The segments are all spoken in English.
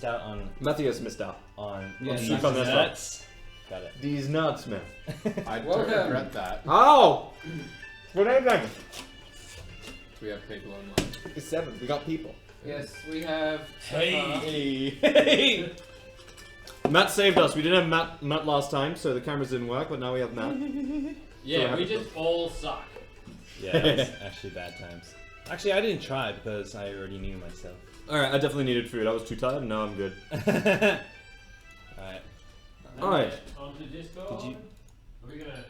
missed out on... Matthias missed out. On... Yeah, these nuts. Got it. These nuts, man. I don't regret that. Oh! What anything? We have people online. It's 7. We got people. Yes, we have... Hey! Matt saved us. We didn't have Matt last time, so the cameras didn't work, but now we have Matt. Yeah, we just all suck. Yeah, it was actually bad times. Actually, I didn't try because I already knew myself. Alright, I definitely needed food. I was too tired, and now I'm good. Alright. Alright. Onto Discord.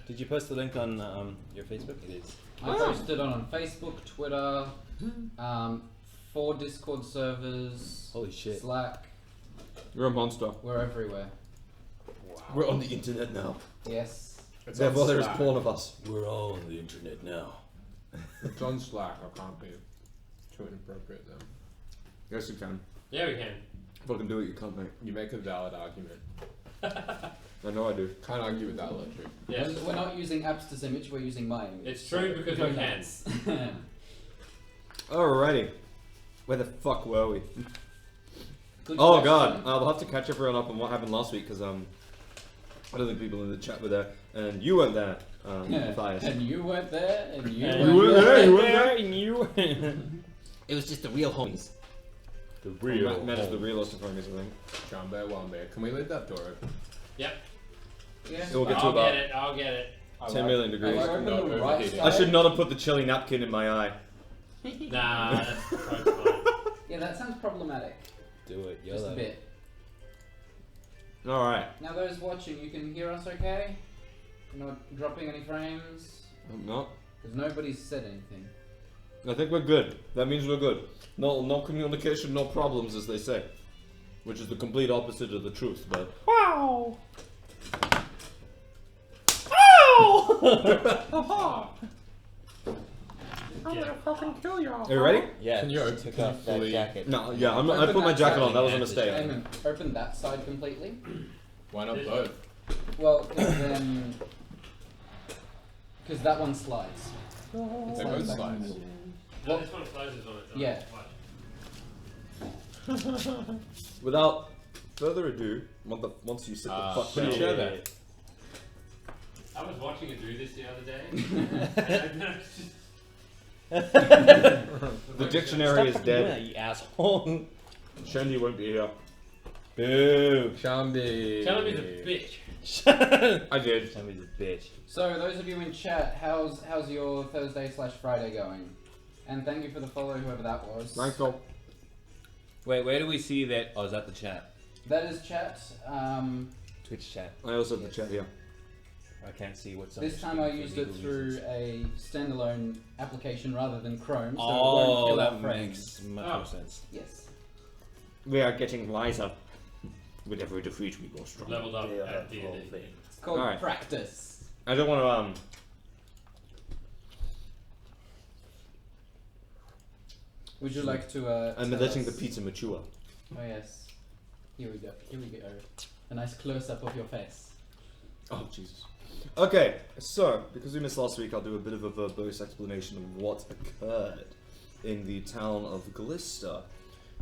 Did you post the link on your Facebook? It is. I posted on Facebook, Twitter, 4 Discord servers. Holy shit. Slack. You're a monster. We're everywhere. Wow. We're on the internet now. Yes. Therefore, there is porn of us. We're all on the internet now. It's on Slack. I can't be too inappropriate though. Yes, you can. Yeah, we can. Fucking do it, you can't, mate. You make a valid argument. I know I do. Can't argue with that logic. Yes. We're not using Abster's image, we're using my image. It's true because we can. Alrighty. Where the fuck were we? Good oh question. god, we'll have to catch everyone up on what happened last week because I don't think people in the chat were there, and you weren't there, Matthias. And you weren't there, and you weren't there, you weren't there, and you. It was just the real homies. The real. Matt is the realest of homies, I think. Chambe, Wambe. Can we leave that door open? Yep. Yeah. It will get to I'll about get it. I'll get it. 10 million degrees. I like not overheating. I should not have put the chili napkin in my eye. Nah, that's fine. Yeah, that sounds problematic. Do it, Just a YOLO. bit. Alright. Now those watching, you can hear us okay? Not dropping any frames? No. Because nobody's said anything. I think we're good. That means we're good. No communication, no problems, as they say. Which is the complete opposite of the truth, but... Wow! Yeah. fucking kill y'all. Are you ready? Yeah. Can you took off that fully- jacket. No, yeah, I Open put my that jacket side. on. That was a mistake. Eamon, open that side completely. Why not both? Well, then... Because that one slides. They both back in slides. the middle. No, this one closes on its own. Yeah. Watch. Without further ado, once you sit the fuck put a down. chair there. I was watching it do this the other day. And I noticed The dictionary is dead. You asshole. Shandy won't be here. Boo. Shambi. Tell him he's a bitch. I did. Somebody's a bitch. So, those of you in chat, how's your Thursday/Friday going? And thank you for the follow, whoever that was. Michael. Wait, where do we see that? Oh, is that the chat? That is chat. Twitch chat. I also have the chat here. I can't see what's This time I used it through a standalone application rather than Chrome, so it Oh, won't kill that our frames. makes much more sense. Yes. We are getting wiser. With every defeat we go stronger. Leveled up at D&D. It's called Alright. practice. I don't want to Would you like to I'm tell letting the us- pizza mature. Oh yes. Here we go. Here we go. A nice close-up of your face. Oh, Jesus. Okay, so, because we missed last week, I'll do a bit of a verbose explanation of what occurred in the town of Glista.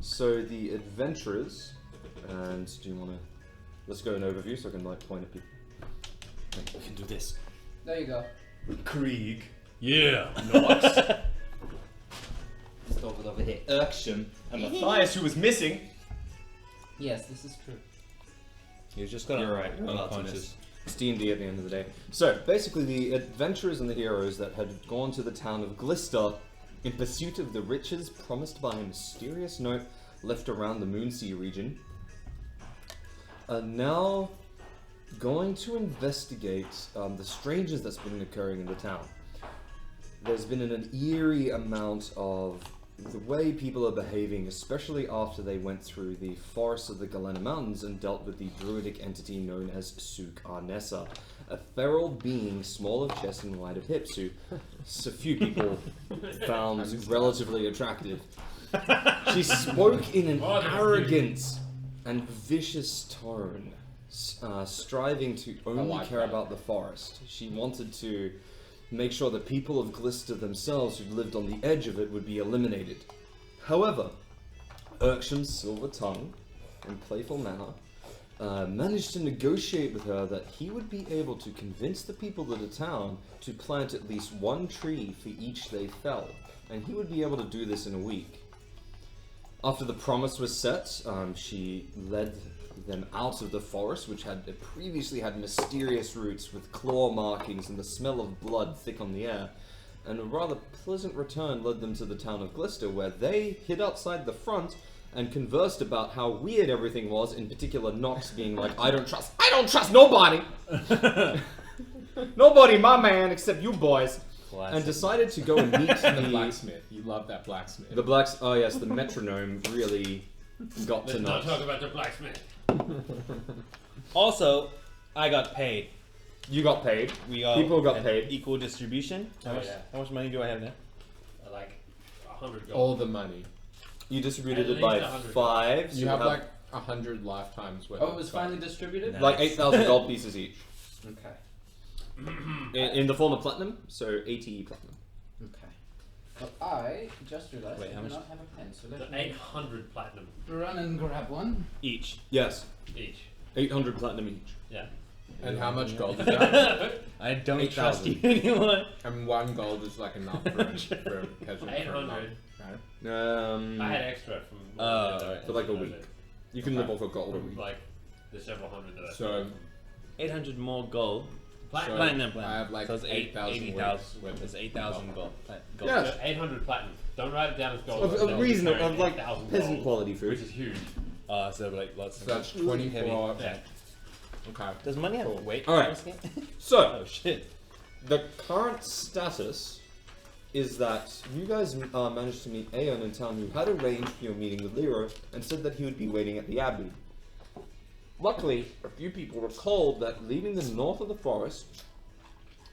So, the adventurers, and do you want to... Let's go an overview so I can, like, point at people. Okay, we can do this. There you go. Krieg. Yeah. Started over here, Urkshan, and Matthias, who was missing. Yes, this is true. He was just gonna You're right, unconscious. It's D&D at the end of the day. So, basically, the adventurers and the heroes that had gone to the town of Glista in pursuit of the riches promised by a mysterious note left around the Moonsea region are now going to investigate the strangeness that's been occurring in the town. There's been an eerie amount of the way people are behaving, especially after they went through the forests of the Galena Mountains and dealt with the druidic entity known as Suk Arnessa, a feral being small of chest and wide of hips, who a few people found relatively attractive. She spoke in an arrogant and vicious tone, striving to only like care that. about the forest. She wanted to make sure the people of Glista themselves who lived on the edge of it would be eliminated. However, Urksham's silver tongue, in playful manner, managed to negotiate with her that he would be able to convince the people of the town to plant at least one tree for each they fell, and he would be able to do this in a week. After the promise was set, she led them out of the forest, which had previously had mysterious roots with claw markings and the smell of blood thick on the air, and a rather pleasant return led them to the town of Glista, where they hid outside the front and conversed about how weird everything was, in particular Nox being like, I don't trust nobody! Nobody, my man, except you boys! Classic. And decided to go and meet The blacksmith. You love that blacksmith. the blacks. Oh yes, the metronome really got to Let's not Nox. talk about the blacksmith. Also, I got paid. You got paid. We all People got had paid. Equal distribution. Oh, yeah. How much money do I have now? Like 100 gold. All the money. You distributed At it by least 100. 5. So You have like 100 lifetimes worth. Oh, of it was stuff. finally distributed? No. like 8,000 gold pieces each Okay. in the form of platinum. So 80 platinum. Okay. Well, I just realized Wait, I how do much? not have a pen, so The let me 800 platinum run and grab one. Each. Yes, each. 800 platinum each. Yeah. And how much gold is that? I don't 8,000. trust you anymore. And 1 gold is like enough for a peasant. 800. Right? I had extra from. for like a week. You can live off a gold a From week. like the several hundred that I So, 800 more gold. Platinum. Platinum. I have like So it's 8,000 80,000. worth It's of 8,000 gold. Gold. Yeah. So 800 platinum. Don't write it down as gold. Of reason Carry of like 8,000 peasant gold, quality which food. is huge. So like lots So of that's 24. Yeah. Okay. Does money have weight? All right. in this game? So, Oh shit. the current status is that you guys managed to meet Aeon in town, who had arranged for your meeting with Lero and said that he would be waiting at the Abbey. Luckily, a few people were told that leaving the north of the forest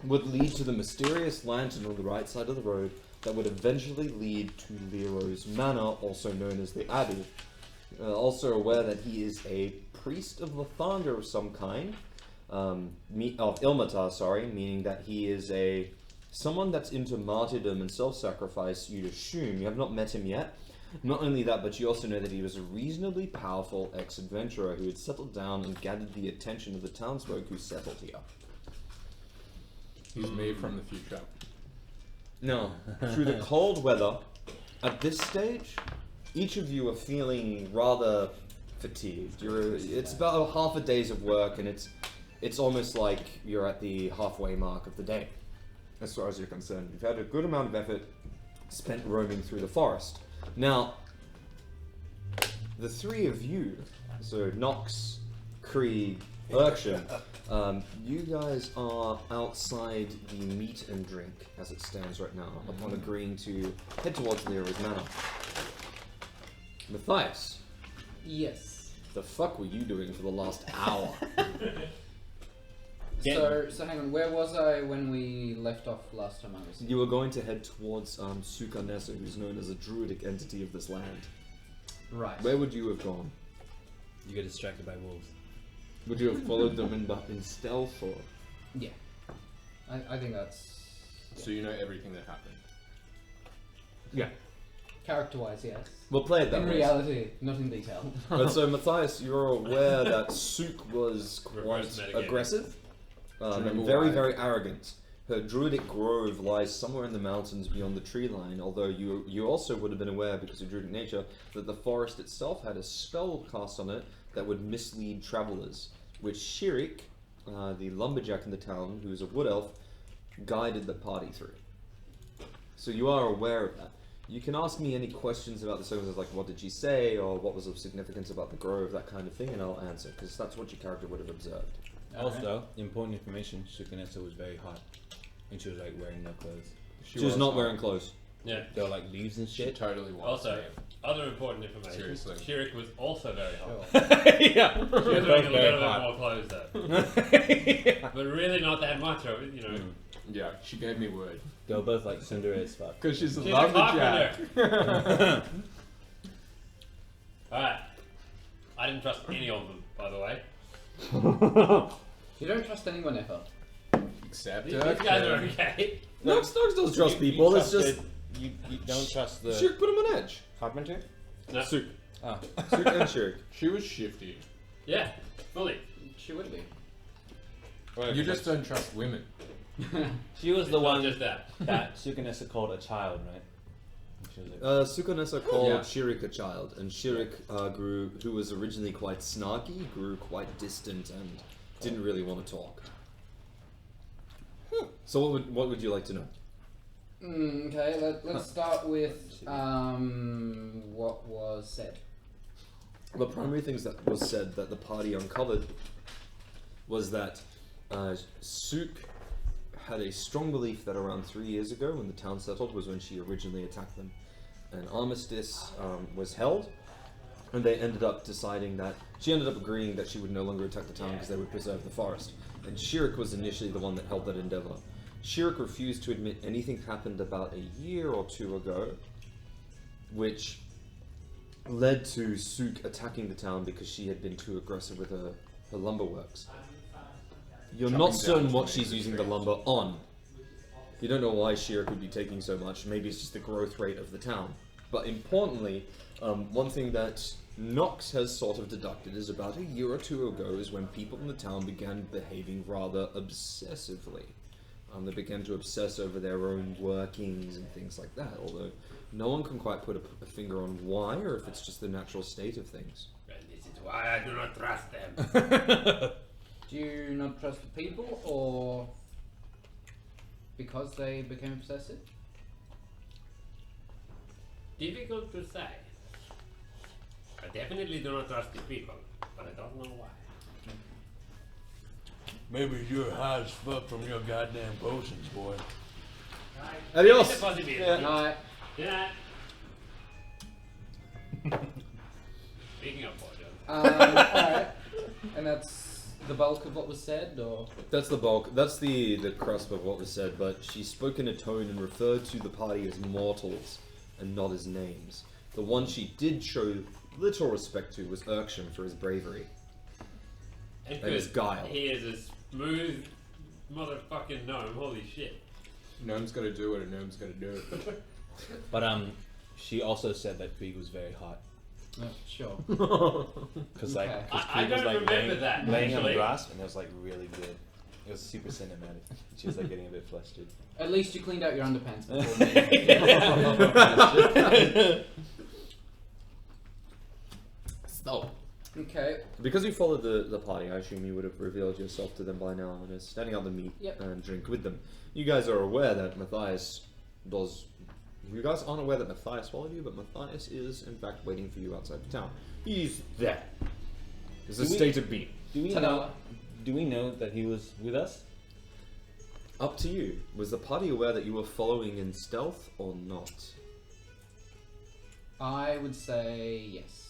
would lead to the mysterious lantern on the right side of the road that would eventually lead to Lero's Manor, also known as the Abbey. Also aware that he is a priest of Lathander of some kind, of Ilmatar, sorry, meaning that he is someone that's into martyrdom and self-sacrifice, you'd assume. You have not met him yet. Not only that, but you also know that he was a reasonably powerful ex-adventurer who had settled down and gathered the attention of the townsfolk who settled here. He's me from the future. Now, through the cold weather, at this stage, each of you are feeling rather fatigued. It's about half a day's of work, and it's almost like you're at the halfway mark of the day, as far as you're concerned. You've had a good amount of effort spent roaming through the forest. Now, the three of you, so Nox, Krieg, Urchin, you guys are outside the meat and drink as it stands right now, upon agreeing to head towards Lero's Manor. Matthias, Yes. the fuck were you doing for the last hour? So hang on, where was I when we left off last time I was here? You were going to head towards Sukanessa, who's known as a druidic entity of this land. Right. Where would you have gone? You get distracted by wolves. Would you have followed them in stealth, or...? Yeah. I think that's... So you know everything that happened. Yeah. Character-wise, yes. We'll play it that In way. reality, not in detail. But so, Matthias, you're aware that Suk was Reverse quite metagame. aggressive and remember very, why? very arrogant. Her druidic grove lies somewhere in the mountains beyond the tree line, although you also would have been aware, because of druidic nature, that the forest itself had a spell cast on it that would mislead travelers, which Shirik, the lumberjack in the town, who is a wood elf, guided the party through. So you are aware of that. You can ask me any questions about the circumstances, like what did she say, or what was of significance about the grove, that kind of thing, and I'll answer, because that's what your character would have observed. Also, important information, Sukanessa was very hot. And she was like wearing no clothes. She was not wearing clothes. Yeah. There were like leaves and She shit. totally was. Also, other important information. Seriously. Shirik was also very hot. Sure. Yeah. She was wearing a Very little bit hot. more clothes though. But really not that much of it, you know. Yeah, she gave me word. They were both like Cinderella as fuck. Because she's a She's a lumberjack. carpenter. Alright. I didn't trust any of them, by the way. You don't trust anyone ever. Except These guys are okay. Nox does trust people, it's just... You don't trust the Shirik put him on edge. carpenter? No. Suk. Oh. Suk and Shirik. She was shifty. Yeah, fully. She would be. You just don't trust women. She was It's the not one just that. that Sukanessa called a child, right? She was like, Sukanessa called Yeah. Shirik a child, and Shirik grew, who was originally quite snarky, grew quite distant and didn't really want to talk. So what would you like to know? Okay, let's start with what was said. The primary things that was said that the party uncovered was that Suk had a strong belief that around 3 years ago, when the town settled, was when she originally attacked them. An armistice was held, and they ended up deciding that she ended up agreeing that she would no longer attack the town because they would preserve the forest. And Shirik was initially the one that held that endeavor. Shirik refused to admit anything happened about a year or two ago, which led to Suk attacking the town because she had been too aggressive with her lumber works. You're Chopping not down certain as what many she's as using it the is. lumber on. You don't know why Shirik would be taking so much. Maybe it's just the growth rate of the town. But importantly, one thing that Nox has sort of deducted is about a year or two ago is when people in the town began behaving rather obsessively. They began to obsess over their own workings and things like that, although no one can quite put a finger on why, or if it's just the natural state of things. And this is why I do not trust them. Do you not trust the people, or because they became obsessive? Difficult to say. I definitely do not trust the people, but I don't know why. Maybe you're high as fuck from your goddamn potions, boy. Right. Adios. Get the fuzzy beer. Good night. Good night. Speaking of poison. Alright. And that's the bulk of what was said, or? That's the bulk. That's the crust of what was said. But she spoke in a tone and referred to the party as mortals and not as names. The one she did show little respect to was Irksham for his bravery. And And his good. guile. He is a smooth motherfucking gnome. Holy shit. Gnome's gotta do what a gnome's gotta do. But she also said that Krieg was very hot. Sure. Cause like, Okay. cause I Krieg was don't like remember laying, that, laying on the actually. grass, and it was like really good. It was super cinematic. She was like getting a bit flustered. At least you cleaned out your underpants before me. So, Okay. because you followed the party, I assume you would have revealed yourself to them by now and is standing out to meet Yep. and drink with them. You guys are aware that Matthias does. You guys aren't aware that Matthias followed you, but Matthias is in fact waiting for you outside the town. He's there. It's a Do we- state of being. Ta-da. Do we know that he was with us? Up to you. Was the party aware that you were following in stealth or not? I would say yes.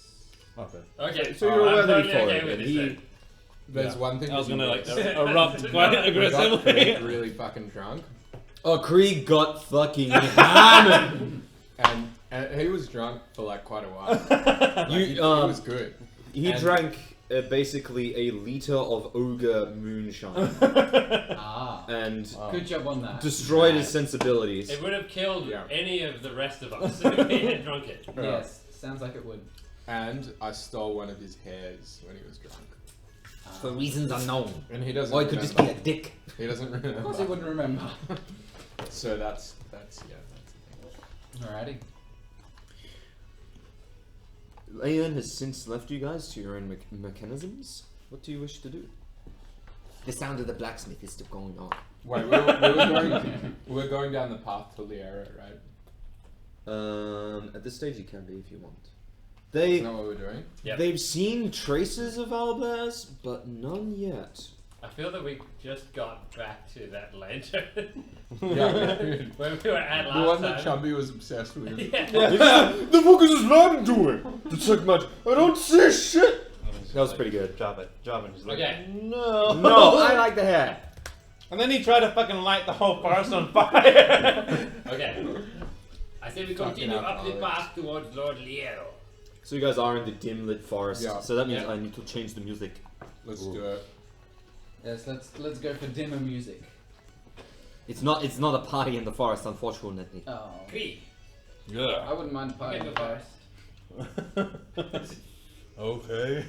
Okay. Okay. So you're aware I'm that he totally followed, okay with and this he. then. There's one thing. I was that gonna he like does. erupt quite We got aggressively. really fucking drunk, Oh, Krieg got fucking hammered. and he was drunk for like quite a while. Like, You, he um, was good. He And- drank basically a liter of ogre moonshine Ah. and Good job on that. destroyed his sensibilities. It would have killed Yeah. any of the rest of us if he had drunk it. Yes. Sounds like it would. And I stole one of his hairs when he was drunk. For reasons unknown. And he doesn't. Or it could just be remember. a dick. He doesn't Of remember. course he wouldn't remember. So that's the thing. Alrighty. Aeon has since left you guys to your own mechanisms. What do you wish to do? The sound of the blacksmith is still going on. Wait, we were going down the path to Liera, right? At this stage you can be if you want. Isn't that what we're doing? Yep. They've seen traces of owlbears, but none yet. I feel that we just got back to that lantern Yeah. where we were at The last one that time. Chubby was obsessed with. Yeah. The fuck is this lantern doing? It's like much. I don't see shit. That was pretty good. Drop it. He's like, Okay. no. No, I like the hair. And then he tried to fucking light the whole forest on fire. Okay. I say we continue up the path towards Lord Liero. So you guys are in the dim lit forest. Yeah. So that means Yeah. I need to change the music. Let's do it. Yes. Let's go for dimmer music. It's not a party in the forest, unfortunately. Oh. Kree. Yeah. I wouldn't mind a party in the Okay, forest. Okay.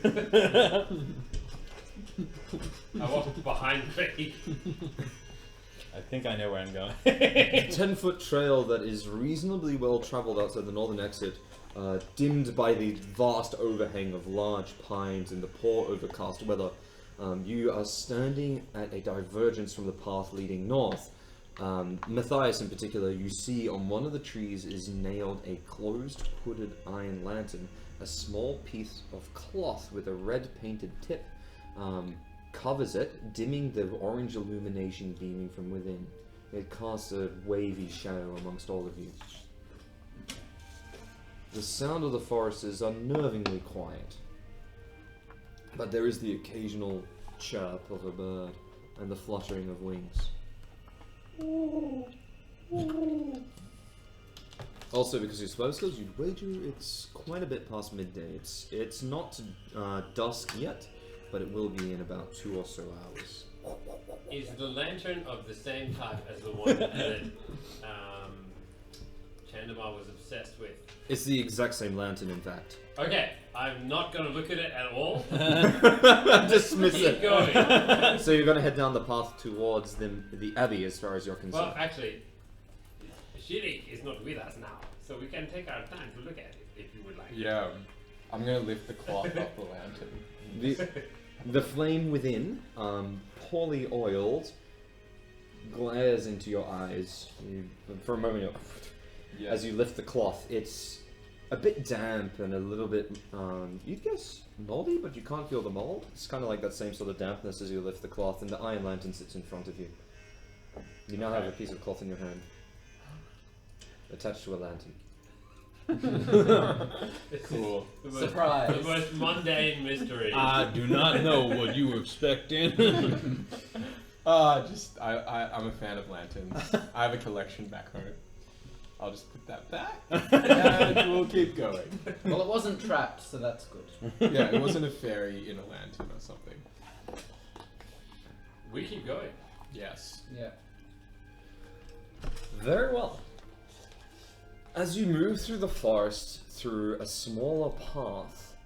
I walk behind Kree. I think I know where I'm going. A 10-foot trail that is reasonably well traveled outside the northern exit, dimmed by the vast overhang of large pines in the poor overcast weather. You are standing at a divergence from the path leading north. Matthias in particular, you see on one of the trees is nailed a closed hooded iron lantern. A small piece of cloth with a red painted tip covers it, dimming the orange illumination beaming from within. It casts a wavy shadow amongst all of you. The sound of the forest is unnervingly quiet, but there is the occasional chirp of a bird and the fluttering of wings. Also, because you're supposed to, you'd wager it's quite a bit past midday. It's not dusk yet, but it will be in about 2 or so hours. Is the lantern of the same type as the one that Chandamar was obsessed with? It's the exact same lantern, in fact. Okay, I'm not going to look at it at all. Dismiss Keep it. going. So you're going to head down the path towards the abbey, as far as you're concerned. Well, actually, Shiri is not with us now, so we can take our time to look at it if you would like. Yeah. I'm gonna lift the cloth off the lantern. The flame within, poorly oiled, glares into your eyes. For a moment, Yeah. as you lift the cloth, it's a bit damp and a little bit, you'd guess moldy, but you can't feel the mold. It's kind of like that same sort of dampness as you lift the cloth, and the iron lantern sits in front of you. You now have a piece of cloth in your hand, attached to a lantern. Cool. The most, Surprise. the most mundane mystery. I do not know what you were expecting. I'm a fan of lanterns. I have a collection back home. I'll just put that back, and we'll keep going. Well, it wasn't trapped, so that's good. Yeah, it wasn't a fairy in a lantern or something. We keep going. Yes. Yeah. Very well. As you move through the forest through a smaller path,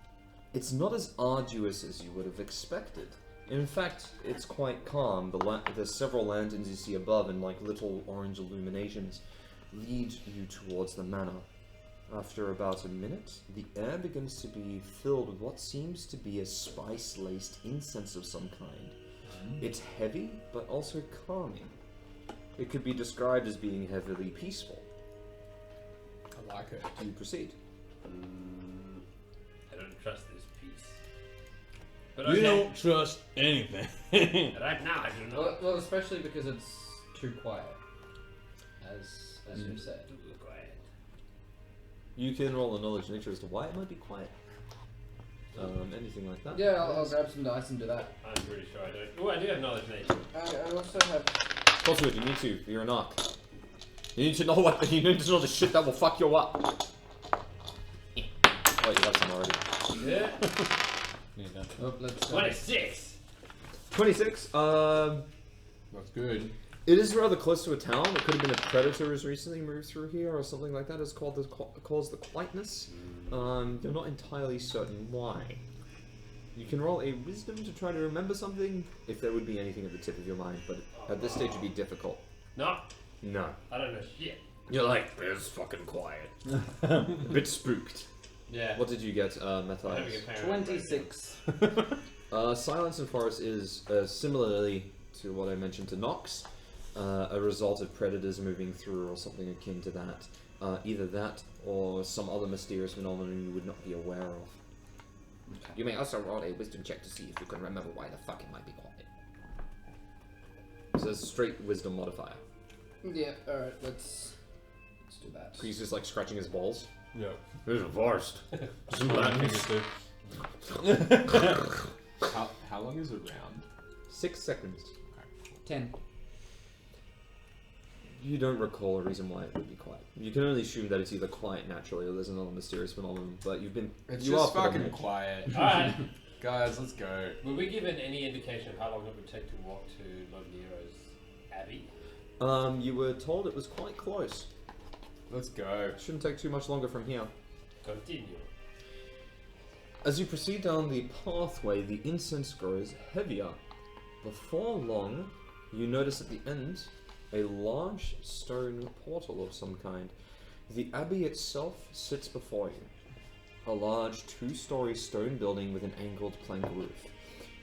it's not as arduous as you would have expected. In fact, it's quite calm. There's several lanterns you see above, and like little orange illuminations lead you towards the manor. After about a minute, the air begins to be filled with what seems to be a spice-laced incense of some kind. It's heavy, but also calming. It could be described as being heavily peaceful. I like it. Do you proceed? I don't trust this piece. But You okay. don't trust anything. Right now, I do not. Well, especially because it's too quiet, as you said. Too quiet. You can roll a knowledge nature as to why it might be quiet. Anything like that? Yeah, I'll grab some dice and do that. I'm pretty sure I don't. Oh, I do have knowledge nature. I also have. Close you need to. You're an arc. You need to know what. You need to know the shit that will fuck you up. Oh, you have some already. Yeah. Oh, let's. 26. 26. That's good. It is rather close to a town. It could have been a predator who's recently moved through here or something like that. It's called caused the quietness. You're not entirely certain why. You can roll a wisdom to try to remember something, if there would be anything at the tip of your mind, but at this stage it'd be difficult. No, No. I don't know shit. You're like, it's fucking quiet. A bit spooked. Yeah. What did you get, Having a Matthias? paranoid 26. Silence in Forest is, similarly to what I mentioned to Nox, a result of predators moving through or something akin to that. Either that or some other mysterious phenomenon you would not be aware of. You may also roll a wisdom check to see if you can remember why the fuck it might be quiet. So it's a straight wisdom modifier. Yeah. All right. Let's do that. He's just like scratching his balls. Yeah. This is a forest. How long is it round? 6 seconds. 10. You don't recall a reason why it would be quiet. You can only assume that it's either quiet naturally or there's another mysterious phenomenon. But you've been. It's you just are fucking quiet. Alright. Guys, let's go. Were we given any indication of how long it would take to walk to Logniero's Abbey? You were told it was quite close. Let's go. It shouldn't take too much longer from here. Continue. As you proceed down the pathway, the incense grows heavier. Before long, you notice at the end a large stone portal of some kind. The abbey itself sits before you. A large 2-story stone building with an angled plank roof.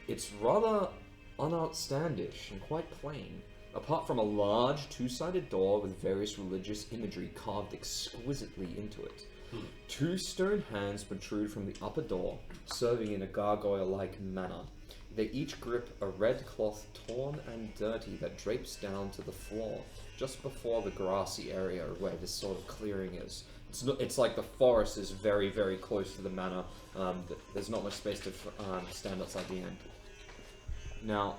It's rather unoutstandish and quite plain, apart from a large 2-sided door with various religious imagery carved exquisitely into it. 2 stone hands protrude from the upper door, serving in a gargoyle-like manner. They each grip a red cloth torn and dirty that drapes down to the floor, just before the grassy area where this sort of clearing is. It's like the forest is very, very close to the manor. There's not much space to stand outside the end. Now,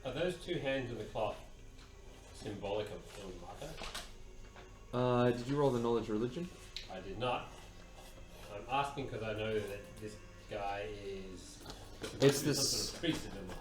Are those 2 hands in the cloth symbolic of the marker? did you roll the knowledge religion? I did not. I'm asking because I know that this guy is. It's some this- sort of priest in Denmark.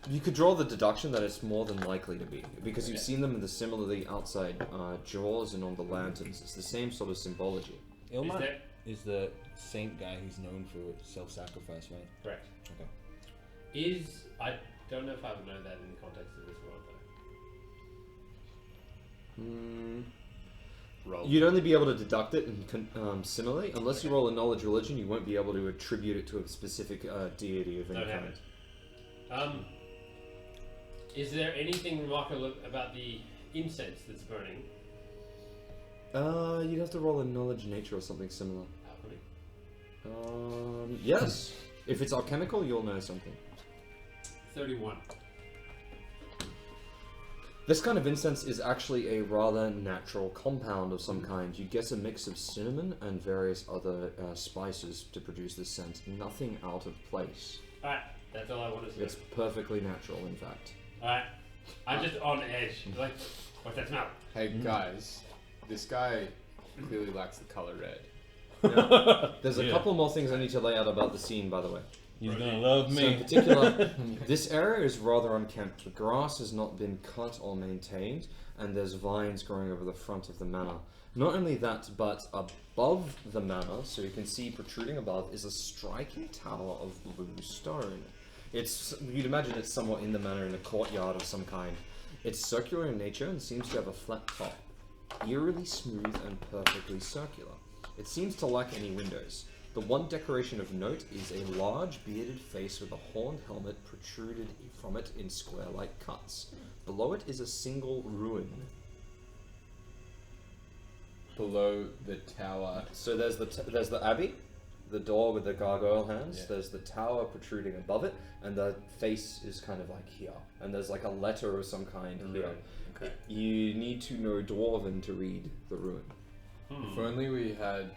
You could draw the deduction that it's more than likely to be, because you've Okay. seen them in the similarly outside jaws and on the lanterns. It's the same sort of symbology. Ilma there- is the saint guy who's known for self-sacrifice, right? Correct. Okay. I don't know if I would know that in the context of this world though. Roll. You'd only be able to deduct it similarly. Unless you roll a knowledge religion, you won't be able to attribute it to a specific deity of any Don't have kind. it. Is there anything remarkable about the incense that's burning? You'd have to roll a knowledge nature or something similar. Alchemy. Yes. If it's alchemical, you'll know something. 31. This kind of incense is actually a rather natural compound of some kind. You get a mix of cinnamon and various other spices to produce this scent. Nothing out of place. Alright, that's all I want to say. It's perfectly natural, in fact. Alright, I'm just on edge. Like, what's that smell? Hey guys, this guy clearly likes the color red. There's a couple more things I need to lay out about the scene, by the way. He's gonna love So me. in particular, this area is rather unkempt. The grass has not been cut or maintained, and there's vines growing over the front of the manor. Not only that, but above the manor, so you can see protruding above, is a striking tower of blue stone. You'd imagine it's somewhat in the manor in a courtyard of some kind. It's circular in nature and seems to have a flat top, eerily smooth and perfectly circular. It seems to lack any windows. The one decoration of note is a large bearded face with a horned helmet protruded from it in square-like cuts. Below it is a single ruin. Below the tower. So there's the abbey, the door with the gargoyle hands. Yeah. There's the tower protruding above it, and the face is kind of like here. And there's like a letter of some kind here. Okay. You need to know Dwarven to read the ruin. If only we had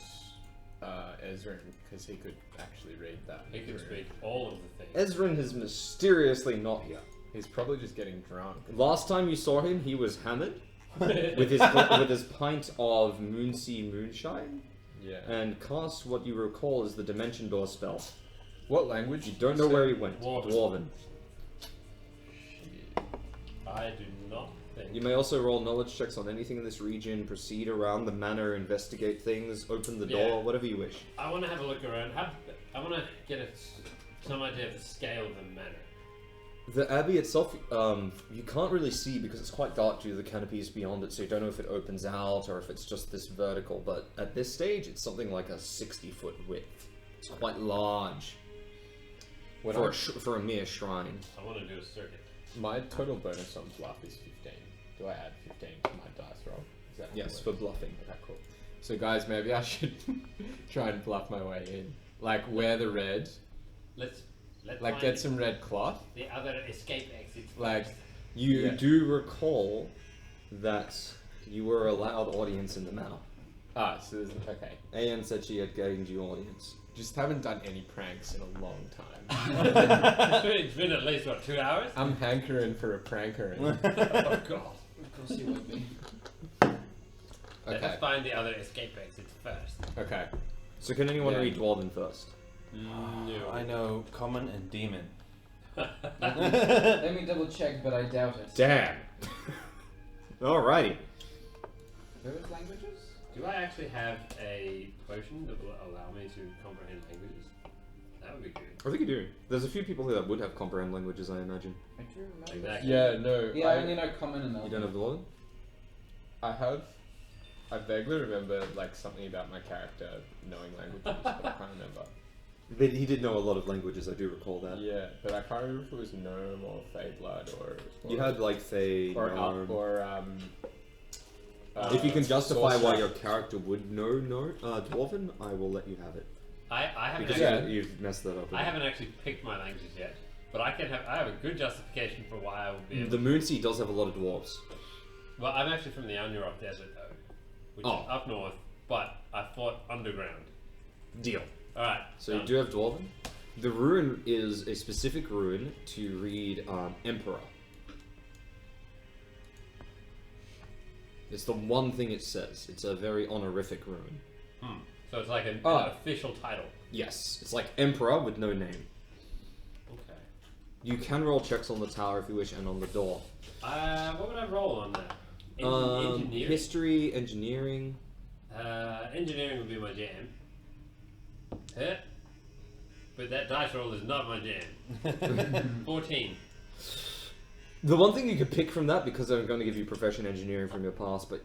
Ezra, because he could actually read that. He can speak all of the things. Ezrin is mysteriously not here. He's probably just getting drunk. Last time you saw him, he was hammered with his pint of Moonsea Moonshine, Yeah. and cast what you recall is the Dimension Door spell. What language? You don't know where he went. Dwarven. Dwarven. Shit. I do not think. You may also roll knowledge checks on anything in this region, proceed around the manor, investigate things, open the door, Yeah. whatever you wish. I want to have a look around. I want to get some idea of the scale of the manor. The abbey itself, you can't really see because it's quite dark due to the canopies beyond it, so you don't know if it opens out or if it's just this vertical, but at this stage it's something like a 60-foot width. It's quite large for a mere shrine. I want to do a circuit. My total bonus on bluff is 15. Do I add 15 to my dice roll? Is that Yes, how for it works? bluffing. Okay, cool. So guys, maybe I should try and bluff my way in. Like, wear the red. Let's Like, find get some red cloth. the other escape exits. Like, first. You Yeah. do recall that you were allowed audience in the manor. so there's, okay. Ayan said she had gained you audience. Just haven't done any pranks in a long time. It's been at least what, 2 hours? I'm hankering for a pranker. Oh god. Of course you would be. Let Okay. us find the other escape exits first. Okay. So can anyone Yeah. read Dwarven first? No. I know common and demon. Let me double check, but I doubt it. Damn! Alrighty. Those languages? Do I actually have a potion that will allow me to comprehend languages? That would be good. I think you do. There's a few people here that would have comprehend languages, I imagine. I do remember. Exactly. Yeah, no. Yeah, I only know common and You don't have Dwarven? I vaguely remember, like, something about my character knowing languages, but I can't remember. But he did know a lot of languages, I do recall that. Yeah, but I can't remember if it was Gnome or Fey Blood or You had like Fey, or Gnome. If you can justify why sorcerer. your character would know Dwarven, I will let you have it. I haven't Because actually, you've messed that up. I haven't actually picked my languages yet, but I have a good justification for why I would be able The Moonsea does have a lot of dwarves. Well, I'm actually from the Anurok Desert though, which Oh. is up north, but I fought underground. Deal. Alright. So you do have Dwarven. The rune is a specific rune to read Emperor. It's the one thing it says. It's a very honorific rune. So it's like an official title. Yes, it's like Emperor with no name. Okay. You can roll checks on the tower if you wish and on the door. What would I roll on that? Engineering? History, engineering. Engineering would be my jam. But that dice roll is not my jam. 14. The one thing you could pick from that, because I'm going to give you profession engineering from your past, but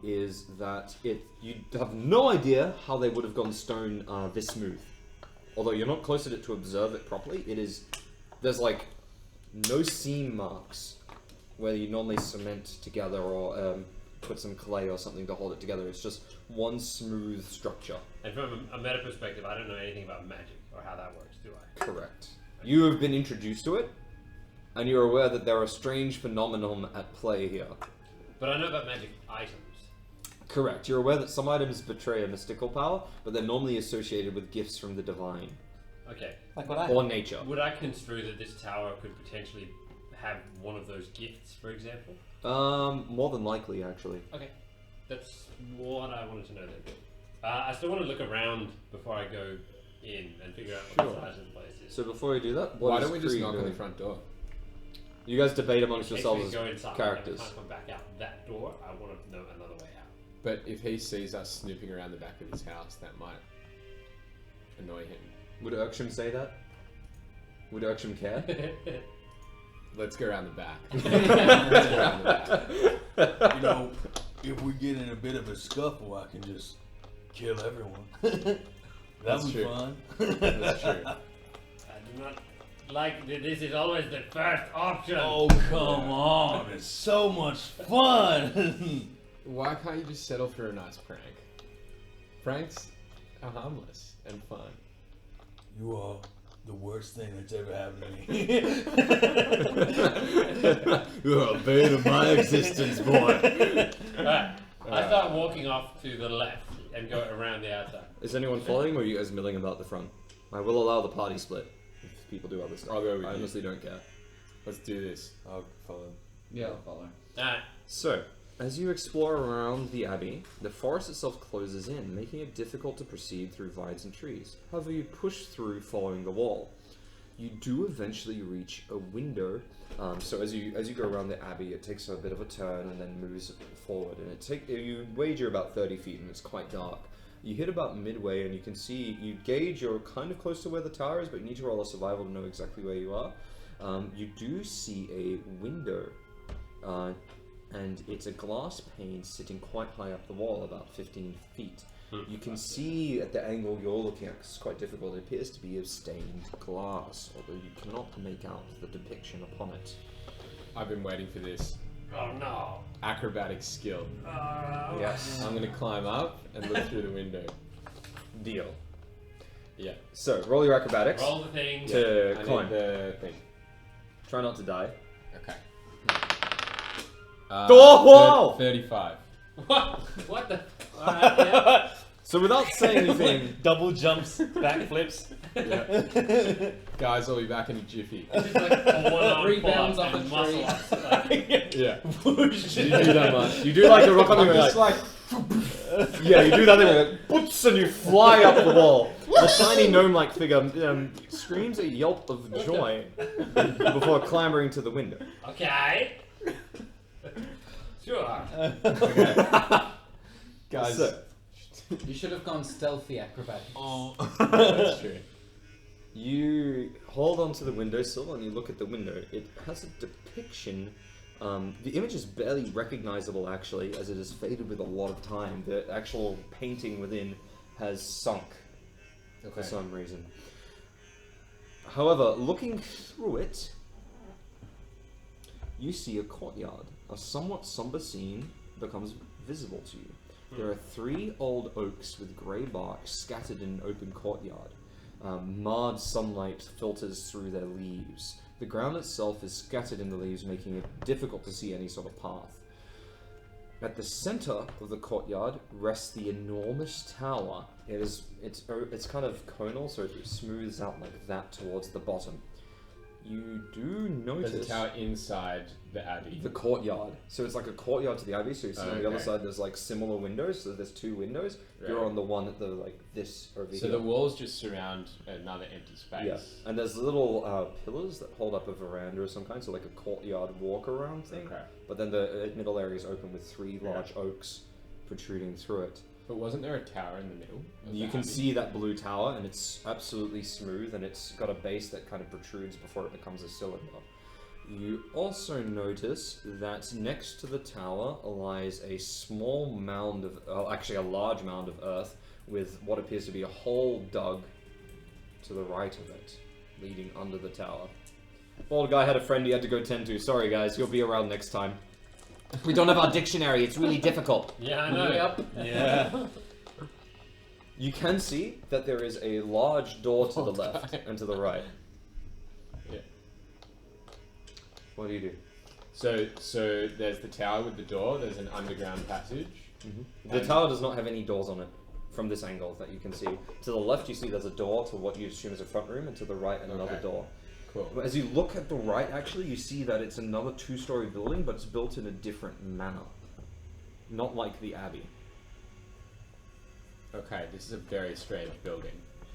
is that you have no idea how they would have gone stone this smooth. Although you're not close to it to observe it properly, there's like no seam marks where you normally cement together or put some clay or something to hold it together. It's just one smooth structure. And from a meta perspective, I don't know anything about magic or how that works, do I? Correct. You have been introduced to it, and you're aware that there are strange phenomenon at play here. But I know about magic items. Correct. You're aware that some items betray a mystical power, but they're normally associated with gifts from the divine. Okay. Like what I Or nature. Would I construe that this tower could potentially have one of those gifts, for example? More than likely, actually. Okay. That's what I wanted to know then. I still want to look around before I go in and figure out what the size of the place is. So before we do that, Why what don't we is just Kree knock on doing? the front door? You guys debate amongst In case yourselves we as go inside characters. and I can't come back out that door, I want to know another way out. But if he sees us snooping around the back of his house, that might annoy him. Would Urksham say that? Would Urksham care? Let's go around the back. Let's go around the back. You know, if we get in a bit of a scuffle, I can just kill everyone. That's That'd be true. fun. That's true. I do not like that. This is always the first option. Oh, come on. It's so much fun. Why can't you just settle for a nice prank? Pranks are harmless and fun. You are the worst thing that's ever happened to me. You're a bane of my existence, boy. Alright. I start walking off to the left and go around the outside. Is anyone following, or are you guys milling about the front? I will allow the party split if people do other stuff. I'll go with I you. honestly don't care. Let's do this. I'll follow. Yeah, I'll follow. Alright. So, as you explore around the abbey, the forest itself closes in, making it difficult to proceed through vines and trees. However, you push through following the wall. You do eventually reach a window. So as you go around the abbey, it takes a bit of a turn and then moves forward. And you wager about 30 feet, and it's quite dark. You hit about midway, and you can see, you gauge you're kind of close to where the tower is, but you need to roll a survival to know exactly where you are. You do see a window. And it's a glass pane sitting quite high up the wall, about 15 feet. You can see at the angle you're looking at, 'cause it's quite difficult, it appears to be of stained glass, although you cannot make out the depiction upon it. I've been waiting for this. Oh no. Acrobatic skill. Yes. I'm gonna climb up and look through the window. Deal. Yeah. So, roll your acrobatics Roll the thing. to I climb. need the thing. Try not to die. Okay. Oh, wow! 35. What? What the? Alright, yeah. So without saying anything, Double jumps, backflips. Yeah. Guys, I'll be back in a jiffy. It's just like a one-arm Rebounds pull-up off a and tree. muscle ups. Like, Yeah. you do that much. You do like the rock on I'm the just like, yeah, you do that thing where it boots and you fly up the wall. The tiny gnome-like figure screams a yelp of joy before clambering to the window. okay. Sure. guys. So, You should have gone stealthy acrobatics. Oh. That's true. you hold onto the windowsill and you look at the window. It has a depiction. The image is barely recognizable, actually, as it has faded with a lot of time. The actual painting within has sunk for some reason. However, looking through it, you see a courtyard. A somewhat somber scene becomes visible to you. There are 3 old oaks with grey bark scattered in an open courtyard. Marred sunlight filters through their leaves. The ground itself is scattered in the leaves, making it difficult to see any sort of path. At the center of the courtyard rests the enormous tower. It's kind of conal, so it smooths out like that towards the bottom. You do notice There's a tower inside the abbey. the courtyard. So it's like a courtyard to the abbey. So you see on the other Okay. side there's like similar windows. So there's 2 windows. You're Right. on the one at the like this over So here. the walls just surround another empty space. Yeah, and there's little pillars that hold up a veranda of some kind, so like a courtyard walk around thing. Okay. But then the middle area is open with 3 large oaks protruding through it. But wasn't there a tower in the middle? of You the can abbey? see that blue tower, and it's absolutely smooth, and it's got a base that kind of protrudes before it becomes a cylinder. You also notice that next to the tower lies a small mound of, actually a large mound of earth, with what appears to be a hole dug to the right of it, leading under the tower. Bald guy had a friend he had to go tend to. Sorry guys, you'll be around next time. We don't have our dictionary. It's really difficult. Yeah, I know. Yep. Yeah. You can see that there is a large door to the left and to the right. Yeah. What do you do? So there's the tower with the door. There's an underground passage. The tower does not have any doors on it from this angle that you can see. To the left, you see there's a door to what you assume is a front room, and to the right, another Okay. door. Cool. But as you look at the right, actually, you see that it's another 2-story building, but it's built in a different manner. Not like the Abbey. Okay, this is a very strange building.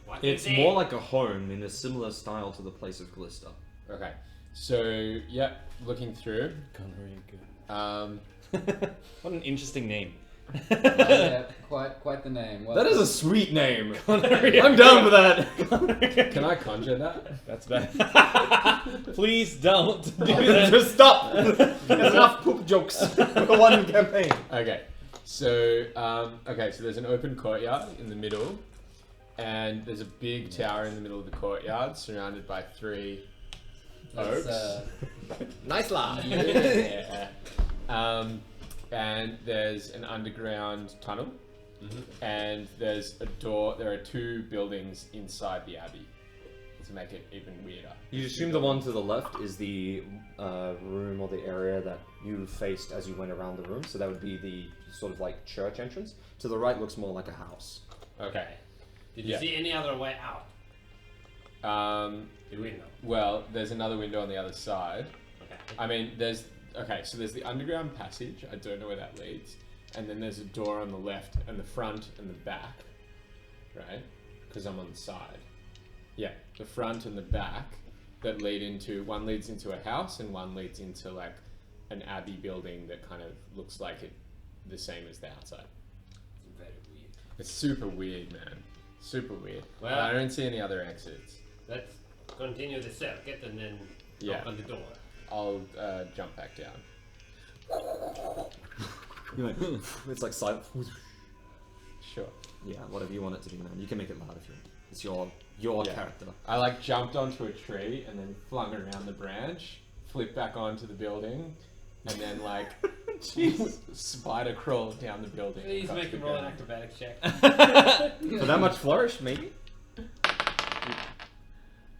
What It's is it? more like a home in a similar style to the place of Glister. Okay, so yeah, looking through. What an interesting name. Yeah, quite the name. Well, That is a sweet name. I'm down with that. Can I conjure that? That's bad. Please don't do that. Just stop. There's enough poop jokes for one campaign. Okay, so so there's an open courtyard in the middle, and there's a big tower in the middle of the courtyard, surrounded by 3 that's, oaks. Nice laugh. Yeah. And there's an underground tunnel, and there's a door. There are 2 buildings inside the abbey to make it even weirder. You assume the one to the left is the room or the area that you faced as you went around the room, so that would be the sort of like church entrance. To the right looks more like a house. Okay. Did you Yeah. see any other way out? The window. Well, there's another window on the other side. Okay. I mean, there's the underground passage. I don't know where that leads, and then there's a door on the left and the front and the back, right? Because I'm on the side. Yeah, the front and the back that lead into one leads into a house and one leads into like an abbey building that kind of looks like it, the same as the outside. Very weird. It's super weird, man. Super weird. Well- But I don't see any other exits. Let's continue the circuit and then Yeah. knock on the door. I'll jump back down. It's like silent. Sure. Yeah, whatever you want it to be, man. You can make it loud if you want. It's your Yeah. character. I like jumped onto a tree and then flung around the branch, flipped back onto the building, and then like spider crawled down the building. Please across make the him roll an ground. acrobatics check. For that much flourish, maybe?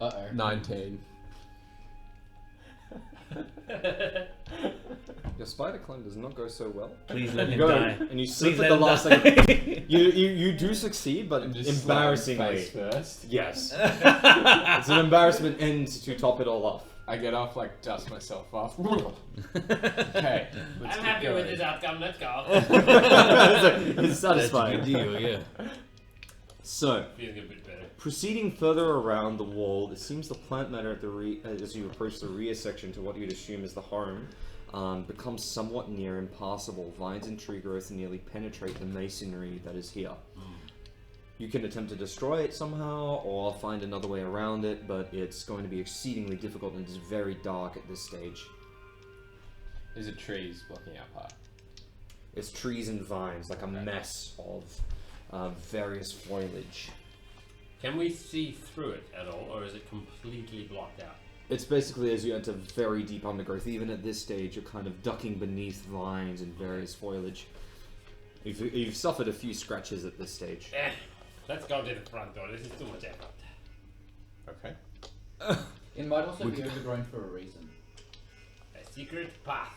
Uh-oh. 19. Your spider climb does not go so well. Please let You him go die. and you Please slip at let the him last die. second. You do succeed, but And just embarrassingly. face first. Yes. It's an embarrassment end to top it all off. I get off, like dust myself off. Okay, let's I'm keep happy going. with this outcome. Let's go. It's That's a satisfying. good deal, yeah. So, Feeling a bit better. proceeding further around the wall, it seems the plant matter at the as you approach the rear section to what you'd assume is the home, becomes somewhat near impassable. Vines and tree growth nearly penetrate the masonry that is here. You can attempt to destroy it somehow, or find another way around it, but it's going to be exceedingly difficult, and it is very dark at this stage. Is it trees blocking our path? It's trees and vines, like a mess of various foliage. Can we see through it at all, or is it completely blocked out? It's basically as you enter very deep undergrowth. Even at this stage, you're kind of ducking beneath vines and various foliage. You've suffered a few scratches at this stage. Let's go to the front door. This is too much effort. Okay. It might also be overgrown for a reason. A secret path.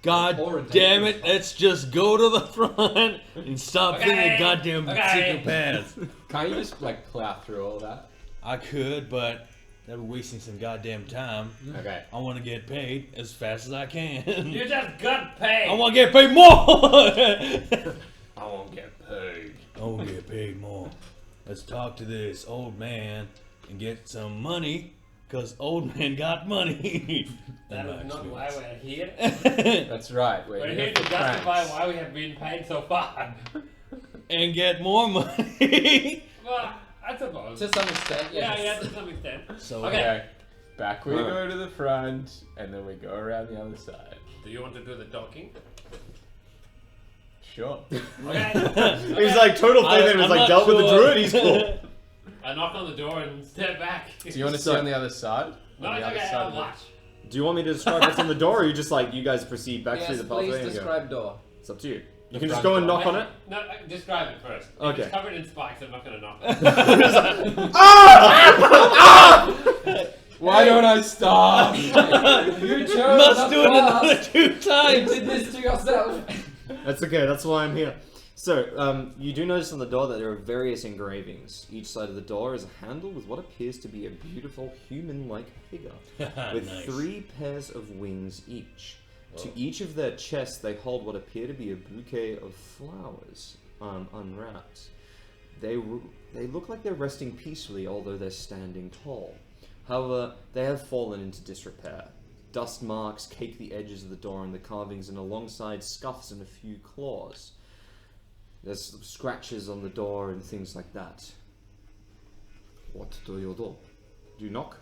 God Or a damn dangerous it, path. let's just go to the front and stop Okay, thinking goddamn okay. secret paths. Can't you just like plow through all that? I could, but that'd be wasting some goddamn time. Okay. I want to get paid as fast as I can. You just got paid. I want to get paid more! I won't get paid. I want to get paid more. Let's talk to this old man and get some money, because old man got money. That In is my not why experience. we're here. That's right. We're here to for justify pranks. why we have been paid so far. And get more money. Well, I suppose. To some extent, yes. Yeah, to some extent. So, Okay. Okay. Back we Alright. go to the front, and then we go around the other side. Do you want to do the docking? Sure. Okay. He's like total faith in him. He's like dealt with the druid. He's cool. I knock on the door and step back. Do you want to sit on the other side? No, On it's the other okay. side I'll of watch. Do you want me to describe what's on the door, or you just like you guys proceed back through Yes, the pathway? please and go? describe door. It's up to you. You The can just front go and door. knock on it. No, describe it first. If Okay. it's covered in spikes, I'm not going to knock on it. Why don't I stop? You chose Must not do it us. another 2 You times. did this to yourself. That's okay. That's why I'm here. So, you do notice on the door that there are various engravings. Each side of the door is a handle with what appears to be a beautiful human-like figure, with Nice. 3 pairs of wings each. To each of their chests, they hold what appear to be a bouquet of flowers, unwrapped. They look like they're resting peacefully, although they're standing tall. However, they have fallen into disrepair. Dust marks cake the edges of the door and the carvings, and alongside scuffs and a few claws. There's scratches on the door and things like that. What do you do? Do you knock?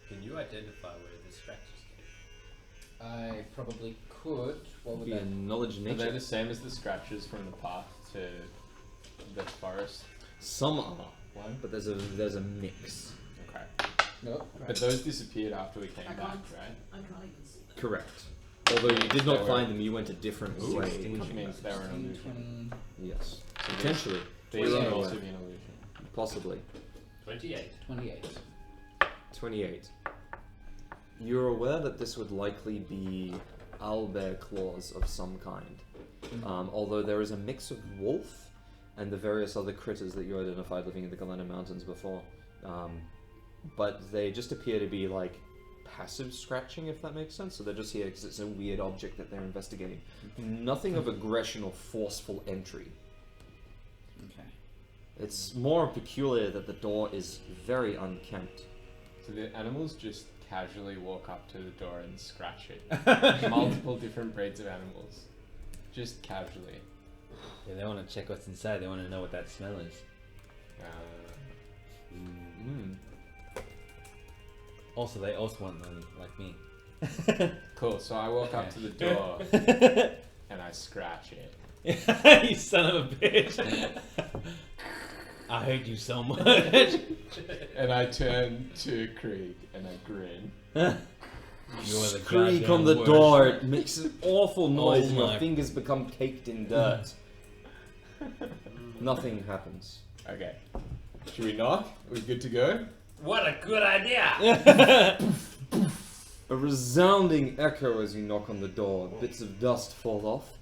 Can you identify where the scratches came I probably could. What would Be that? a knowledge Are they nature. the same as the scratches from the path to the forest? Some are, but there's a mix. Okay. No. But those disappeared after we came I back, can't- right? I can't even see that. Correct. Although you did They not were- find them, you went a different way. Which means they were an 16, illusion. 20, Yes. So Potentially. These You're could unaware. also be an illusion. Possibly. 28. 28. 28. You're aware that this would likely be owlbear claws of some kind. Although there is a mix of wolf and the various other critters that you identified living in the Galena Mountains before. But they just appear to be like passive scratching, if that makes sense. So they're just here because it's a weird object that they're investigating. Nothing of aggression or forceful entry. Okay. It's more peculiar that the door is very unkempt. So the animals just casually walk up to the door and scratch it. Multiple different breeds of animals. Just casually. Yeah, they want to check what's inside. They want to know what that smell is. Also, they also want money, like me. Cool, so I walk up to the door and I scratch it. You son of a bitch! I hate you so much. And I turn to Krieg and I grin. You're the Creak goddamn on the worst. door, it makes an awful noise and your my. fingers become caked in dirt. Nothing happens. Okay. Should we knock? Are we good to go? What a good idea! A resounding echo as you knock on the door. Bits of dust fall off.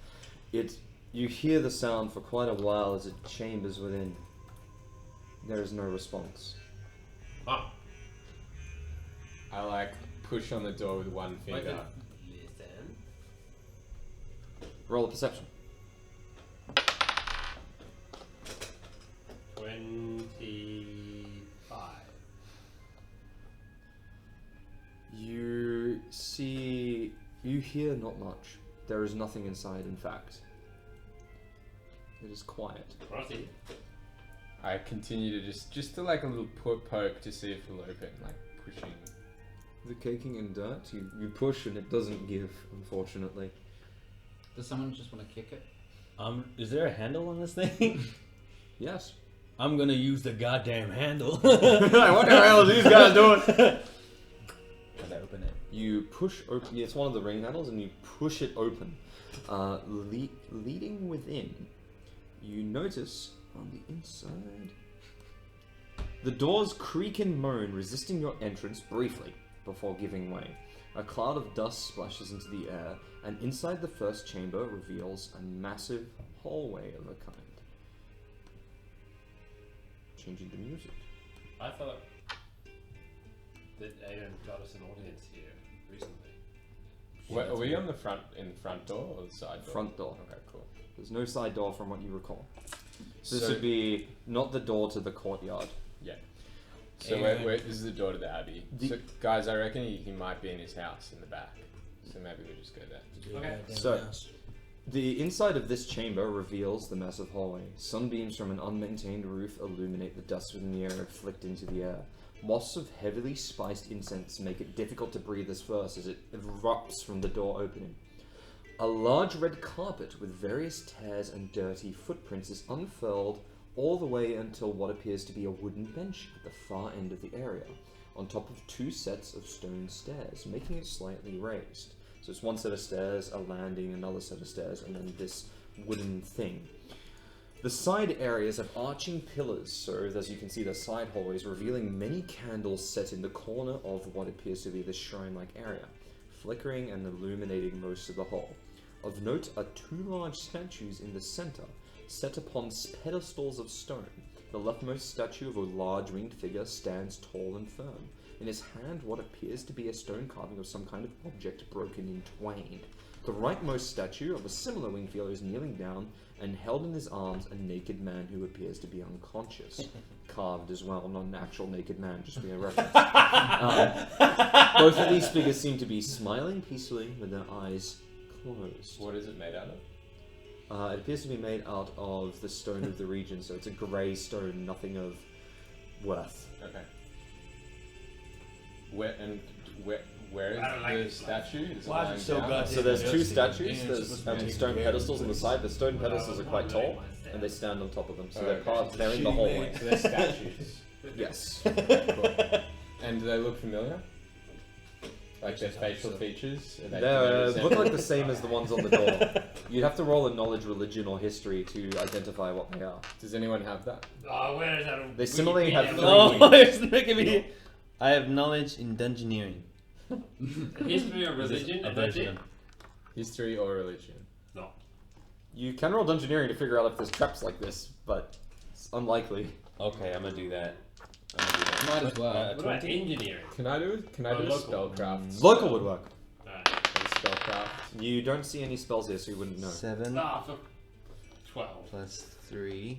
You hear the sound for quite a while as it chambers within. There is no response. Oh, I like push on the door with one wait, finger. listen. Roll a perception. 25. You hear not much. There is nothing inside, in fact. It is quiet. Rossi. I continue to just to like a little poke to see if it'll open, like pushing. The caking in dirt, you push and it doesn't give, unfortunately. Does someone just want to kick it? Is there a handle on this thing? Yes. I'm gonna use the goddamn handle. What the hell are these guys doing? As I open it. You push open. Yeah, it's one of the ring handles, and you push it open. Leading within, you notice on the inside, the doors creak and moan, resisting your entrance briefly before giving way. A cloud of dust splashes into the air, and inside the first chamber reveals a massive hallway of a kind. Changing the music. I thought that Aiden got us an audience here recently. Wait, are we on the front in the front door or the side door? Front door. Okay, cool. There's no side door from what you recall. This So- would be not the door to the courtyard. Yeah. So And- wait, this is the door to the abbey. So guys, I reckon he might be in his house in the back. So maybe we just go there. Okay. So, the inside of this chamber reveals the massive hallway. Sunbeams from an unmaintained roof illuminate the dust within the air and flicked into the air. Wafts of heavily spiced incense make it difficult to breathe as first as it erupts from the door opening. A large red carpet with various tears and dirty footprints is unfurled all the way until what appears to be a wooden bench at the far end of the area. on top of 2 sets of stone stairs, making it slightly raised. So it's one set of stairs, a landing, another set of stairs, and then this wooden thing. The side areas have arching pillars, so as you can see, they're side hallways, revealing many candles set in the corner of what appears to be the shrine-like area, flickering and illuminating most of the hall. Of note are 2 large statues in the center, set upon pedestals of stone. The leftmost statue of a large winged figure stands tall and firm. In his hand, what appears to be a stone carving of some kind of object broken in twain. The rightmost statue of a similar winged figure is kneeling down and held in his arms a naked man who appears to be unconscious. Carved as well, not an actual naked man, just be a reference. Both of these figures seem to be smiling peacefully with their eyes closed. What is it made out of? It appears to be made out of the stone of the region, so it's a grey stone, nothing of worth. Okay. Where is I don't like the this statue? Is it Why is it lying so down? goddamn So there's 2 Dusty. statues, Yeah, there's it's supposed to be stone very pedestals on the quick. side. The stone Well, pedestals are I'm quite not tall, letting myself. and they stand on top of them, so Oh, they're okay. carved, they're in the Shitty hallway. So they're statues. Yes. Cool. And do they look familiar? Like their facial features? Are they They look like the same as the ones on the door. You'd have to roll a knowledge, religion, or history to identify what they are. Does anyone have that? Oh, where is that? They similarly have Wikipedia? Oh, it's making me. I have knowledge in dungeoneering. History or religion, A and that's version. it? History or religion? No. You can roll dungeoneering to figure out if there's traps like this, but it's unlikely. Okay, I'm gonna do that. Might as well. What about engineering? Can I do a local. spellcraft? Local would work. Alright. A spellcraft. You don't see any spells here, so you wouldn't know. 7 Ah, for 12. plus 3.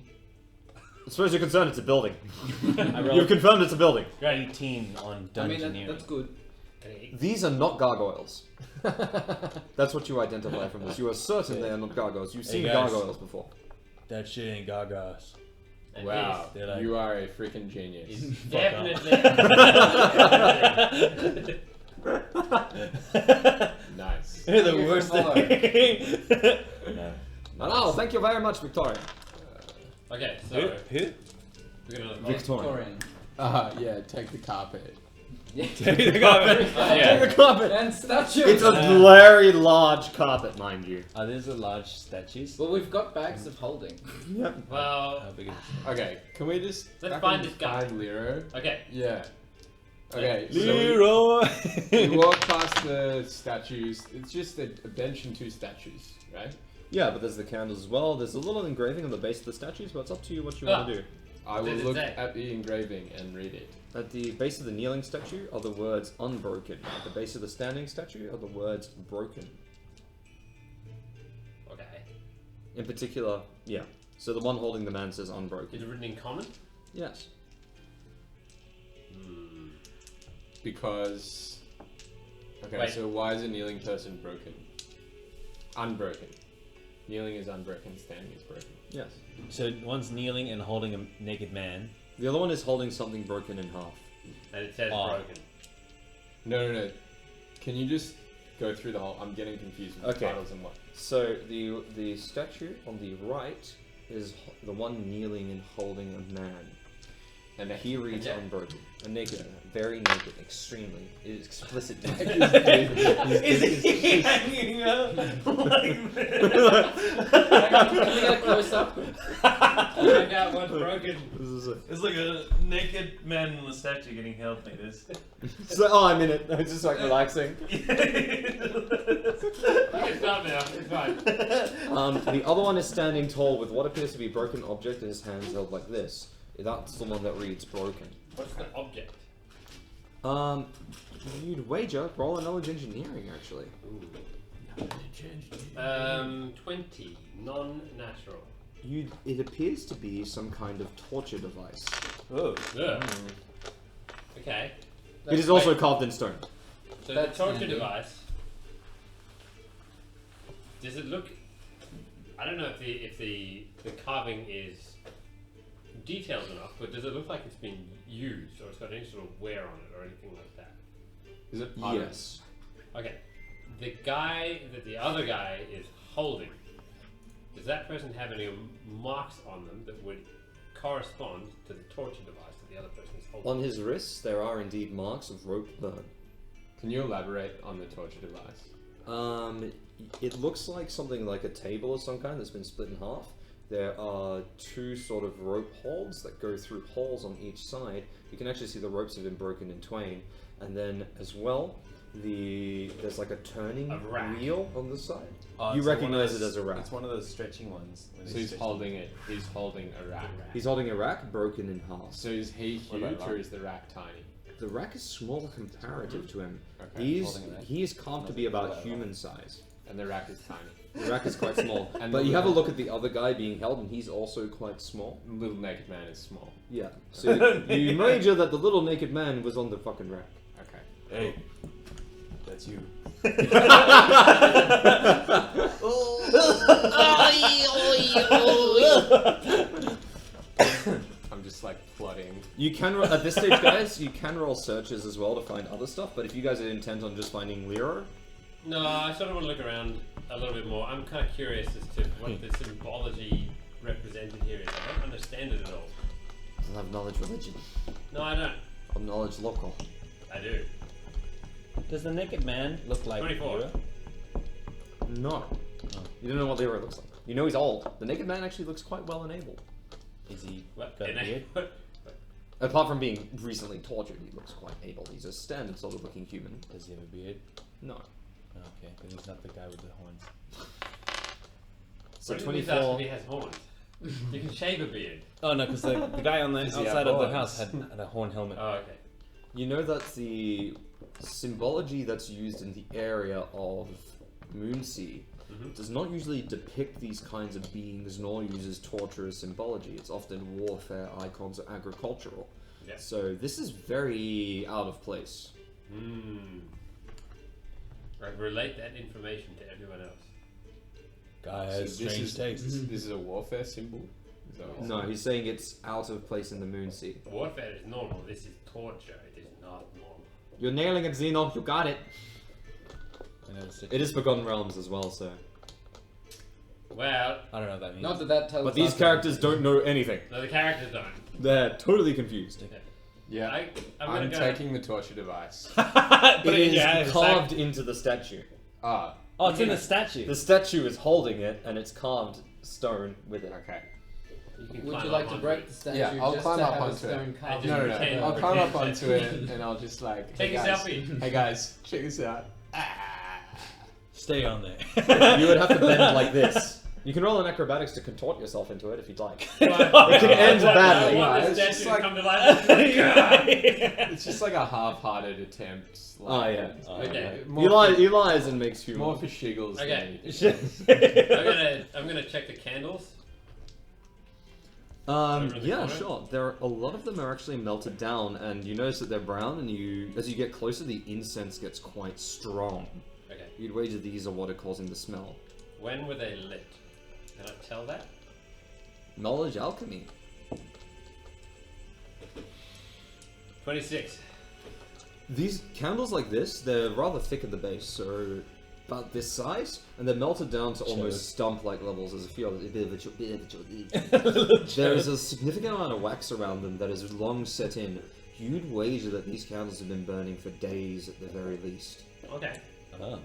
As far as you're concerned, it's a building. I You've rolled confirmed it's a building. 18 on I mean, dungeoneering. that's good. These are not gargoyles. That's what you identify from this. You are certain they are not gargoyles. You've seen guys. gargoyles before. That shit ain't gagas. And Wow, They're like- you are a freaking genius. It's Fuck off. definitely. Nice. They're the Thank you for worst following. thing. No. Oh, thank you very much, Victoria. Okay, so Who? we're gonna look. Victorian. Yeah, take the carpet. Yeah. Take the carpet. Take the carpet. And statue. It's a very large carpet, mind you. Are these the large statues? Well, we've got bags of holding. Yep. Well, How big is Okay, can we just Let's fucking find this guy. find Lero? okay. Yeah. Okay, it? so Leroy! we walk past the statues. It's just a bench and 2 statues, right? Yeah, but there's the candles as well. There's a little engraving on the base of the statues, but it's up to you what you want to do. I What will does it look say? at the engraving and read it. At the base of the kneeling statue are the words unbroken. At the base of the standing statue are the words broken. Okay. In particular, yeah. So the one holding the man says Is unbroken. it written in common? Yes. Hmm. Because. Okay, Wait. so why is a kneeling person broken? Unbroken. Kneeling is unbroken, standing is broken. Yes. So one's kneeling and holding a naked man. The other one is holding something broken in half. And it says Oh. broken. No. Can you just go through the whole. I'm getting confused with the Okay. titles and what. So the statue on the right is the one kneeling and holding a man. And He reads Yeah. unbroken. A naked man. Very naked. Extremely. It is explicit. Is he hanging out like this? Can we get a close up? Check out what's broken. This is it. It's like a naked man in the statue getting held like this. So, oh, I'm in it. It's just like relaxing. You can stop now. It's fine. The other one is standing tall with what appears to be a broken object in his hands held like this. That's the one that reads broken. What's the object? You'd wager roll a knowledge engineering actually. 20. Non-natural. It appears to be some kind of torture device. Oh. Ugh. Okay. It is also carved in stone. So That's the torture handy. device. Does it look? I don't know if the carving is detailed enough, but does it look like it's been used or it's got any sort of wear on it or anything like that? Is it part of- Yes. Okay. The guy that the other guy is holding, does that person have any marks on them that would correspond to the torture device that the other person is holding. On his wrists, there are indeed marks of rope burn. Can you elaborate on the torture device? It looks like something like a table of some kind that's been split in half. There are two sort of rope holds that go through holes on each side. You can actually see the ropes have been broken in twain. And then, as well, there's like a turning wheel on the side. You recognize it as a rack. It's one of those stretching ones. So he's holding it. He's holding a rack. He's holding a rack broken in half. So is he huge or is the rack tiny? The rack is small comparative to him. Okay. He is carved to be about human size. And the rack is tiny. The rack is quite small. And But the you have a little- look at the other guy being held, and he's also quite small. The little naked man is small. Yeah. So you major that the little naked man was on the fucking rack. Okay. Hey, that's you. I'm just like plotting. You can roll, at this stage, guys. You can roll searches as well to find other stuff. But if you guys are intent on just finding Lero, No, I sort of want to look around a little bit more. I'm kind of curious as to what the symbology represented here is. I don't understand it at all. I'll have knowledge religion. No, I don't. Or knowledge local. I do. Does the naked man look like 24. Lero? No. You don't know what Lero looks like. You know he's old. The naked man actually looks quite well enabled. Is he What? got a beard? Apart from being recently tortured, he looks quite able. He's a standard sort of looking human. Does he have a beard? No. Oh, okay, because he's not the guy with the horns. So What do you mean that's 24. if he has horns? You can shave a beard. Oh no, because the guy on the Does he outside have of the horns? house had a horn helmet. Oh, okay. You know that the symbology that's used in the area of Moonsea does not usually depict these kinds of beings nor uses torture as symbology. It's often warfare icons or agricultural. Yeah. So this is very out of place. Right, relate that information to everyone else. Guy So has this strange is tastes. this is a warfare symbol. Is that what No, he's saying it's out of place in the Moonsea. Warfare is normal. This is torture. It is not normal. You're nailing it, Xeno. You got it. I know the It is Forgotten Realms as well, so. Well, I don't know what that means. Not that tells But these us characters don't know anything. no, the characters don't. They're totally confused. Yeah. I'm I'm gonna go. taking the torture device. It is carved into the statue. Ah. Oh, it's in the statue. The statue is holding it, and it's carved stone with it. Okay. You can Would climb you like up to onto break it. the statue Yeah, I'll just climb to up have a onto it. stone carved? just No. pretend- I'll climb up pretend onto it and I'll just like. Take hey a guys, selfie. Hey guys, check this out. Stay on there. You would have to bend like this. You can roll an acrobatics to contort yourself into it if you'd like. It can end badly. I want It's this just statue like- to come to life. It's just like a half-hearted attempt. Oh, yeah. Okay. He lies and makes humor. More for shiggles. than Okay. anything. I'm gonna check the candles. Yeah, corner? sure. A lot of them are actually melted down, and you notice that they're brown. And as you get closer, the incense gets quite strong. Okay. You'd wager these are what are causing the smell. When were they lit? Can I tell that? Knowledge alchemy. 26. These candles like this, they're rather thick at the base, so about this size, and they're melted down to almost stump-like levels. There's a few of There is a significant amount of wax around them that is long set in. You'd wager that these candles have been burning for days at the very least. Okay. Oh.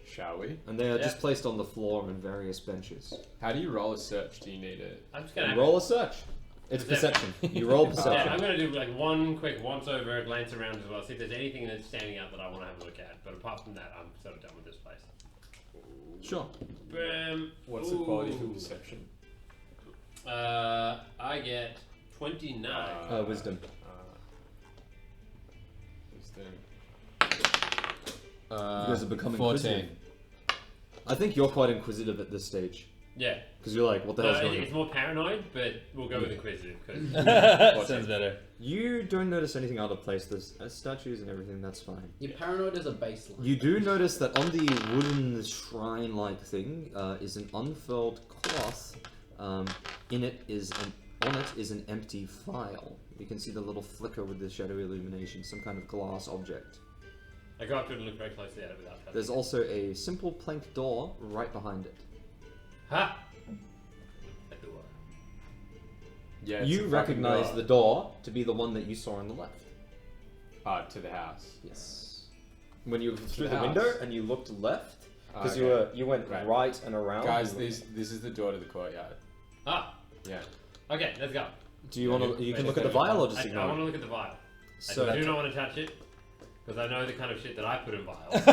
Shall we? And they are Yeah. just placed on the floor on various benches. How do you roll a search? Do you need it? I'm just gonna Roll a search. It's perception. You roll Yeah, perception. I'm gonna do like one quick once over, glance around as well, see if there's anything that's standing out that I want to have a look at. But apart from that, I'm sort of done with this place. Sure. What's the quality for perception? I get 29. Wisdom. Wisdom. You guys are becoming 14. inquisitive. I think you're quite inquisitive at this stage. Yeah. Because you're like, what the hell's going It's on? more paranoid, but we'll go with inquisitive because Sounds better. You don't notice anything out of place. There's statues and everything, that's fine. You're paranoid as a baseline. You do notice that on the wooden shrine-like thing is an unfurled cloth. On it is an empty file. You can see the little flicker with the shadowy illumination, some kind of glass object. I go up to it and look very closely at it without touching. There's also a simple plank door right behind it. Ha! A door. Yeah. It's You a fucking recognize door. the door to be the one that you saw on the left. To the house. Yes. When you looked through The the window house. and you looked left, because Okay. you went Right. right and around. Guys, you this is the door to the courtyard. Ah, Yeah. okay, let's go. Do you want to? You can Wait, look at the wait, vial or I, just I ignore want it. to look at the vial. So I do not want to touch it because I know the kind of shit that I put in vials.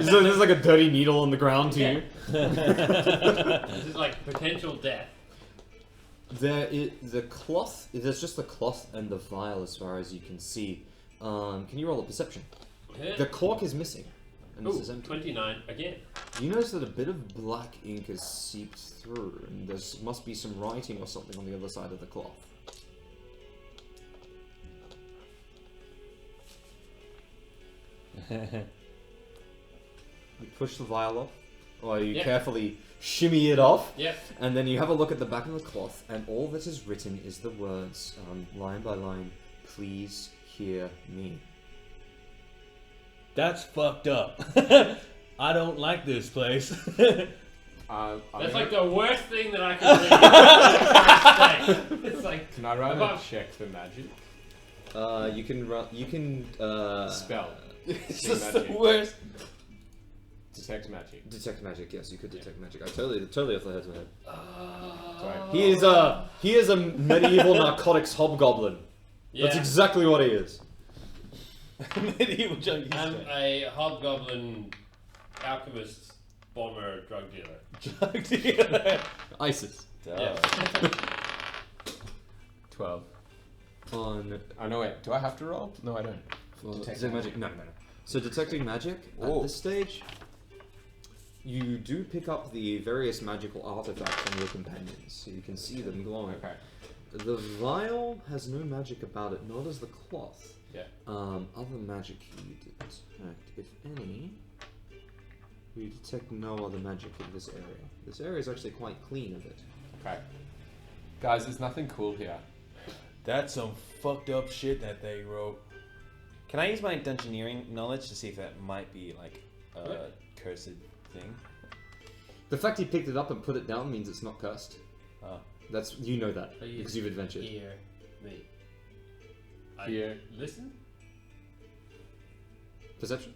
so there's like a dirty needle on the ground to you. This is like potential death. There is the cloth. There's just the cloth and the vial as far as you can see. Can you roll a perception? The cork is missing, and this Ooh, is empty. 29 again. You notice that a bit of black ink has seeped through, and there must be some writing or something on the other side of the cloth. You push the vial off, or you Yep. carefully shimmy it off, Yep. and then you have a look at the back of the cloth, and all that is written is the words, line by line, "Please hear me." That's fucked up. I don't like this place. That's like the worst thing that I could read. It's like, Can I run a Above. check for magic? You can run. You can Spell. It's See just magic. the worst. Detect magic. detect magic. Yes, you could detect magic. I totally off the head of my head. Sorry. He is a medieval narcotics hobgoblin. That's yeah. exactly what he is. Medieval junkie. I'm a hobgoblin alchemist bomber drug dealer. ISIS. Yeah. 12. On Oh no, wait. Do I have to roll? No, I don't. detect magic. No. So detecting magic at Ooh. this stage, you do pick up the various magical artifacts on your companions, so you can see them glowing. Okay. The vial has no magic about it, nor does the cloth. Yeah. Other magic you detect, if any, you detect no other magic in this area. This area is actually quite clean of it. Okay. Guys, there's nothing cool here. That's some fucked up shit that they wrote. Can I use my dungeoneering knowledge to see if that might be like a cursed thing? The fact he picked it up and put it down means it's not cursed. Oh. That's you know that Please because you've adventured. Hear me. I Hear. Listen. Perception.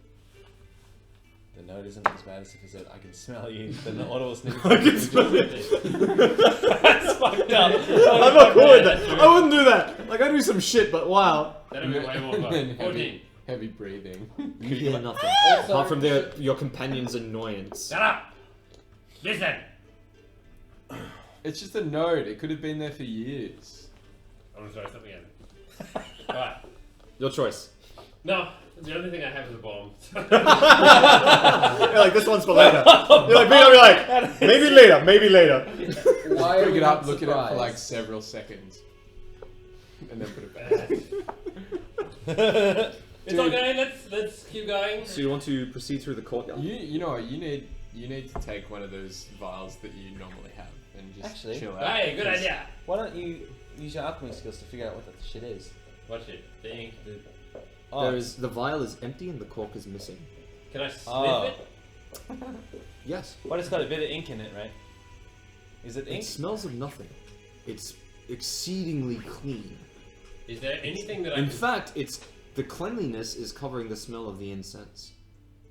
The note isn't as bad as if it said, "I can smell you." Then the auto snippet. I can smell it. That's fucked up. I'm not cool with that. I wouldn't do that. Like I do some shit, but wow. That'd be way more And then fun. 14. heavy breathing. You hear nothing Also- apart from your companion's annoyance. Shut up! Listen! It's just a note. It could have been there for years. I'm gonna try something again. Alright. Your choice. No, the only thing I have is a bomb. You're like this one's for later. You're like maybe later, maybe later. Why are Pick we it up, not look at it for like surprised? several seconds, and then put it back. It's okay, let's keep going. So you want to proceed through the courtyard? You know what? You need to take one of those vials that you normally have and just Actually, chill out. Hey, good 'cause idea. Why don't you use your alchemy skills to figure out what that shit is? Watch it. The ink. There is the vial is empty and the cork is missing. Can I sniff Oh. it? Yes. But it's got a bit of ink in it, right? Is it It ink? smells of nothing. It's exceedingly clean. Is there anything that I In can... fact, it's the cleanliness is covering the smell of the incense.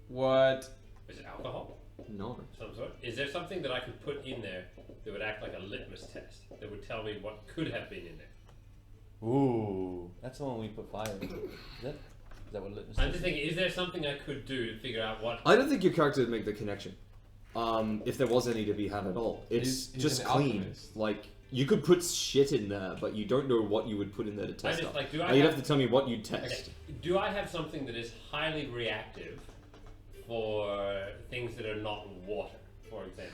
What? Is it alcohol? No. Of some sort? Is there something that I could put in there that would act like a litmus test? That would tell me what could have been in there? Ooh, that's the one we put fire into. Is that what litmus? I'm just thinking, is there something I could do to figure out what... I don't think your character would make the connection. If there was any to be had at all. It's He's just an clean. alchemist. Like, you could put shit in there, but you don't know what you would put in there to test just, out. like, do I You'd have- have to tell me what you'd test. Okay. Do I have something that is highly reactive for things that are not water, for example?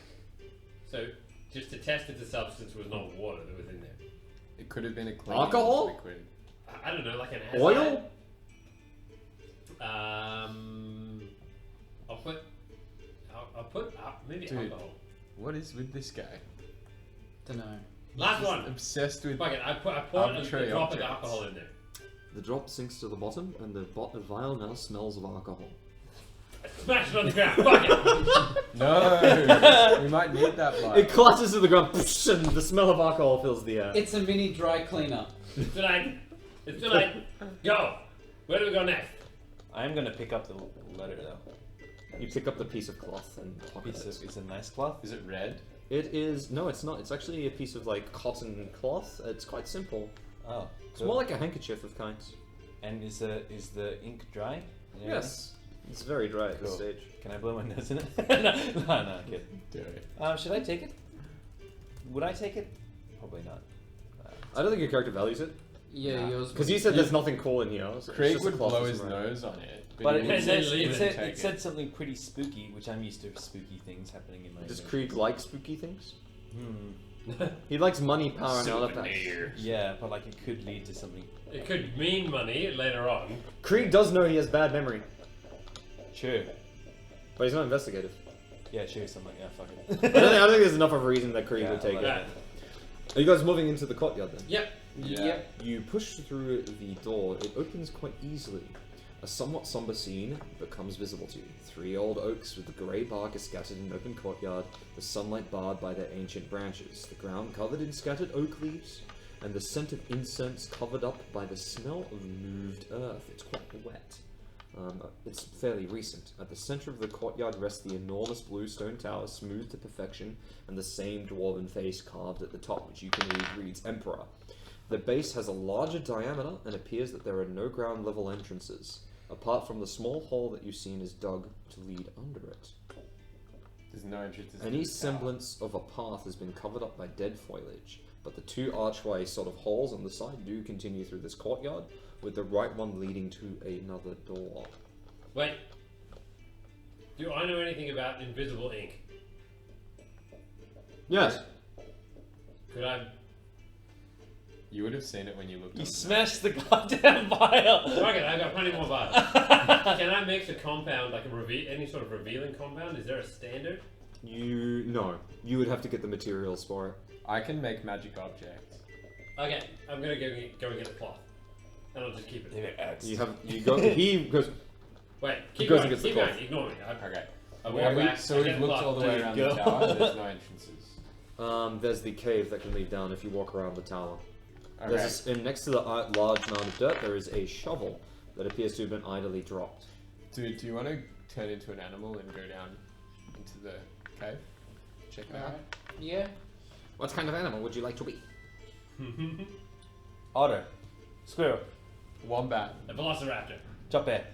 So, just to test if the substance was not water that was in there. It could have been a clean Alcohol? liquid. I don't know, like an acid. Oil? I'll put maybe Dude. alcohol. What is with this guy? Dunno. Last He's one. Obsessed with. Fuck it, I poured a Arbitrary drop of objects. alcohol in there. The drop sinks to the bottom, and the vial now smells of alcohol. Smash it on the ground. Fuck it. No, we might need that blood. It collapses to the ground, and the smell of alcohol fills the air. It's a mini dry cleaner. It's too late. It's too late. Go. Where do we go next? I'm gonna pick up the letter though. You pick up the piece of cloth and pocket it. It's a nice cloth. Is it red? It is no, it's not. It's actually a piece of like cotton cloth. It's quite simple. Oh, It's more like a handkerchief of kinds. And is the ink dry? Yeah. Yes, it's very dry at this Cool. stage. Can I blow my nose in it? no, kid. Do it. Should I take it? Would I take it? Probably not. I don't think your character values it Yeah, yours. because you said there's nothing cool in here. So it's Craig just a would cloth blow with his some writing. nose on it, But he it, wouldn't- says, leave it, it. said, take it said something pretty spooky, which I'm used to spooky things happening in my Does game. Krieg like spooky things? Hmm. He likes money, power, and artifacts. Souvenir. Yeah, but like it could lead to something. It could mean money later on. Krieg does know he has bad memory, Sure. but he's not investigative. Yeah, sure. So I'm like, yeah, fuck I don't think there's enough of a reason that Krieg Yeah, would take I'll it. let Yeah. Are you guys moving into the courtyard then? Yep. Yeah. Yep. You push through the door. It opens quite easily. A somewhat somber scene becomes visible to you. 3 old oaks with the grey bark are scattered in an open courtyard, the sunlight barred by their ancient branches, the ground covered in scattered oak leaves, and the scent of incense covered up by the smell of moved earth. It's quite wet. It's fairly recent. At the center of the courtyard rests the enormous blue stone tower, smooth to perfection, and the same dwarven face carved at the top, which you can read reads Emperor. The base has a larger diameter and appears that there are no ground level entrances, apart from the small hole that you've seen is dug to lead under it. There's no entrance. Any semblance of a path has been covered up by dead foliage, but the 2 archway sort of holes on the side do continue through this courtyard, with the right one leading to another door. Wait. Do I know anything about invisible ink? Yes. Could I? You would have seen it when you looked. You on the smashed the goddamn vial. Fuck it, I've got plenty more vials. Can I mix a compound, like any sort of revealing compound? Is there a standard? No. You would have to get the materials for it. I can make magic objects. Okay, I'm gonna go and get the cloth. And I'll just keep it. You go. He goes. Wait, keep goes going, and gets the keep going, cloth. ignore me. Okay. I Have walk we, back, so I we've get the looked cloth. all the way There you around go. the tower. There's no entrances. There's the cave that can lead down if you walk around the tower. Okay. And next to the large mound of dirt, there is a shovel that appears to have been idly dropped. Dude, do you want to turn into an animal and go down into the cave? Check it out. Alright. Yeah. What kind of animal would you like to be? Otter. Squirrel. Wombat. A velociraptor. Chop bear.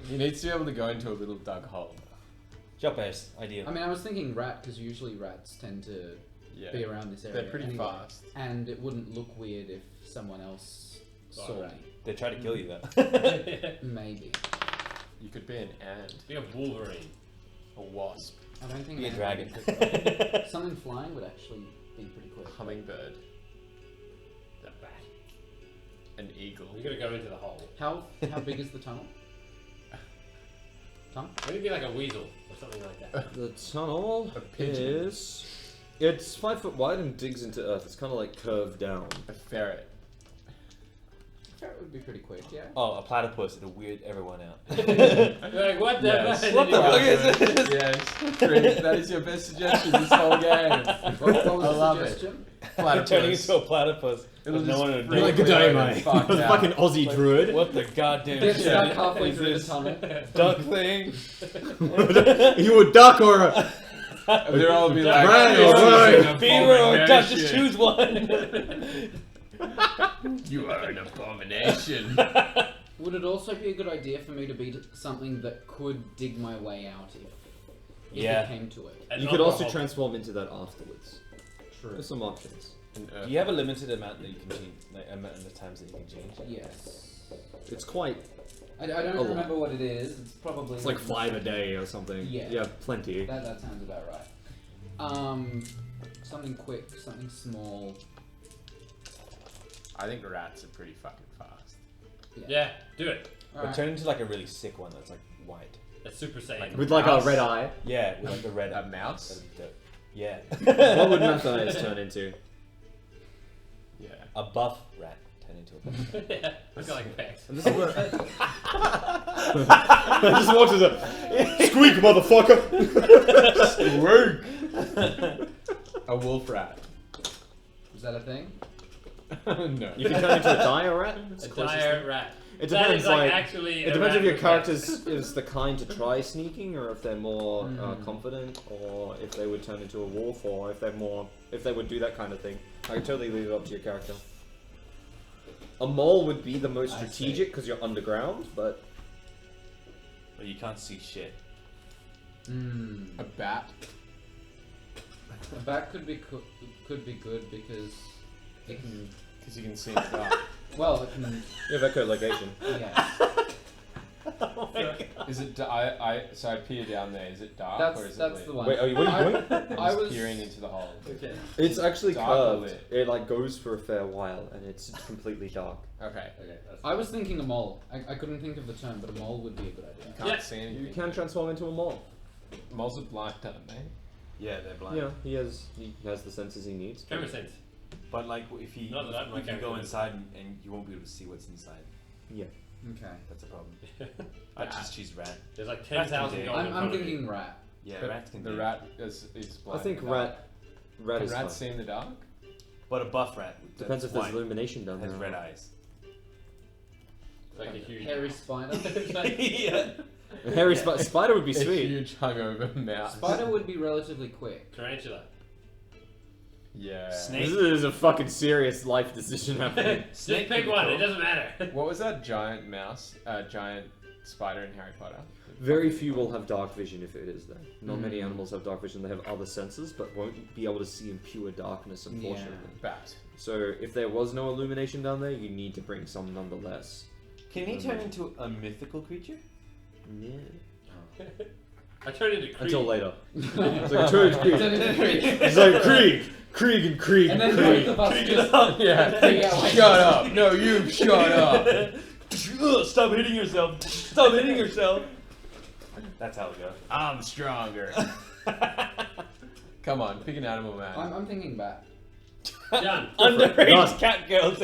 He needs to be able to go into a little dug hole. Chop bears. Ideal. I mean, I was thinking rat because usually rats tend to Yeah. be around this area. They're pretty anyway. fast. And it wouldn't look weird if someone else saw right. me. They try to kill you though. Maybe. You could be an ant. Be a wolverine. A wasp. I don't think Be a an dragon. animal could- Something flying would actually be pretty quick. Hummingbird. The bat. An eagle. We're gonna go into the hole. How big is the tunnel? Tom? Maybe be like a weasel or something like that. The tunnel A pigeon. is. It's 5 foot wide and digs into earth. It's kind of like curved down. A ferret. Ferret would be pretty quick, yeah. Oh, a platypus. It'll weird everyone out. You're like, what the Yes. fuck? What the fuck is this? Yes. Chris, that is your best suggestion this whole game. What was I the love it. suggestion? Platypus. Turning into a platypus. It'll With no just one to freak do You're like, it. good day, Really mate. fucked The out. fucking Aussie druid. What the goddamn Get shit stuck halfway is through the this tunnel. duck thing? You a duck or a. And they'll all be like, Right, "This is right. an Beaver or duck? Just abomination. choose one. You are an abomination. Would it also be a good idea for me to be something that could dig my way out if Yeah. it came to it? An You could also umber transform into that afterwards. True. There's some options. An Do you have a limited amount that you can change? Like amount of times that you can change? Yes. It's quite. I don't A lot. remember what it is. It's probably It's like 5 a day or something. Yeah. You have plenty. That sounds about right. Something quick, something small. I think rats are pretty fucking fast. Yeah, do it. But Alright. turn into like a really sick one that's like white. A Super Saiyan. With like a red eye. Yeah, with like the red A mouse? Yeah. What would Math Eyes turn into? Yeah. A buff rat turn into a buff rat. Yeah, look like Vex. And this is where, I just wanted to squeak, motherfucker. Squeak. A wolf rat. Is that a thing? No. You can turn into a dire rat. A dire rat. It That depends. is like Like, actually. it a depends rat if your with character guts. is the kind to try sneaking, or if they're more confident, or if they would turn into a wolf, or if they would do that kind of thing. I can totally leave it up to your character. A mole would be the most I see. strategic because you're underground, but But you can't see shit. A bat. A bat could be good because it can. Because you can see in the dark. Well, it can. you have echolocation. Yeah. Is it? So I peer down there. Is it dark or is That's it the lit? one. Wait, what are you doing? I'm I just was peering into the hole. Okay. It's actually Dark or curved. lit? It like goes for a fair while, and it's completely dark. Okay. Okay. That's I was thinking a mole. I couldn't think of the term, but a mole would be a good idea. Can't Yeah. see anything. You can transform into a mole. Moles are blind, aren't they? Yeah, they're blind. Yeah, he has the senses he needs. Camera sense. But like, if he Not that my if you character go does. inside and you won't be able to see what's inside, Yeah. Okay. that's a problem. I just choose rat. There's like Rats can 10,000 dig. gold in I'm front of you. thinking rat. Yeah, But rats can the dig. rat is blind. I think in the dark. rat Can is rats fine. see in the dark? But a buff rat Depends if that's there's white, illumination down has there. red eyes. Like a huge. Hairy spider. Yeah. A hairy spider would be A sweet. huge hungover mouse. Spider would be relatively quick. Tarantula. Yeah. Snake. This is a fucking serious life decision happening. Just pick one. It doesn't matter. What was that giant mouse? Giant spider in Harry Potter? Very few will have dark vision if it is there. Not many animals have dark vision. They have other senses, but won't be able to see in pure darkness, unfortunately. Bat. So if there was no illumination down there, you need to bring some nonetheless. Can he turn into a mythical creature? Yeah. I turned into Creed. Until later. It's like Krieg. And It's like Krieg and Krieg and then Krieg. both of us just Yeah. Yeah, Shut up. No, you shut up. Stop hitting yourself! Stop hitting yourself! That's how it goes. I'm stronger. Come on, pick an animal, man. I'm thinking bat. Done. Underage Done. cat girls.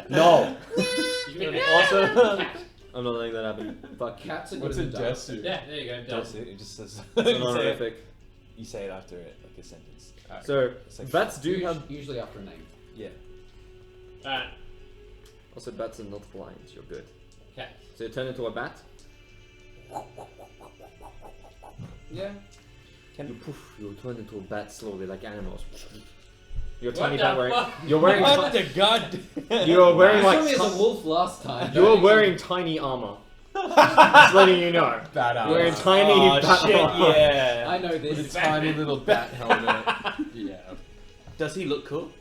No. You can Also, I'm not letting that happen. Fuck. Cats are good What's a in the dark. death suit? Yeah, there you go. Done. Does it? It just says. It's an you, say it, honorific. you say it after it, like a sentence. So, It's like- bats do have... Usually after a name. Yeah. Alright. Also, bats are not blind. You're good. Cat. So you turn into a bat. Yeah. You turn into a bat slowly, like animals. You're a What tiny the bat wearing... fuck? You're wearing... What the god? You're wearing You like... saw me as a ti- wolf last time. You are wearing tiny armor. Just letting you know. Badass. You're wearing tiny Oh bat shit! armor. Yeah. I know With a this. tiny little bat helmet. Yeah. Does he look cool?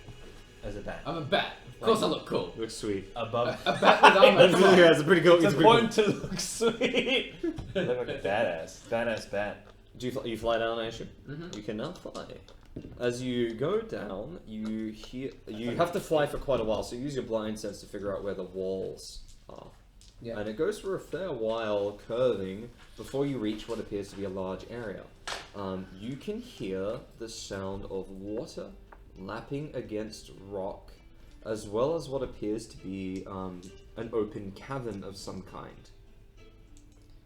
As a bat. I'm a bat. Of course I look cool. Looks sweet. Above. A bat with armor. That's, Come on. yeah, it's a pretty cool. It's It's pretty cool. important to look sweet. Look like a badass. Badass bat. Do you fly down, Aisha? You can now fly. As you go down, you have to fly for quite a while, so you use your blind sense to figure out where the walls are. Yeah. And it goes for a fair while curving before you reach what appears to be a large area. You can hear the sound of water lapping against rock, as well as what appears to be an open cavern of some kind.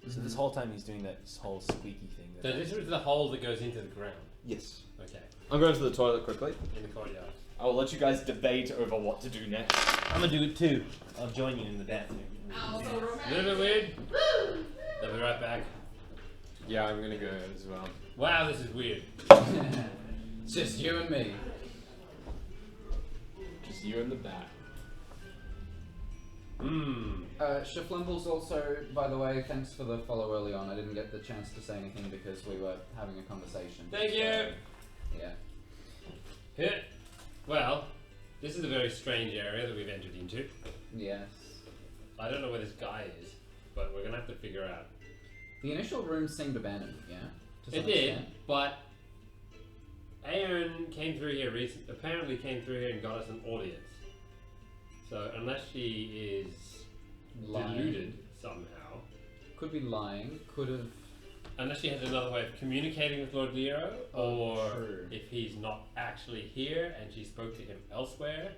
So this whole time he's doing that whole squeaky thing. So this is the hole that goes into the ground. Yes. Okay. I'm going to the toilet quickly. In the courtyard. I will let you guys debate over what to do next. I'm gonna do it too. I'll join you in the bathroom. A little bit weird. I'll be right back. Yeah, I'm gonna go as well. Wow, this is weird. It's just you and me. Just you and the bat. Mmm. Shiflimble's also, by the way, thanks for the follow early on. I didn't get the chance to say anything because we were having a conversation. Thank you. Yeah. Yeah. Well, this is a very strange area that we've entered into. Yes. I don't know where this guy is, but we're gonna have to figure out. The initial room seemed abandoned, yeah? To It some did, extent. but Aeon came through here apparently came through here and got us an audience. So unless she is Lying. deluded somehow, Could be lying, could have... unless she has another way of communicating with Lord Leo, Oh, or true. if he's not actually here and she spoke to him elsewhere,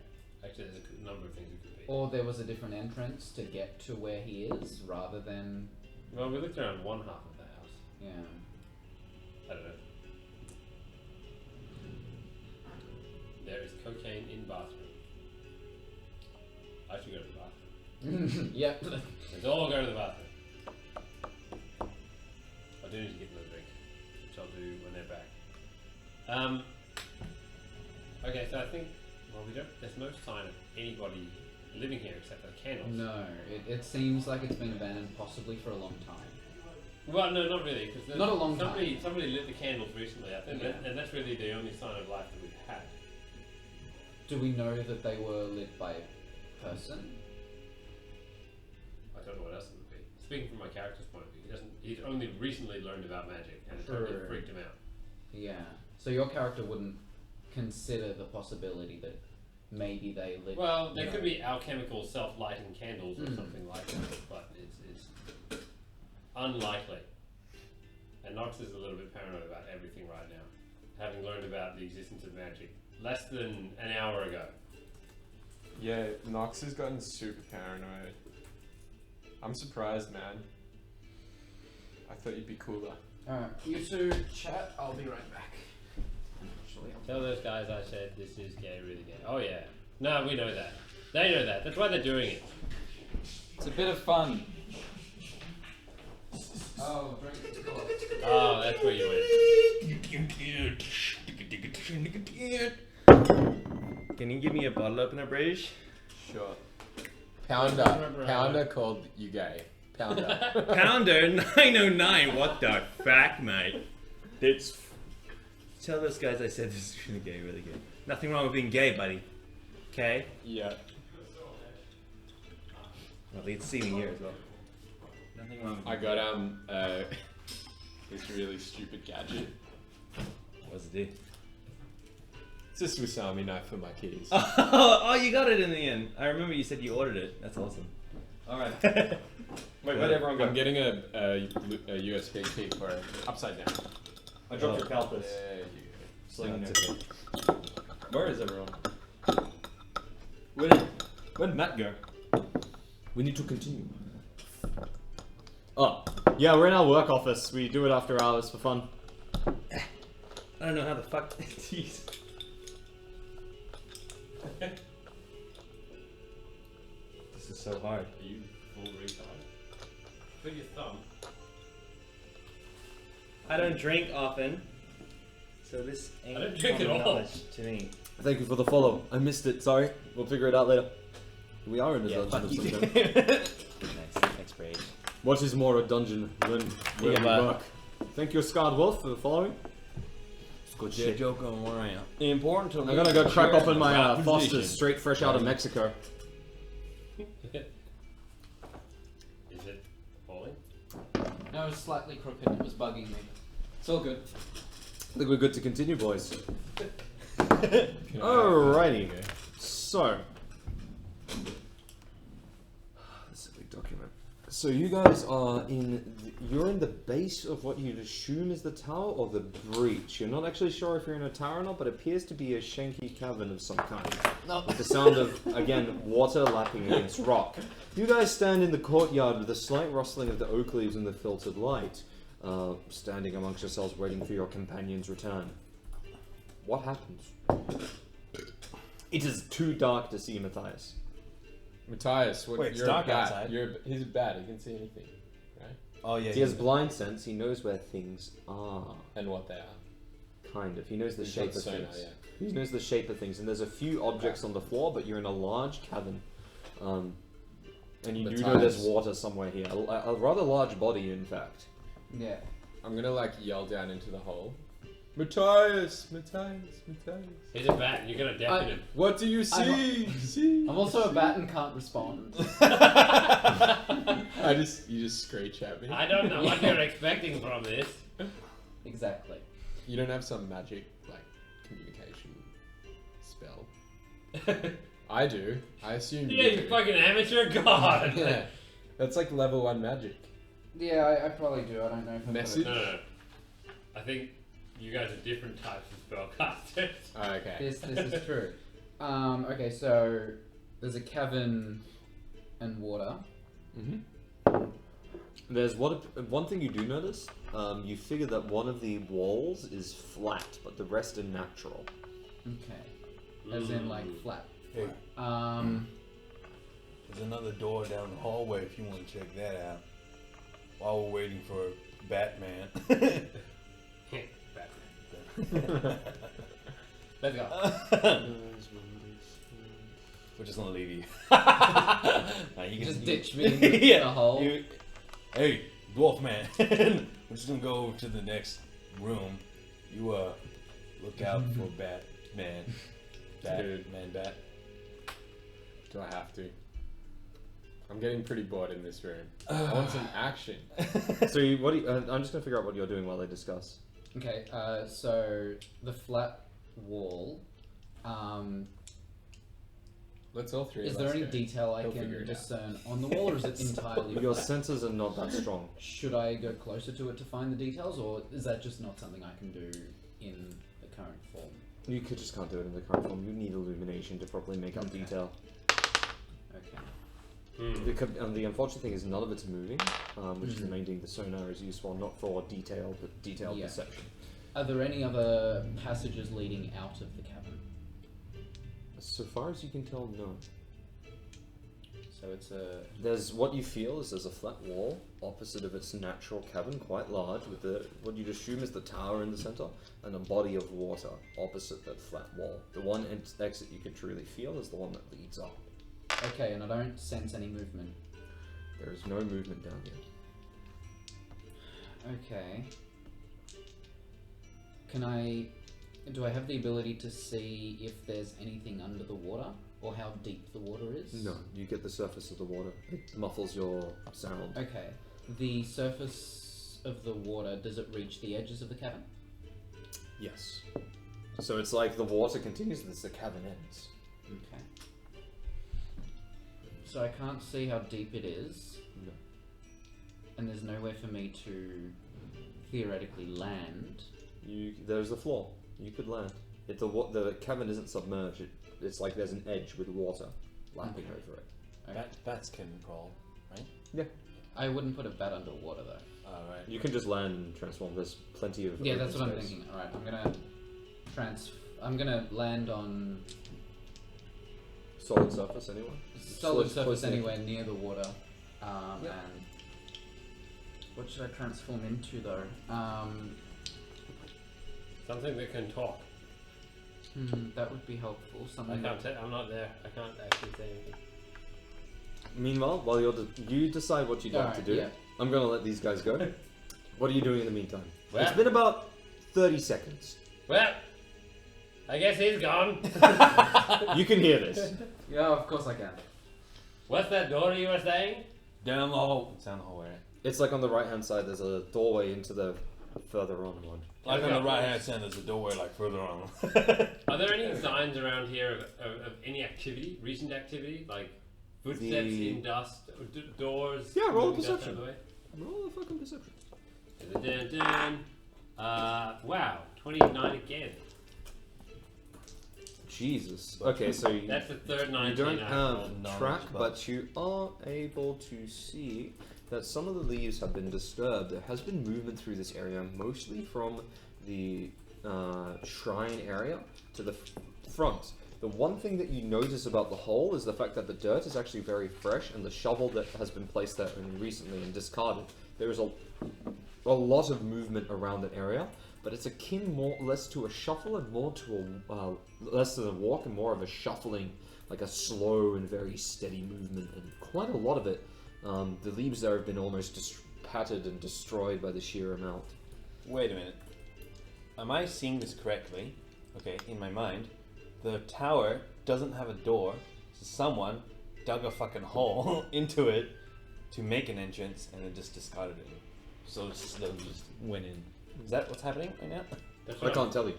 Actually, there's a number of things it could be. Or there was a different entrance to get to where he is, rather than Well, we looked around one half of the house. yeah. I don't know. There is cocaine in bathroom. I should go to the bathroom. Yep. Let's all go to the bathroom. I do need to give them a drink, which I'll do when they're back. Okay, so I think, well, there's no sign of anybody living here except for the candles. No, it seems like it's been abandoned possibly for a long time. Well, no, not really, because Not a long somebody lit the candles recently, I think, Yeah. and that's really the only sign of life that we've had. Do we know that they were lit by a person? I don't know what else it would be. Speaking from my character's point of view, he's only recently learned about magic, and it totally True. freaked him out. Yeah. So your character wouldn't consider the possibility that maybe they lit. Well, there you could know, be alchemical self-lighting candles or something like that, but it's unlikely. And Nox is a little bit paranoid about everything right now, having learned about the existence of magic less than an hour ago. Yeah, Nox has gotten super paranoid. I'm surprised, man. I thought you'd be cooler. Alright, you two chat. I'll be right back. Actually, Tell those guys I said this is gay, really gay. Oh yeah. No, we know that. They know that. That's why they're doing it. it's a bit of fun. Oh, drink. Oh, that's where you went. Can you give me a bottle opener, British? Sure. Pounder called you gay. Pounder. Pounder 909. What the fuck, mate? That's. Tell those guys I said this is really gay, really gay. Nothing wrong with being gay, buddy. Okay? Yeah. Well, they can see me here as well. Nothing wrong with I got this really stupid gadget. What's it do? It's a Swiss Army knife for my keys. Oh, you got it in the end. I remember you said you ordered it. That's awesome. Alright. Wait, where'd everyone go? I'm getting a USB key for it. Upside down. I dropped your palpus. There you go. So you know. That's Okay. Where is everyone? Where'd Matt go? We need to continue. Oh, yeah, we're in our work office. We do it after hours for fun. I don't know how the fuck. Jeez. This is so hard. Are you full retard? Put your thumb. I don't drink often, so this ain't I don't drink at common all. knowledge to me. Thank you for the follow. I missed it. Sorry. We'll figure it out later. We are in a Yeah, dungeon fuck of you. some kind. Nice, thanks, Brady. What is more a dungeon than where we bye. work? Thank you, Scarred Wolf, for the following. Good shit. Joke on where I am. Important to I'm gonna go crack open my Position. Foster's straight fresh out of Mexico. Is it falling? No, it was slightly crooked. It was bugging me. It's all good. I think we're good to continue, boys. Alrighty. So, this is a big document. So you guys are you're in the base of what you'd assume is the tower or the breach. You're not actually sure if you're in a tower or not, but it appears to be a shanky cavern of some kind. No. With the sound of, again, water lapping against rock. You guys stand in the courtyard with a slight rustling of the oak leaves in the filtered light, standing amongst yourselves waiting for your companion's return. What happens? It is too dark to see Matthias. Matthias, Wait, it's you're dark a bat. outside. He's a bat. He can see anything, right? Oh yeah. He has blind sense. He knows where things are. And what they are. Kind of. He knows the He's shape got of sonar, things. yeah. He knows the shape of things. And there's a few objects on the floor, but you're in a large cavern. And you do know there's Matthias. water somewhere here. A rather large body, in fact. Yeah. I'm gonna like yell down into the hole. Matthias, Matthias, Matthias. He's a bat. You're gonna deafen him. What do you see? see? I'm also a bat and can't respond. You just screech at me. I don't know what you're expecting from this. Exactly. You don't have some magic like communication spell. I do. I assume Yeah, you you do. fucking amateur god. Yeah. That's like level 1 magic. Yeah, I probably do. I don't know if I've Message? got No. I think you guys are different types of spellcasters. Oh, okay. This is true. Okay, so there's a cavern and water. There's one thing you do notice. You figure that one of the walls is flat, but the rest are natural. Okay. As in like flat. Hey, There's there's another door down the hallway if you want to check that out. While we're waiting for Batman. Let's go. We're just gonna leave you. Nah, you Just can ditch me in the hole. Hey, dwarf man. We're just gonna go to the next room. You look out for Batman. Batman, Bat. Do I have to? I'm getting pretty bored in this room. I want some action. So I'm just gonna figure out what you're doing while they discuss. Okay, so the flat wall. Let's all three. Is of there us any go. detail I He'll can figure it out. discern on the wall, or is it entirely Your flat? senses are not that strong. Should I go closer to it to find the details, or is that just not something I can do in the current form? You just can't do it in the current form. You need illumination to properly make up Okay. detail. Okay. The unfortunate thing is none of it's moving, which is the main thing. The sonar is useful not for detail, but detailed Yeah. perception. Are there any other passages leading out of the cavern? So far as you can tell, no. So it's a... There's what you feel is there's a flat wall opposite of its natural cavern, quite large, with what you'd assume is the tower in the center, and a body of water opposite that flat wall. The one exit you could truly feel is the one that leads up. Okay, and I don't sense any movement. There is no movement down here. Okay. Do I have the ability to see if there's anything under the water, or how deep the water is? No, you get the surface of the water. It muffles your sound. Okay. The surface of the water, does it reach the edges of the cavern? Yes. So it's like the water continues as the cavern ends. Okay. So I can't see how deep it is, No. and there's nowhere for me to theoretically land. There's the floor. You could land. The cavern isn't submerged. It's like there's an edge with water lapping over it. Okay. Bats can crawl, right? Yeah. I wouldn't put a bat underwater though. Alright. You can just land and transform. There's plenty of Yeah, open that's what I'm space. thinking. Alright, I'm gonna land on Solid surface anyway. solid Close surface in. anywhere near the water. Yep. And what should I transform into though? Something that can talk. That would be helpful. I Something can't. I'm not there. I can't actually say anything. Meanwhile, while you decide what you'd like to Alright, do, yeah. I'm gonna let these guys go. What are you doing in the meantime? Well- It's been about 30 seconds. Well, I guess he's gone. You can hear this. Yeah, of course I can. What's that door you were saying? Down the hall. It's down the hallway, right? It's like on the right hand side. There's a doorway into the further on one. Like on Okay. the right hand side, there's a doorway like further on. Are there any signs around here of any activity, recent activity, like footsteps in dust, or doors? Yeah, roll a moving dust perception. out of the way? Roll a fucking perception. Dun, dun, dun. Wow, 29 again. Jesus. Okay, so That's the third you 19 don't I've have rolled. knowledge track, buff. but you are able to see that some of the leaves have been disturbed. There has been movement through this area, mostly from the shrine area to the front. The one thing that you notice about the hole is the fact that the dirt is actually very fresh, and the shovel that has been placed there recently and discarded. There is a lot of movement around that area, but it's akin less to a shuffle and more to less than a walk and more of a shuffling, like a slow and very steady movement, and quite a lot of it. The leaves there have been almost patted and destroyed by the sheer amount. Wait a minute. Am I seeing this correctly? Okay, in my mind, the tower doesn't have a door, so someone dug a fucking hole into it to make an entrance and then just discarded it. So they just went in. Is that what's happening right now? That's I what can't tell you.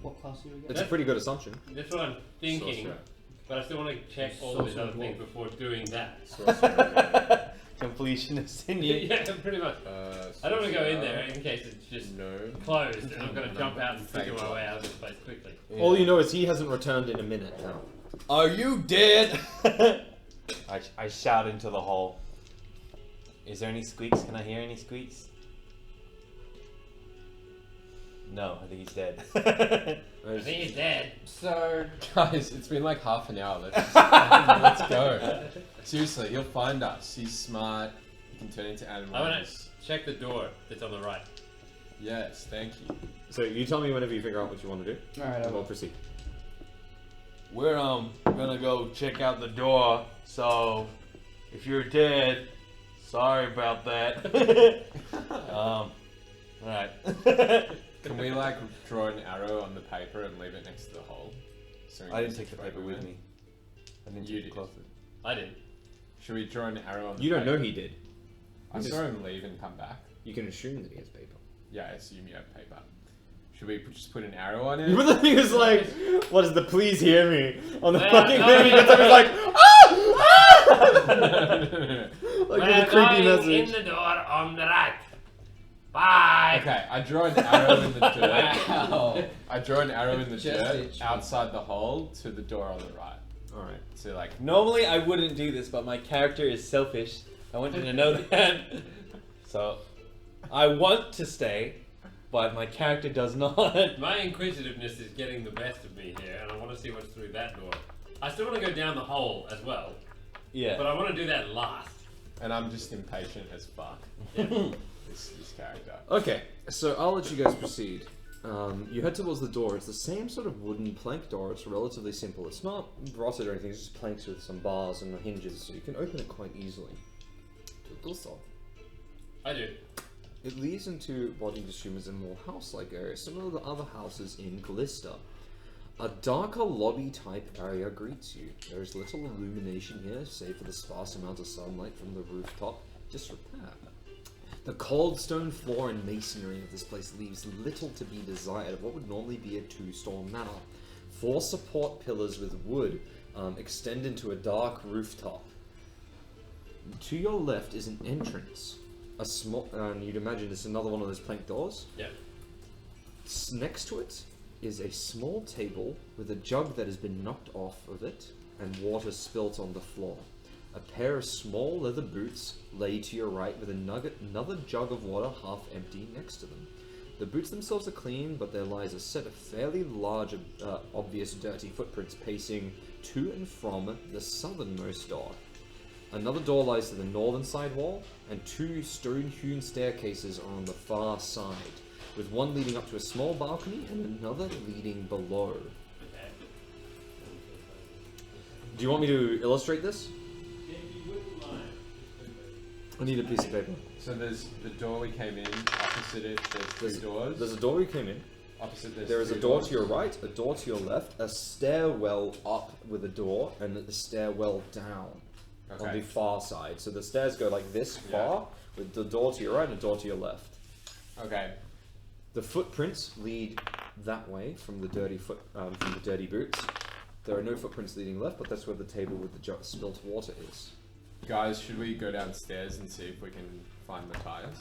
What class are you again? It's a pretty good assumption. That's what I'm thinking, Sorcerer. but I still want to check all of these other things before doing that. Can completionist in you. Yeah, pretty much. I don't want to go in there in case it's just No. closed, and I'm going to jump out and figure my way out of this place quickly. All you know is he hasn't returned in a minute now. Are you dead? I shout into the hole. Is there any squeaks? Can I hear any squeaks? No, I think he's dead. I think he's dead. So, Guys, it's been like half an hour. Let's go. Seriously, he'll find us. He's smart. He can turn into animals. I want to check the door that's on the right. Yes, thank you. So you tell me whenever you figure out what you want to do, alright, I and we'll will. proceed. We're gonna go check out the door. So if you're dead, sorry about that. Alright. Can we like draw an arrow on the paper and leave it next to the hole? So we I can didn't take the straight paper away? with me. I didn't You take did. the cloth. I did. Should we draw an arrow on the You don't paper? know he did. I saw him leave and come back. You can assume that he has paper. Yeah, I assume you have paper. Should we just put an arrow on it? But the thing is like, what is the please hear me? On the Yeah, fucking no, thing, he no, gets up and no. he's like, ah! Like We're with a creepy going message. in the door on the right. Bye. Okay, I draw an arrow in the dirt. Wow. I draw an arrow in the Just dirt itchy. outside the hole to the door on the right. Alright. So like, Normally I wouldn't do this, but my character is selfish. I want you to know that. So I want to stay, but my character does not. My inquisitiveness is getting the best of me here, and I want to see what's through that door. I still want to go down the hole as well, Yeah. but I want to do that last. and I'm just impatient as fuck. This character. Okay, so I'll let you guys proceed. You head towards the door. It's the same sort of wooden plank door. It's relatively simple. It's not rotted or anything. It's just planks with some bars and hinges, so you can open it quite easily. Do so. I do. It leads into what you'd assume is a more house-like area, similar to other houses in Glista. A darker lobby-type area greets you. There is little illumination here, save for the sparse amount of sunlight from the rooftop disrepair. The cold stone floor and masonry of this place leaves little to be desired of what would normally be a two-store manor. 4 support pillars with wood extend into a dark rooftop. To your left is an entrance. A small, and you'd imagine it's another one of those plank doors. Yeah. Next to it is a small table with a jug that has been knocked off of it and water spilt on the floor. A pair of small leather boots lay to your right with another jug of water half empty next to them. The boots themselves are clean, but there lies a set of fairly large, obvious dirty footprints pacing to and from the southernmost door. Another door lies to the northern side wall, and 2 stone-hewn staircases are on the far side, with one leading up to a small balcony and another leading below. Okay. Do you want me to illustrate this? If you wouldn't mind. I need a piece of paper. So there's the door we came in. Opposite it, there's 3 doors. There's a door we came in. Opposite there's There is a 3 door doors. to your right, a door to your left, a stairwell up with a door, and a stairwell down on Okay. the far side. So the stairs go like this far, with the door to your right and a door to your left. Okay. The footprints lead that way from the dirty boots. There are no footprints leading left, but that's where the table with the spilt water is. Guys, should we go downstairs and see if we can find the tires?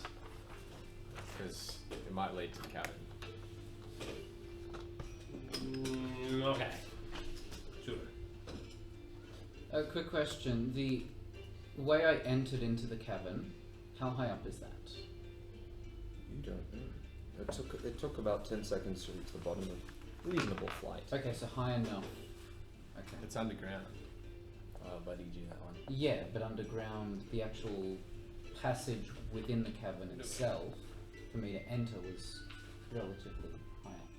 Because it might lead to the cabin. Okay. Sure. A quick question. The way I entered into the cavern, how high up is that? You don't know. It took about 10 seconds to reach the bottom of reasonable flight. Okay, so high enough. Okay. It's underground. Oh, buddy, do that one. Yeah, but underground, the actual passage within the cavern itself, for me to enter, was relatively high up.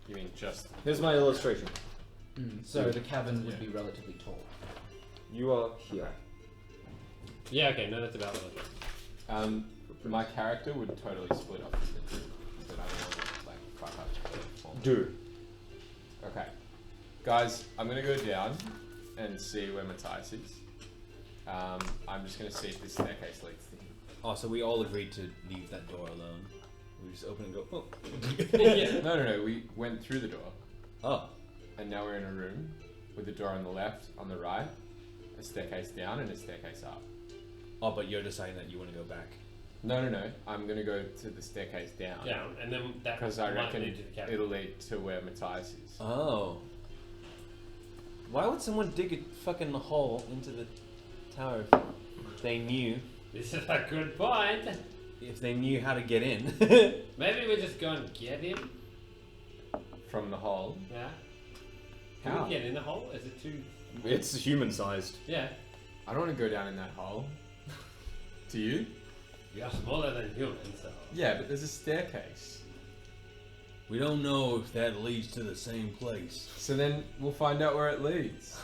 You mean just... Here's my illustration. So the cavern would be relatively tall. You are here. Yeah, okay, no, that's about it. My character would totally split off the two, but I don't want to like fuck up. Do. Okay, guys, I'm gonna go down and see where Matthias is. I'm just gonna see if this staircase leads to him. Oh, so we all agreed to leave that door alone. We just open and go, oh. Yeah. No, we went through the door, Oh. and now we're in a room with a door on the left, on the right, a staircase down, and a staircase up. Oh, but you're deciding that you want to go back. No. I'm gonna go to the staircase down. Down, and then that Because I might reckon lead to the cabin. it'll lead to where Matthias is. Oh. Why would someone dig a fucking hole into the tower if they knew? This is a good point. If they knew how to get in. Maybe we just go and get him. From the hole. Yeah. Can How? we get in the hole? Is it too? It's human-sized. Yeah. I don't want to go down in that hole. Do you? You are smaller than human, so. Yeah, but there's a staircase. We don't know if that leads to the same place. So then we'll find out where it leads.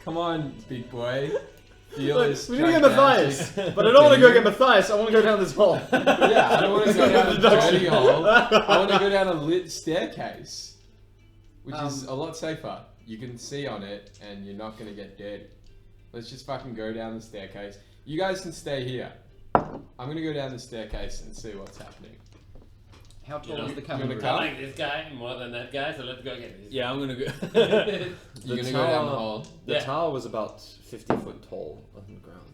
Come on, big boy. Feel Look, this we need to get gigantic- Matthias, but I don't want to go get Matthias. I want to go down this hole. Yeah, I don't want to go down a dirty hole. I want to go down a lit staircase, which is a lot safer. You can see on it, and you're not gonna get dirty. Let's just fucking go down the staircase. You guys can stay here. I'm gonna go down the staircase and see what's happening. How tall You know, is the you cabin? wanna roof? come? I like this guy more than that guy, so let's go get this. Yeah, I'm gonna go. You're gonna go down the hole. The Yeah. tower was about 50 foot tall on the ground.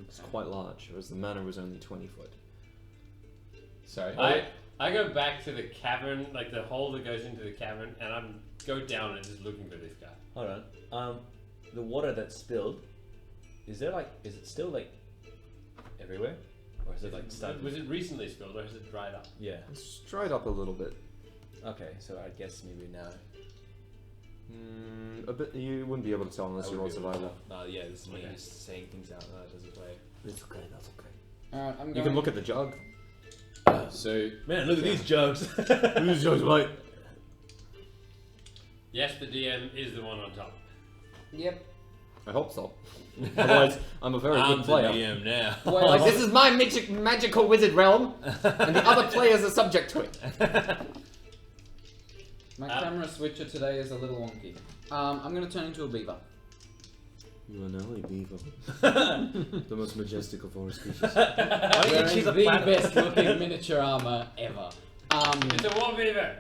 It's quite large, whereas the manor was only 20 foot. Sorry. I go back to the cavern, like the hole that goes into the cavern, and I'm go down and just looking for this guy. Hold on. The water that spilled, is it still like everywhere? Or is it like started? Was it recently spilled or has it dried up? Yeah. It's dried up a little bit. Okay, so I guess maybe now. A bit. You wouldn't be able to tell unless I you roll wouldn't be able to survival. tell. No, yeah, this is me Okay. just saying things out loud as a play. It's okay. That's okay. Alright, I'm You going. can look at the jug. So Man, look at these jugs. Who's jug's right? Yes, the DM is the one on top. Yep. I hope so. Otherwise, I'm a very I'm good the player. DM now. Well, Like, this is my magical wizard realm, and the other players are subject to it. my camera switcher today is a little wonky. I'm gonna turn into a beaver. You are now a beaver. The most majestic of all species. Why do you think Wearing she's a the platypus? best looking miniature armor ever. It's a war beaver!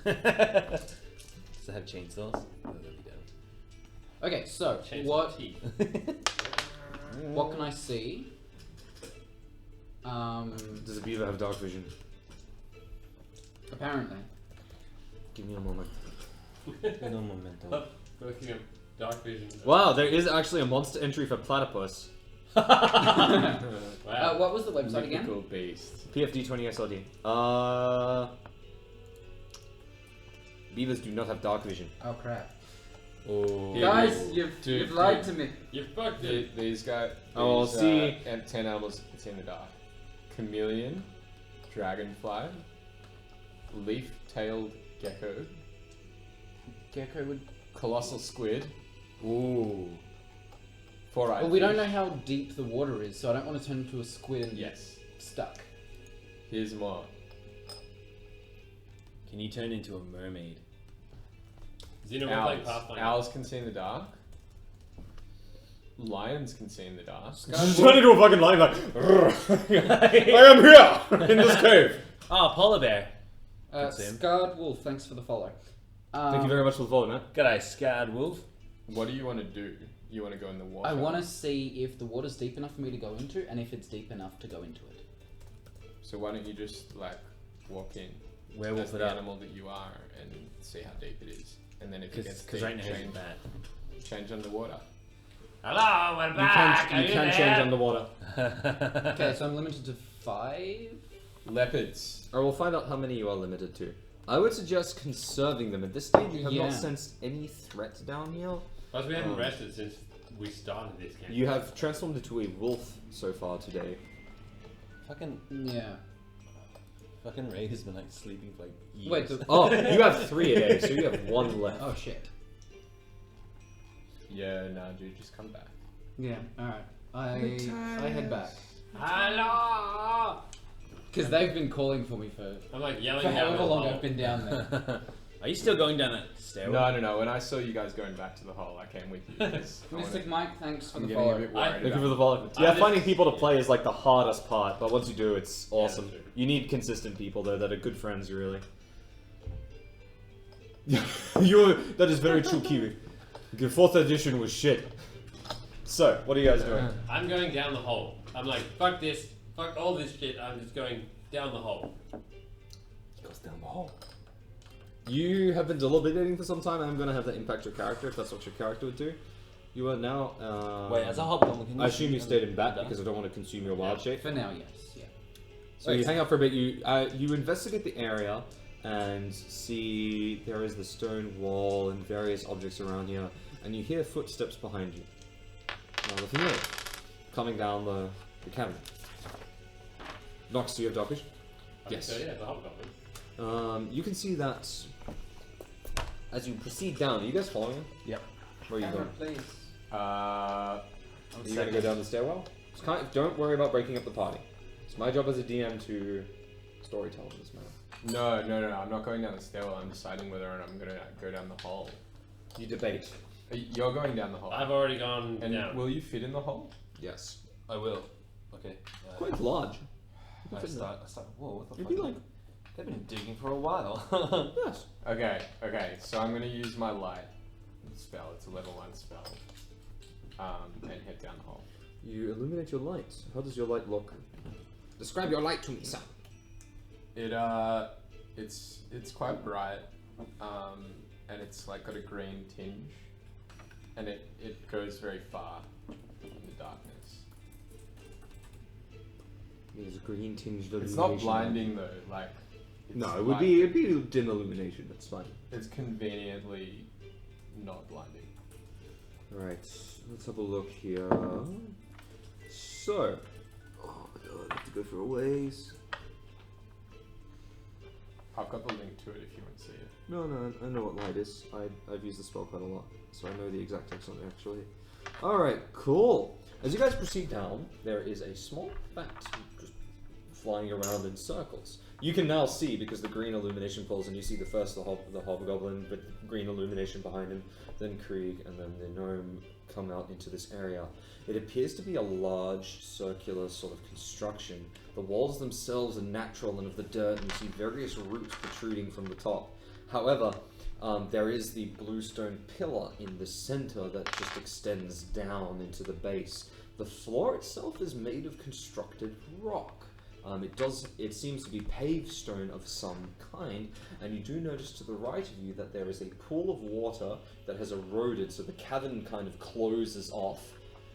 Does it have chainsaws? Oh, that'd be dope. Okay, so Chainsaw what teeth. what can I see? Does a beaver have dark vision? Apparently. Give me a moment. No momento. Looking at dark vision. Wow, there is actually a monster entry for platypus. Wow. What was the website again? mythical beast. PFD 20 SLD. Beavers do not have dark vision. Oh crap. Oh. Yeah, Guys, dude, you've lied dude. to me. You fucked it. These guys. Oh, these, see. 10 animals can see in the dark. Chameleon, dragonfly, leaf-tailed gecko, Gecko would. colossal squid, Ooh. four-eyed Well, we don't fish. know how deep the water is, so I don't want to turn into a squid and Yes. get stuck. Here's more. Can you turn into a mermaid? Xenomorph like Owls. Pathfinder. Owls can see in the dark. Lions can see in the dark. Turn into a fucking lion like, I am here in this cave. Oh, polar bear. Good sim. Scarred Wolf, thanks for the follow. Thank you very much for the follow, man. G'day, scarred wolf. What do you want to do? You want to go in the water? I want to see if the water's deep enough for me to go into, and if it's deep enough to go into it. So why don't you just like walk in Werewolf as it the up. animal that you are and see how deep it is, and then if it gets Because deep, right now change, it's bad. change underwater. Hello, we're You back. can't, Are you you can't there? change underwater. Okay, so I'm limited to 5. Leopards. Or we'll find out how many you are limited to. I would suggest conserving them. At this stage, you have Yeah. not sensed any threat down here. Plus, we haven't Um, rested since we started this game. You have transformed into a wolf so far today. Fucking Yeah. Ray has been like sleeping for like years. Wait, the, Oh, you have 3 a day, so you have 1 left. oh shit. Yeah, nah, dude, just come back. Yeah, alright. I head back. Hello! Because they've been calling for me for I'm like yelling for down however the long hole. I've been down there. Are you still going down that stairwell? No. When I saw you guys going back to the hole, I came with you. 'cause I Mystic wanna- Mike, thanks for I'm the getting a follow. bit worried. Thank you about for the follow. I Yeah, just- finding people to play is like the hardest part, but once you do, it's awesome. that's true. You need consistent people though that are good friends, really. That is very true, Kiwi. The 4th edition was shit. So, what are you guys doing? I'm going down the hole. I'm like, fuck this, fuck all this shit. I'm just going down the hole. He goes down the hole. You have been deliberating for some time. I'm going to have that impact your character if that's what your character would do. You are now. Wait, as a hobgoblin, can you I assume you shoot stayed in bat done? because I don't want to consume your wild shape. For now, yes. Yeah. So you hang out for a bit. You investigate the area and see there is the stone wall and various objects around here, and you hear footsteps behind you. Rather familiar, coming down the cavern. Nox, do you have dark vision? Yes. So yeah, the hobgoblin. You can see that as you proceed down. Are you guys following him? Yep. Where are you Camera, going? please. Are you going to go down the stairwell? It's don't worry about breaking up the party. It's my job as a DM to storytell in this manner. No. I'm not going down the stairwell. I'm deciding whether or not I'm going to go down the hole. You debate. You're going down the hole. I've already gone And down. will you fit in the hole? Yes. I will. Okay. Quite large. I start. Whoa, what the It'd fuck? be like- They've been digging for a while. Yes. Okay. So I'm going to use my light spell. It's a level 1 spell. And head down the hole. You illuminate your light. How does your light look? Describe your light to me, son. It's quite bright, and it's like got a green tinge, and it goes very far in the darkness. There's a green tinged illumination. It's not blinding though, like. It's No, like- it'd be dim illumination. That's fine. It's conveniently not blinding. Right. Let's have a look here. So. Oh my god, I have to go for a ways. I've got the link to it if you want to see it. No, I know what light is. I've used the spell quite a lot, so I know the exact text on it actually. Alright, cool. As you guys proceed down, there is a small bat just flying around in circles. You can now see, because the green illumination pulls, and you see the hobgoblin, but green illumination behind him, then Krieg, and then the gnome come out into this area. It appears to be a large circular sort of construction. The walls themselves are natural and of the dirt, and you see various roots protruding from the top. However, there is the bluestone pillar in the center that just extends down into the base. The floor itself is made of constructed rock. It seems to be paved stone of some kind, and you do notice to the right of you that there is a pool of water that has eroded, so the cavern kind of closes off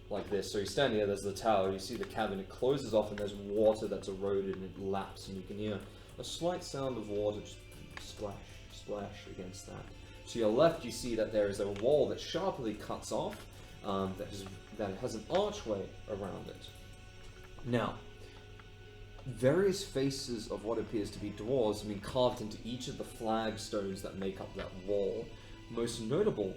like this. So you stand here, there's the tower, you see the cavern, it closes off and there's water that's eroded and it laps, and you can hear a slight sound of water just splash, splash against that. To your left you see that there is a wall that sharply cuts off, that has an archway around it. Now, various faces of what appears to be dwarves have been carved into each of the flagstones that make up that wall. Most notable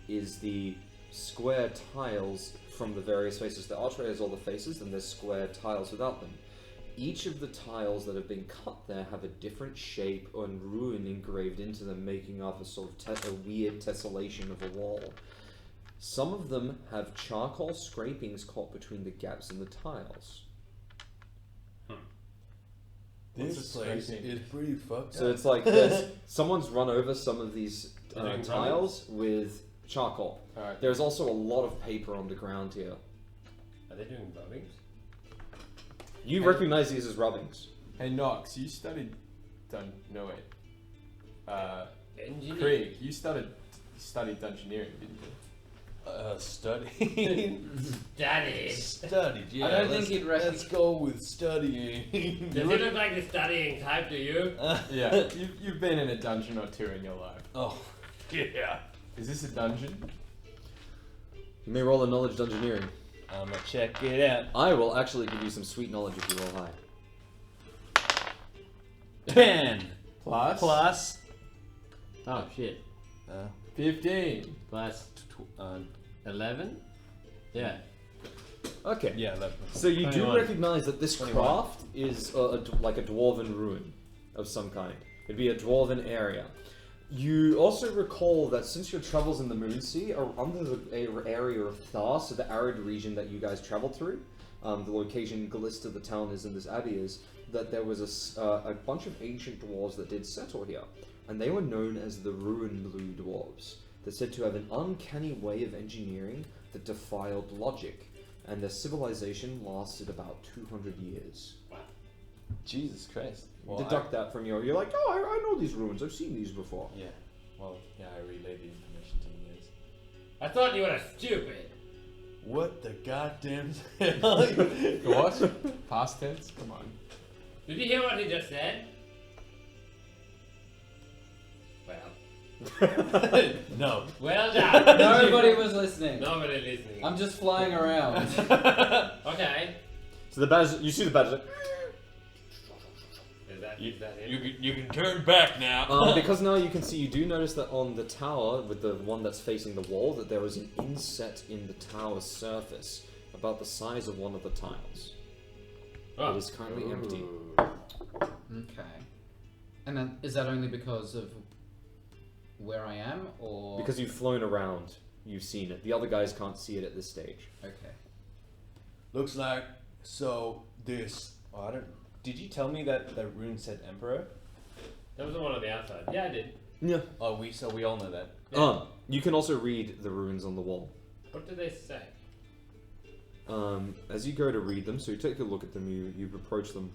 is the square tiles from the various faces. The archway has all the faces, and there's square tiles without them. Each of the tiles that have been cut there have a different shape and rune engraved into them, making up a sort of a weird tessellation of a wall. Some of them have charcoal scrapings caught between the gaps in the tiles. This place is pretty fucked So up. it's like someone's run over some of these tiles with charcoal. Alright. There's also a lot of paper on the ground here. Are they doing rubbings? You recognize these as rubbings. Hey Nox, you studied Engineering. Krieg, you studied dungeoneering, didn't you? Studying. Daddy! Studied, yeah. I don't think he'd Let's go with studying. Does he look like the studying type to you? Yeah, you've been in a dungeon or two in your life. Oh, yeah. Is this a dungeon? You may roll a knowledge dungeoneering. I'ma check it out. I will actually give you some sweet knowledge if you roll high. 10 Plus? plus Oh shit. 15. Plus 11? Yeah. Okay. yeah, 11. So you do 21. recognize that this 21. craft is like a dwarven ruin of some kind. It'd be a dwarven area. You also recall that since your travels in the Moonsea are under the area of Thar, so the arid region that you guys traveled through, the location Glista, the town, is in this abbey, is that there was a bunch of ancient dwarves that did settle here, and they were known as the Ruin Blue Dwarves. They're said to have an uncanny way of engineering that defiled logic, and their civilization lasted about 200 years. Jesus Christ. Well, Deduct that from you're like, oh, I know these ruins. I've seen these before. Yeah. Well, yeah, I relayed the information to the guys. I thought you were stupid. What the goddamn hell? What? Past tense? Come on. Did you hear what he just said? Well. No. Well done. Nobody was listening. Nobody listening. I'm just flying around. Okay. So the badge, you see the badge. Is that him? You can turn back now. Because now you can see, you do notice that on the tower, with the one that's facing the wall, that there is an inset in the tower's surface, about the size of one of the tiles. Oh. It is currently empty. Okay. And then, is that only because of where I am, or Because you've flown around, you've seen it. The other guys can't see it at this stage. Okay. Looks like this. Oh, I don't. Did you tell me that the rune said Emperor? That was the one on the outside. Yeah, I did. Yeah. Oh, we all know that. Yeah. You can also read the runes on the wall. What do they say? As you go to read them, so you take a look at them, you approach them.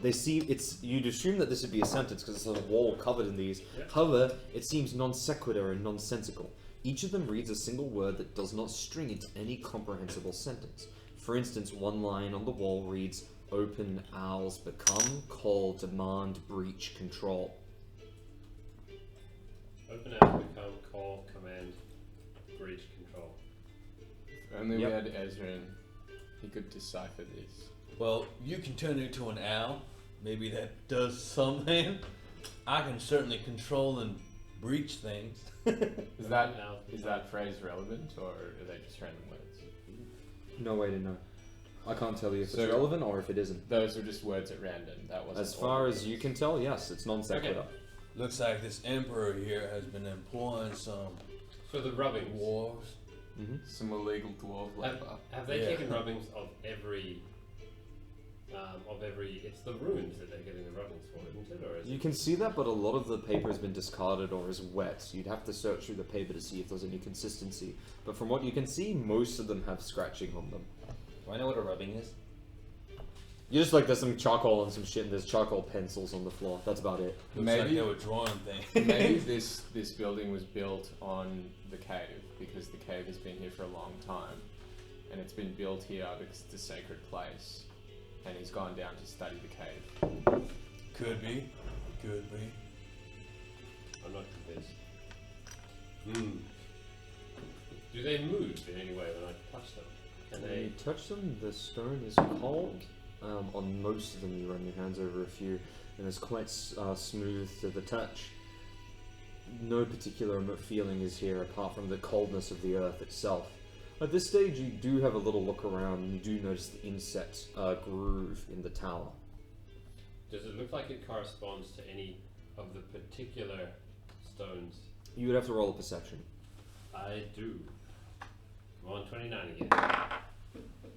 They seem, you'd assume that this would be a sentence because it's a wall covered in these. Yep. However, it seems non sequitur and nonsensical. Each of them reads a single word that does not string into any comprehensible sentence. For instance, one line on the wall reads, "Open owls become, call, demand, breach, control." Open out, become, call, command, breach, control. If only Yep. we had Ezra, he could decipher this. Well, you can turn into an owl. Maybe that does something. I can certainly control and breach things. Is that Now, is that phrase relevant, or are they just random words? No way to know. I can't tell you if So- it's relevant or if it isn't. Those were just words at random. That wasn't. As far ordered. as you can tell, yes, it's non sequitur. Okay. Looks like this emperor here has been employing some So the rubbings. wars. Some illegal dwarf labor. Have they Yeah. taken rubbings of every? It's the runes that they're getting the rubbings for, isn't it? Or is You it? can see that, but a lot of the paper has been discarded or is wet. You'd have to search through the paper to see if there's any consistency. But from what you can see, most of them have scratching on them. Do I know what a rubbing is? You're just like, there's some charcoal and some shit, and there's charcoal pencils on the floor. That's about it. Looks Maybe- like they were drawing things. Maybe this building was built on the cave because the cave has been here for a long time, and it's been built here because it's a sacred place, and he's gone down to study the cave. Could be. Could be. I'm not convinced. Do they move in any way when I touch them? Can When they? you touch them, the stone is cold. On most of them, you run your hands over a few, and it's quite smooth to the touch. No particular feeling is here apart from the coldness of the earth itself. At this stage, you do have a little look around, and you do notice the inset groove in the tower. Does it look like it corresponds to any of the particular stones? You would have to roll a perception. I do. Come on, 29 again.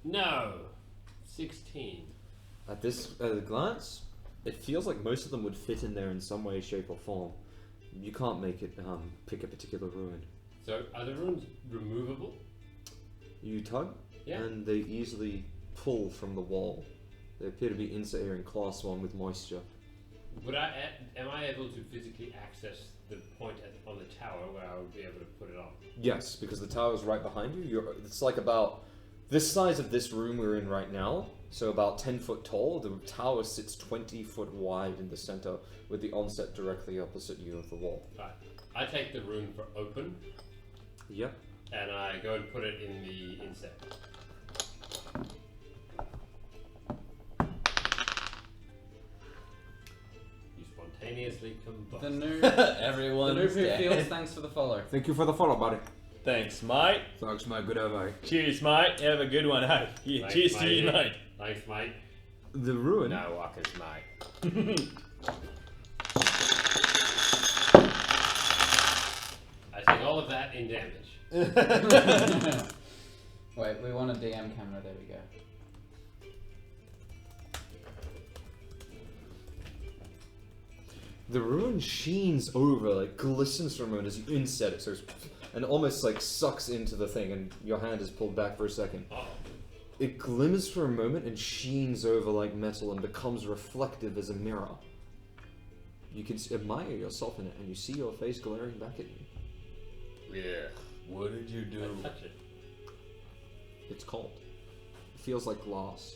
No! 16. At this glance, it feels like most of them would fit in there in some way, shape, or form. You can't make it pick a particular ruin. So, are the runes removable? You tug, Yeah. and they easily pull from the wall. They appear to be inset here in class 1 with moisture. Am I able to physically access the point on the tower where I would be able to put it on? Yes, because the tower is right behind you. It's like about this size of this room we're in right now, so about 10 foot tall. The tower sits 20 foot wide in the center, with the onset directly opposite you of the wall. Right. I take the rune for open Yep. and I go and put it in the inset. You spontaneously combust. The noob, the Everyone's noob who dead. feels, thanks for the follow. Thank you for the follow, buddy. Thanks, mate. Thanks, my good mate. Cheers, mate. Have a good one, hey. Yeah, Thanks, cheers to you, mate. mate. Thanks, mate. The ruin. No walkers, mate. I take all of that in damage. Wait, we want a DM camera. There we go. The ruin sheens over, like glistens for a moment as you inset it, so and almost like sucks into the thing, and your hand is pulled back for a second. Oh. It glimmers for a moment and sheens over like metal and becomes reflective as a mirror. You can admire yourself in it, and you see your face glaring back at you. Yeah. What did you do? I touch it. It's cold. It feels like glass.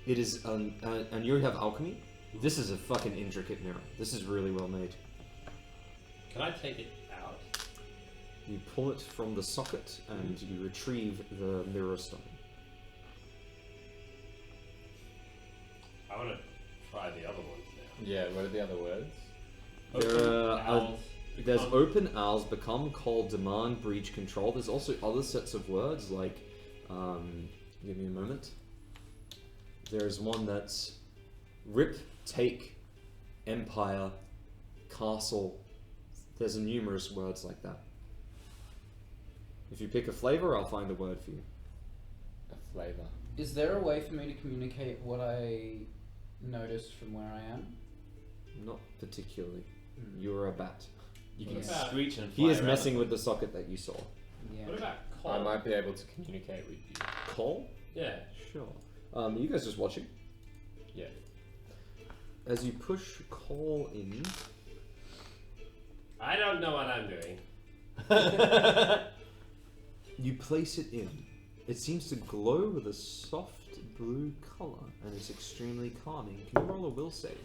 It is, and you have alchemy. This is a fucking intricate mirror. This is really well made. Can I take it out? You pull it from the socket and you retrieve the mirror stone. I want to try the other ones now. Yeah, what are the other words? There's open owls, become, call, demand, breach, control. There's also other sets of words like, give me a moment. There's one that's rip, take, empire, castle. There's numerous words like that. If you pick a flavor, I'll find a word for you. A flavor. Is there a way for me to communicate what I noticed from where I am? Not particularly. You're a bat. You can What about- screech and He fly is around messing them. with the socket that you saw. Yeah. What about coal? I might be able to communicate with you. Call? Yeah. Sure. You guys just watching? Yeah. As you push coal in, I don't know what I'm doing. you place it in. It seems to glow with a soft blue color and it's extremely calming. Can you roll a will save?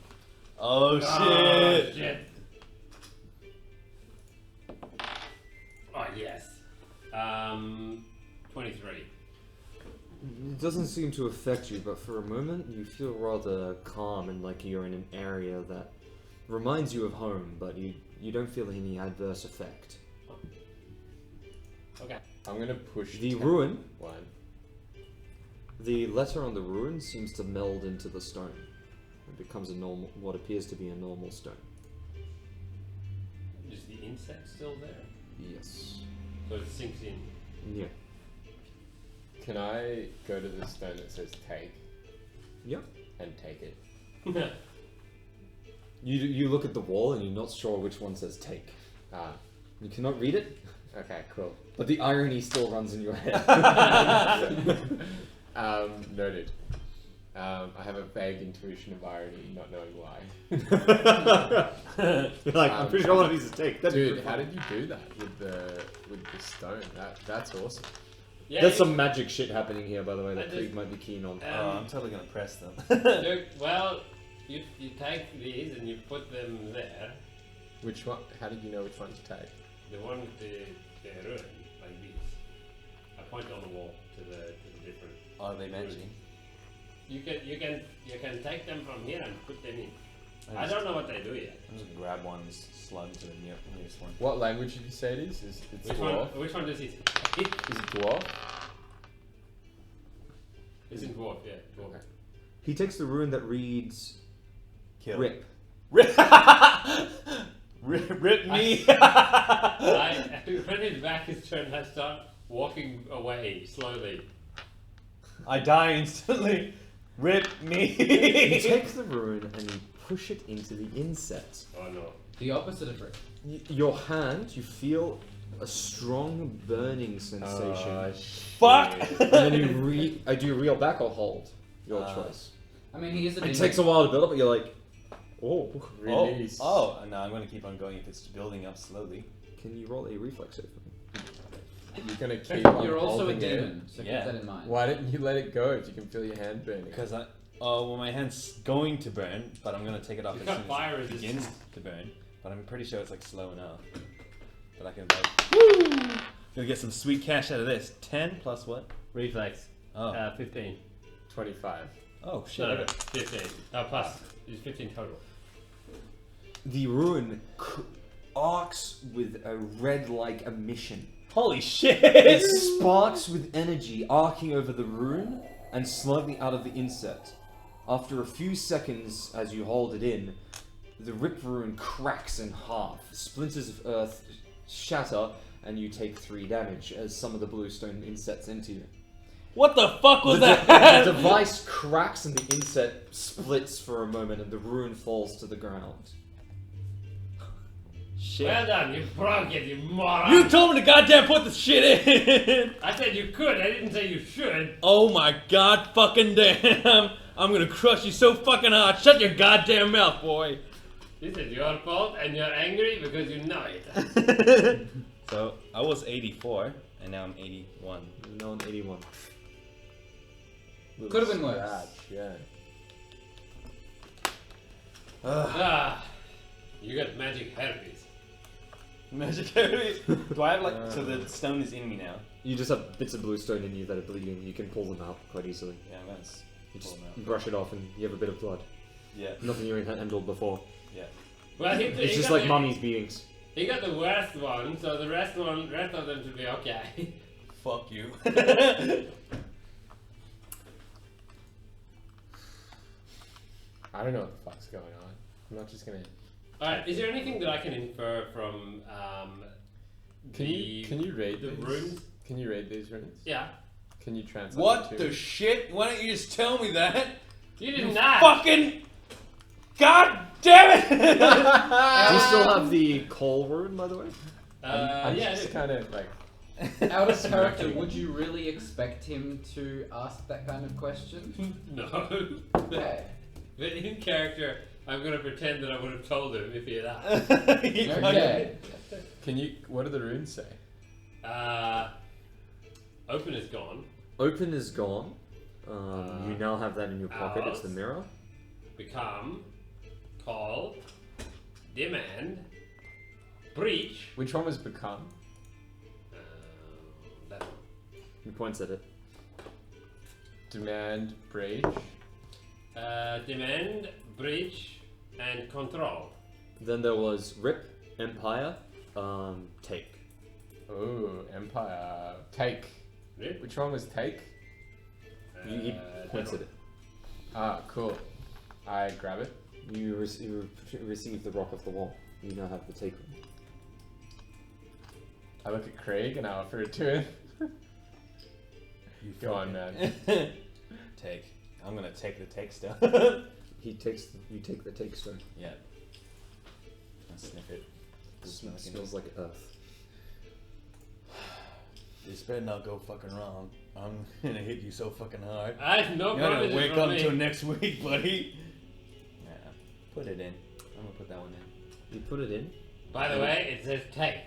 Oh Oh, shit! shit. Oh, yes. 23. It doesn't seem to affect you, but for a moment you feel rather calm and like you're in an area that reminds you of home, but you don't feel any adverse effect. Okay. I'm gonna push The 10. ruin, One. the letter on the ruin seems to meld into the stone. It becomes a normal, what appears to be a normal stone. Is the insect still there? Yes. So it sinks in. Yeah. Can I go to the stone that says take Yep. and take it? You look at the wall and you're not sure which one says take. Ah. You cannot read it, Okay, cool. but the irony still runs in your head. Noted. I have a vague intuition of irony, not knowing why. You're like, I'm pretty sure one of these is take. That'd be Dude, pretty how funny. did you do that with the stone? That's awesome. Yeah. There's some magic shit happening here, by the way, that I just- Krieg might be keen on. Oh, I'm totally gonna press them. Well, you take these and you put them there. Which one? How did you know which one to take? The one with the ruin, like this. I point on the wall to the different. Are they matching? You can take them from here and put them in. I just- don't know what they do yet. I'm just gonna grab one and slide to the nearest one. What language did you say it is? It's Which dwarf? one? Which one does it? Is it dwarf? It's in dwarf, yeah. Dwarf. Okay. He takes the rune that reads Kill. Rip. Rip. Rip me. When his back is turned, I start walking away slowly. I die instantly. Rip You me. take the rune and you push it into the inset. Oh no. The opposite of Rick. Your hand, you feel a strong burning sensation. Fuck. And then do you reel back or hold? Your choice. I mean, he is a It demon. takes a while to build up, but you're like, oh. Release. Oh, no, I'm gonna keep on going if it's building up slowly. Can you roll a reflex save for me? You're gonna keep on You're also a holding it. demon, so Yeah. keep that in mind. Why didn't you let it go if you can feel your hand burning? Because well, my hand's going to burn, but I'm gonna take it off It's as got soon fire as it begins resistance. to burn. But I'm pretty sure it's like slow enough. But I can like, woo! Gonna get some sweet cash out of this. 10 plus what? Reflex. Oh, 15. 25. oh shit! No, I no, got- 15. Plus. It's 15 total. The rune arcs with a red-like emission. Holy shit! It sparks with energy, arcing over the rune and slightly out of the inset. After a few seconds, as you hold it in, the rip rune cracks in half. Splinters of earth shatter, and you take 3 damage as some of the bluestone insets into you. What the fuck was The that? device cracks and the inset splits for a moment, and the rune falls to the ground. Shit. Well done, you broke it, you moron. You told me to goddamn put the shit in. I said you could, I didn't say you should. Oh my god fucking damn. I'm gonna crush you so fucking hard. Shut your goddamn mouth, boy. This is your fault and you're angry because you know it. So, I was 84, and now I'm 81. No, I'm 81. Could have been worse. Scratch, yeah. You got magic herpes. Magic herpes. Do I have like, so the stone is in me now? You just have bits of bluestone in you that are bleeding. You can pull them out quite easily. Yeah, I'm gonna You pull just them out. brush it off and you have a bit of blood. Yeah, Nothing you handled before. yeah. Well, It's just like mummy's beatings. He got the worst one, so the rest of them should be okay. Fuck you. I don't know what the fuck's going on. I'm not just gonna. Alright, is there anything that I can infer from Can you read the these? runes? Can you read these runes? Yeah. Can you translate? What it the to? shit? Why don't you just tell me that? You did not. Fucking. God damn it! Do you still have the coal rune, by the way? I'm Yeah. I just do. kind of like. Out of character, would you really expect him to ask that kind of question? No. Okay. But in character, I'm gonna pretend that I would have told him if he had asked. Okay. Can you? What do the runes say? Open is gone. Open is gone. You now have that in your pocket. It's the ours. mirror. Become. Call. Demand. Breach. Which one was become? That one. He points at it. Demand, breach. Demand. Breach. And control. Then there was Rip, Empire, Take. Oh, empire. Take. Rip. Which one was take? He that points one. at it. Ah, cool. I grab it. You receive the rock off the wall. You now have the Take rune. I look at Craig and I offer it to him. Go on, man. Take. I'm gonna take the take stuff. You take the Take stone. Yeah. I sniff it. It smells like earth. This better not go fucking wrong. I'm gonna hit you so fucking hard. I have no You're gonna promises wake from up me. until next week, buddy. Yeah. Put it in. I'm gonna put that one in. You put it in. By the way, it says take.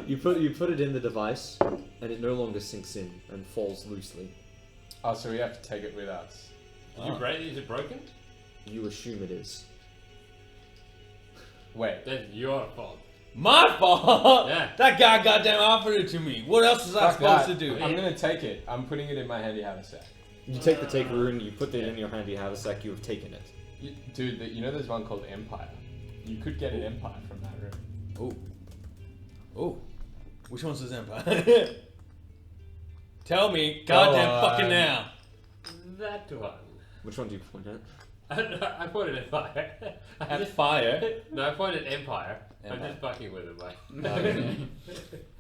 You put it in the device, and it no longer sinks in and falls loosely. Oh, so we have to take it with us. Did you break it? Is it broken? You assume it is. Wait. That's your fault. My fault. Yeah. That guy goddamn offered it to me. What else was I Fuck supposed that. to do? I'm gonna take it. I'm putting it in my handy haversack. You take the Take rune, you put it in your handy haversack, you have taken it. Dude, you know there's one called Empire? You could get an Empire from that room. Oh. Oh. Which one's his empire? Tell me, goddamn fucking now. That one. Which one do you point at? I pointed at fire. At fire. No, I pointed at Empire. I'm Empire. just fucking with it, mate.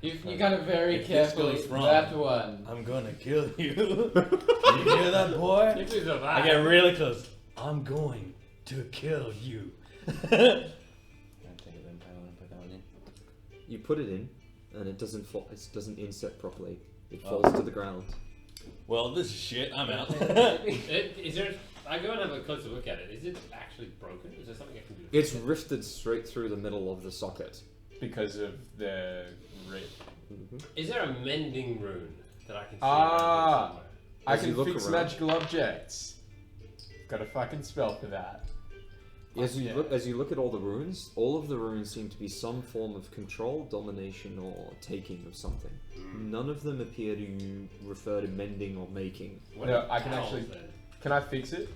You kind of very If this carefully. goes wrong- That one. I'm gonna kill you. You hear that, boy? If we survive. I get really close. I'm going to kill you. I'm gonna take it empire and put that one in. You put it in, and it doesn't fall. It doesn't inset properly. It falls to the ground. Well, this is shit. I'm out. Is there? I go and have a closer look at it. Is it actually broken? Is there something I can do? to It's fix it? rifted straight through the middle of the socket. Because of the rip. Is there a mending rune that I can see? Ah. around here I As you can look fix around- magical objects. Got a fucking spell for that. As you Yeah. look at all the runes, all of the runes seem to be some form of control, domination, or taking of something. None of them appear to refer to mending or making. somewhere? No, What I can else actually- then? Can I fix it?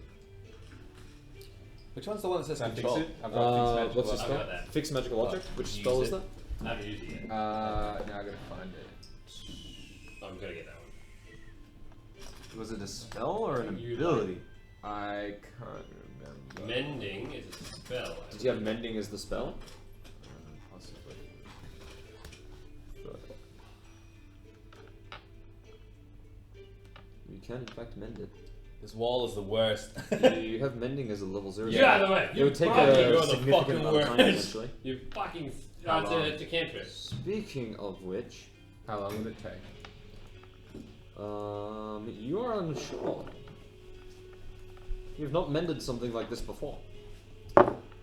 Which one's the one that says Can I fix control? it? I've got fixed magical What's the I've spell? got that. Fix magical object. Which Use spell is it. that? I haven't used it yet. Now I gotta find it. I'm gonna get that one. Was it a spell or an You ability? I can't remember. Mending is a spell. Did you have mending as the spell? Possibly. You can in fact mend it. This wall is the worst. You have mending as a level 0. Get out of the way. It would take fucking- a you're the significant fucking amount of time, worst. essentially. You fucking. How long? It's a cantrip. Speaking of which, How long would it take? you are unsure. You've not mended something like this before.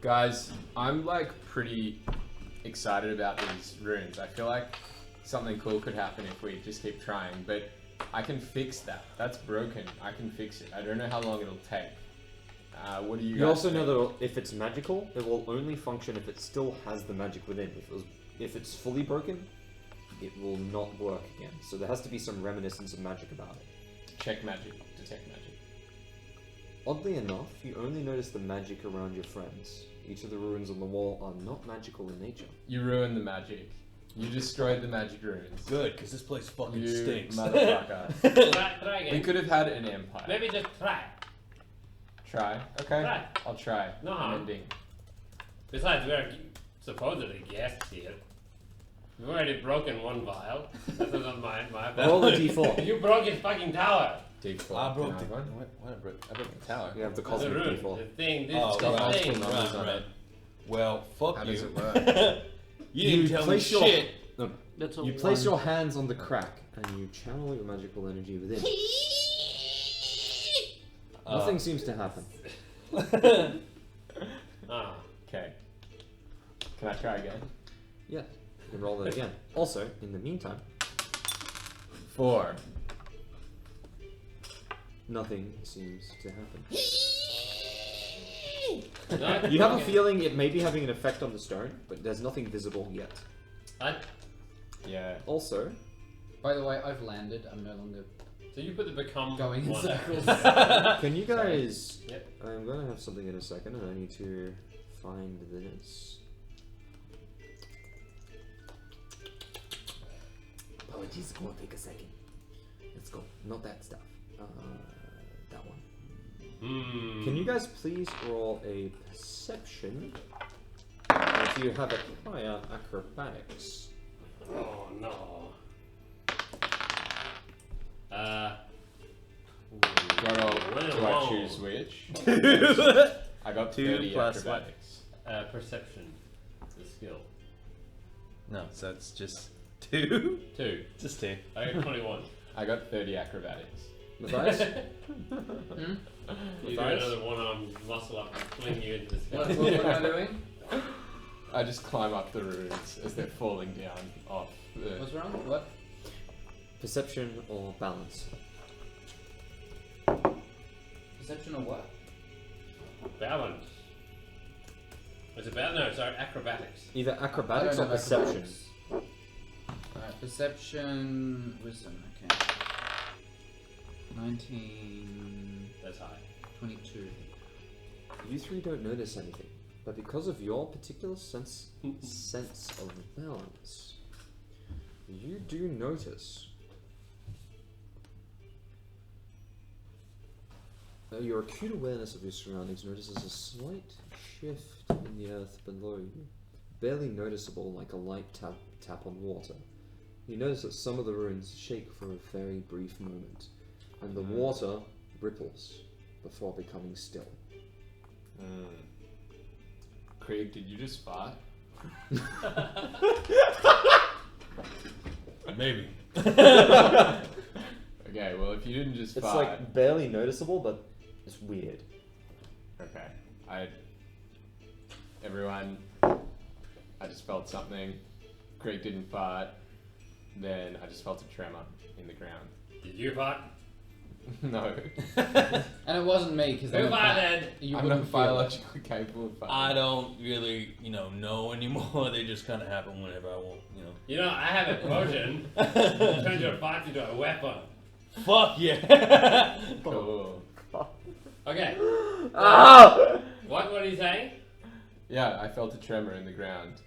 Guys, I'm like pretty excited about these runes. I feel like something cool could happen if we just keep trying, but I can fix that. That's broken. I can fix it. I don't know how long it'll take. What do you guys You also think? know that if it's magical, it will only function if it still has the magic within. If it's fully broken, it will not work again. So there has to be some reminiscence of magic about it. Check magic, detect magic. Oddly enough, you only notice the magic around your friends. Each of the runes on the wall are not magical in nature. You ruined the magic. You destroyed the magic runes. Good, because this place fucking You stinks. motherfucker. Try We again. could have had an empire. Maybe just try. Try. Okay. Try. I'll try. No harm. Mending. Besides, we're supposedly guests here. We've already broken one vial. That's not my Roll a d4. You broke his fucking tower. D4. I broke Can the. have one? What I broke the tower. You have the The cosmic rune. d4. The thing. This, Oh, this right. thing. Right. Well, fuck How you. does it work? You didn't tell me shit. No, That's you place your hands on the crack and you channel your magical energy within. Nothing seems to happen. Ah. Okay. Can I try again? Yeah, you can roll it again. Also, in the meantime, 4. nothing seems to happen. No? You have a feeling it may be having an effect on the stone, but there's nothing visible yet. Yeah. Also, By the way, I've landed. I'm no longer So you put the become going in one. circles. can you guys... Yep. I'm going to have something in a second, and I need to find this. Apologies, it's going to take a second. Let's go. Not that stuff. That one. Hmm. Can you guys please roll a perception if you have a higher acrobatics? Oh no. Do I choose which? I got 2 30 plus acrobatics. Perception. The skill. No, so it's just 2. 2. Just 2. I got 21. I got 30 acrobatics. Matthias? You do Matthias? another one-arm muscle up and fling you into the What sky. am I doing? I just climb up the runes as they're falling down off the... What's wrong? What? Perception or balance? Perception or what? Balance. It's about no, sorry, acrobatics. Either I acrobatics or don't have perception. acrobatics. Alright, perception, wisdom, okay. 19, That's high. 22. You three don't notice anything, but because of your particular sense of balance, you do notice. Your acute awareness of your surroundings notices a slight shift in the earth below you, barely noticeable like a light tap on water. You notice that some of the ruins shake for a very brief moment, and the water ripples before becoming still. Craig, did you just fart? Maybe. Okay, well if you didn't just It's fart... like barely noticeable, but it's weird. Okay. Everyone, I just felt something. Craig didn't fart. Then I just felt a tremor in the ground. Did you fart? No. And it wasn't me, because Who farted? You I'm wouldn't not feel it. biologically capable of farting. I don't really, know anymore. They just kind of happen whenever I want, You know, I have a potion. Turns your fart into a weapon. Fuck yeah! Cool. Okay. Ah! What were you saying? Yeah, I felt a tremor in the ground.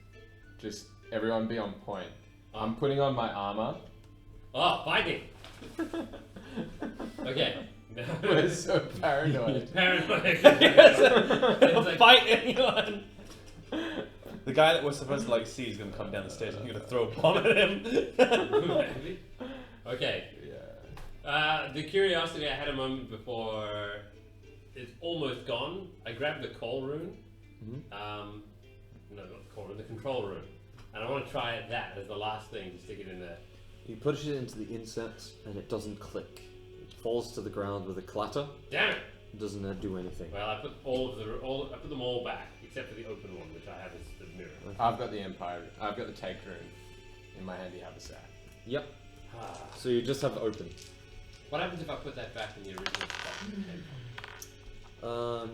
Just everyone be on point. I'm putting on my armor. Oh, fighting. Okay. We're so paranoid. Paranoid. It's like, Fight anyone! The guy that we're supposed to see is gonna come down the stairs and you're gonna throw a bomb at him. maybe. Okay. Yeah. The curiosity I had a moment before it's almost gone. I grabbed the call rune. Mhm. No, not the call rune, the control rune. And I want to try that as the last thing to stick it in there. You push it into the inset and it doesn't click. It falls to the ground with a clatter. Damn it! It doesn't do anything. Well, I put I put them all back except for the open one, which I have as the mirror. I've got the Empire. I've got the take rune in my handy haversack. Yep. Ah. So you just have it open. What happens if I put that back in the original spot?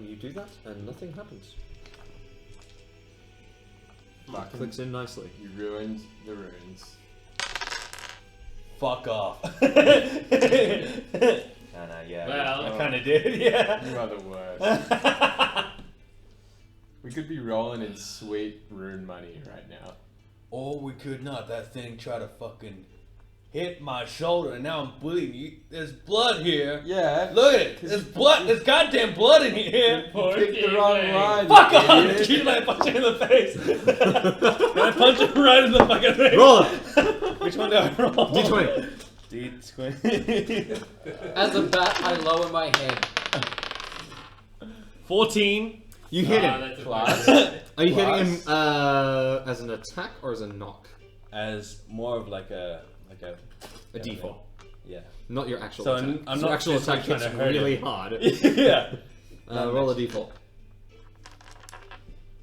You do that and nothing happens. Fucking- It clicks in nicely. You ruined the runes. Fuck off. Yeah. Well- I kind of did, yeah. You are the worst. We could be rolling in sweet rune money right now. Or we could not. That thing tried to fucking hit my shoulder and now I'm bleeding. There's blood here. Yeah. Look at it. There's blood. There's goddamn blood in here. Poor Picked the thing, wrong man. line. Fuck you off! idiot. Can I punch him in the face? Can I punch him right in the fucking face? Roll it! Which one do I roll? D20. D20. As a bat, I lower my head. 14. You hit him. That's a Class. Are you hitting him Class. as an attack or as a knock? As more of like a A default. Yeah. Not your actual So attack. I'm So not actual physically attack trying hits to hurt really him. hard. Yeah. Roll a default.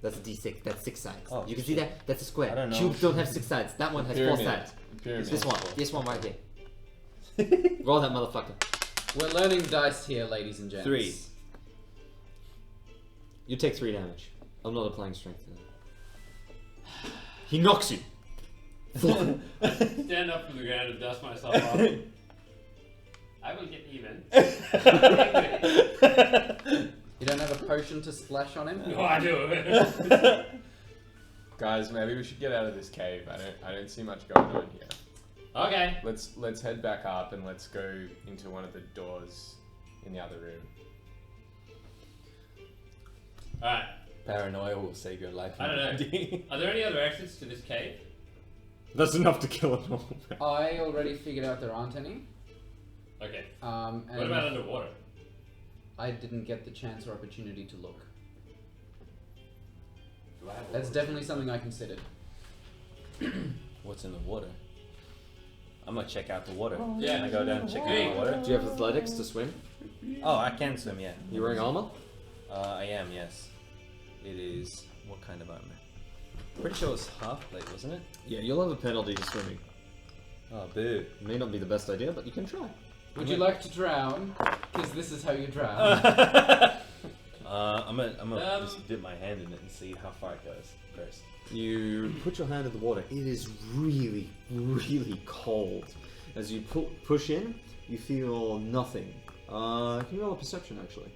That's a D6. That's 6 sides. Oh, you can see that? That's a square. I don't know. Cubes don't have 6 sides. That one has 4 Pyramid. sides. Pyramid. It's this one. This one right here. Roll that motherfucker. We're learning dice here, ladies and gents. 3. You take 3 damage. I'm not applying strength to that. He knocks you. Stand up from the ground and dust myself off. I will get even. You don't have a potion to splash on him? No, I do. Guys, maybe we should get out of this cave. I don't see much going on here. Okay. Let's head back up and let's go into one of the doors in the other room. Alright. Paranoia will save your life. I don't know. Are there any other exits to this cave? That's enough to kill a normal man. I already figured out there aren't any. Okay. And What about underwater? I didn't get the chance or opportunity to look. Do I have a That's water? definitely something I considered. What's in the water? I'm gonna check out the water. Yeah. Can I go down and check Hey. out the water? Do you have athletics to swim? Oh, I can swim, yeah. You wearing armor? I am, yes. It is. What kind of armor? Pretty sure it's half plate, wasn't it? Yeah, you'll have a penalty to swimming. Oh, boo. May not be the best idea, but you can try. Would you like to drown? Because this is how you drown. I'm gonna Um, just dip my hand in it and see how far it goes first. You put your hand in the water. It is really, really cold. As you push in, you feel nothing. Can you roll a perception, actually?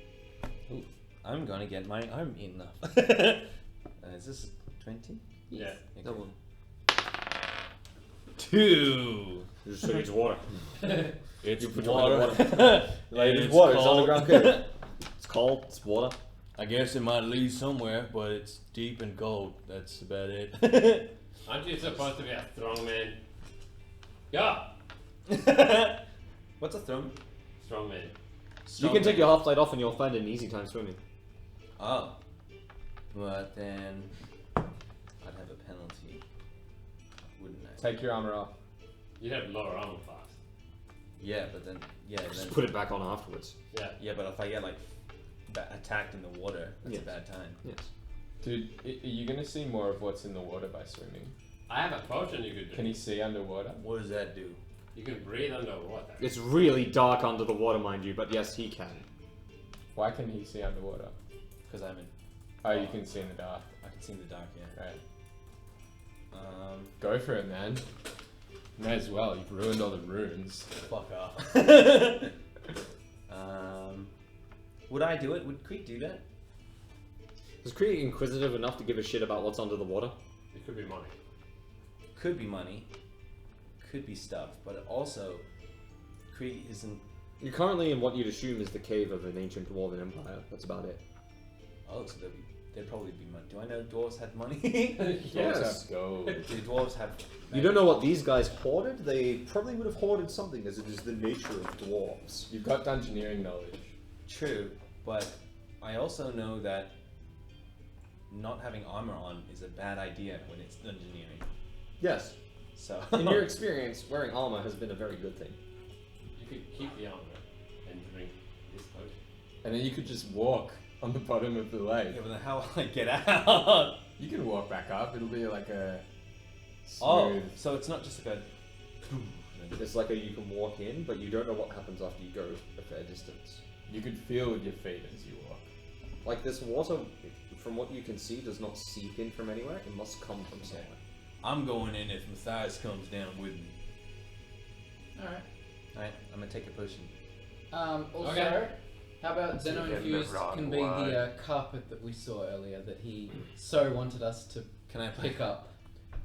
Ooh, I'm gonna get my arm eaten off. Is this 20? Yeah. That one. 2. You just say it's water. It's You put your hand in water. water. Like, it's water. It's cold. underground cave. It's cold. It's water. I guess it might lead somewhere, but it's deep and cold. That's about it. Aren't you supposed to be a strong man? Yeah. What's a thrum? Strong man. You can take your half plate off and you'll find an easy time swimming. Oh. But then I'd have a penalty, wouldn't I? Take your armor off. You'd have lower armor class. Yeah, but then Just then, put it back on afterwards. Yeah. yeah, but if I get like attacked in the water, that's Yes. a bad time. Yes. Dude, are you gonna see more of what's in the water by swimming? I have a potion you could do. Can you see underwater? What does that do? You can breathe underwater. It's really dark under the water, mind you, but yes, he can. Why can he see underwater? Because I'm in. Oh, you can see in the dark. I can see in the dark. Yeah. Right. Go for it, man. May as well. You've ruined all the runes. Fuck off. Would I do it? Would Creek do that? Is Cree inquisitive enough to give a shit about what's under the water? It could be money. Could be money. Could be stuff, but also Creek isn't. You're currently in what you'd assume is the cave of an ancient dwarven empire. That's about it. Oh, so that'd be There'd probably be money. Do I know dwarves had money? Yes. Go. Do dwarves have? You don't know what these guys hoarded? They probably would have hoarded something, as it is the nature of dwarves. You've got dungeoneering knowledge. True, but I also know that not having armor on is a bad idea when it's dungeoneering. Yes. So In your experience, wearing armor has been a very good thing. You could keep the armor and drink this potion. And then you could just walk on the bottom of the lake. yeah, but then how will I get out? You can walk back up. It'll be like a Oh, smooth. so it's not just like a. It's like you can walk in, but you don't know what happens after you go a fair distance. You could feel with your feet as you walk. Like this water, from what you can see, does not seep in from anywhere. It must come from somewhere. I'm going in if Matthias comes down with me. Alright. Alright, I'm gonna take a potion. Also, Okay. how about So Zeno you get the Infused wrong can be one. the carpet that we saw earlier that he so wanted us to Can I pick up?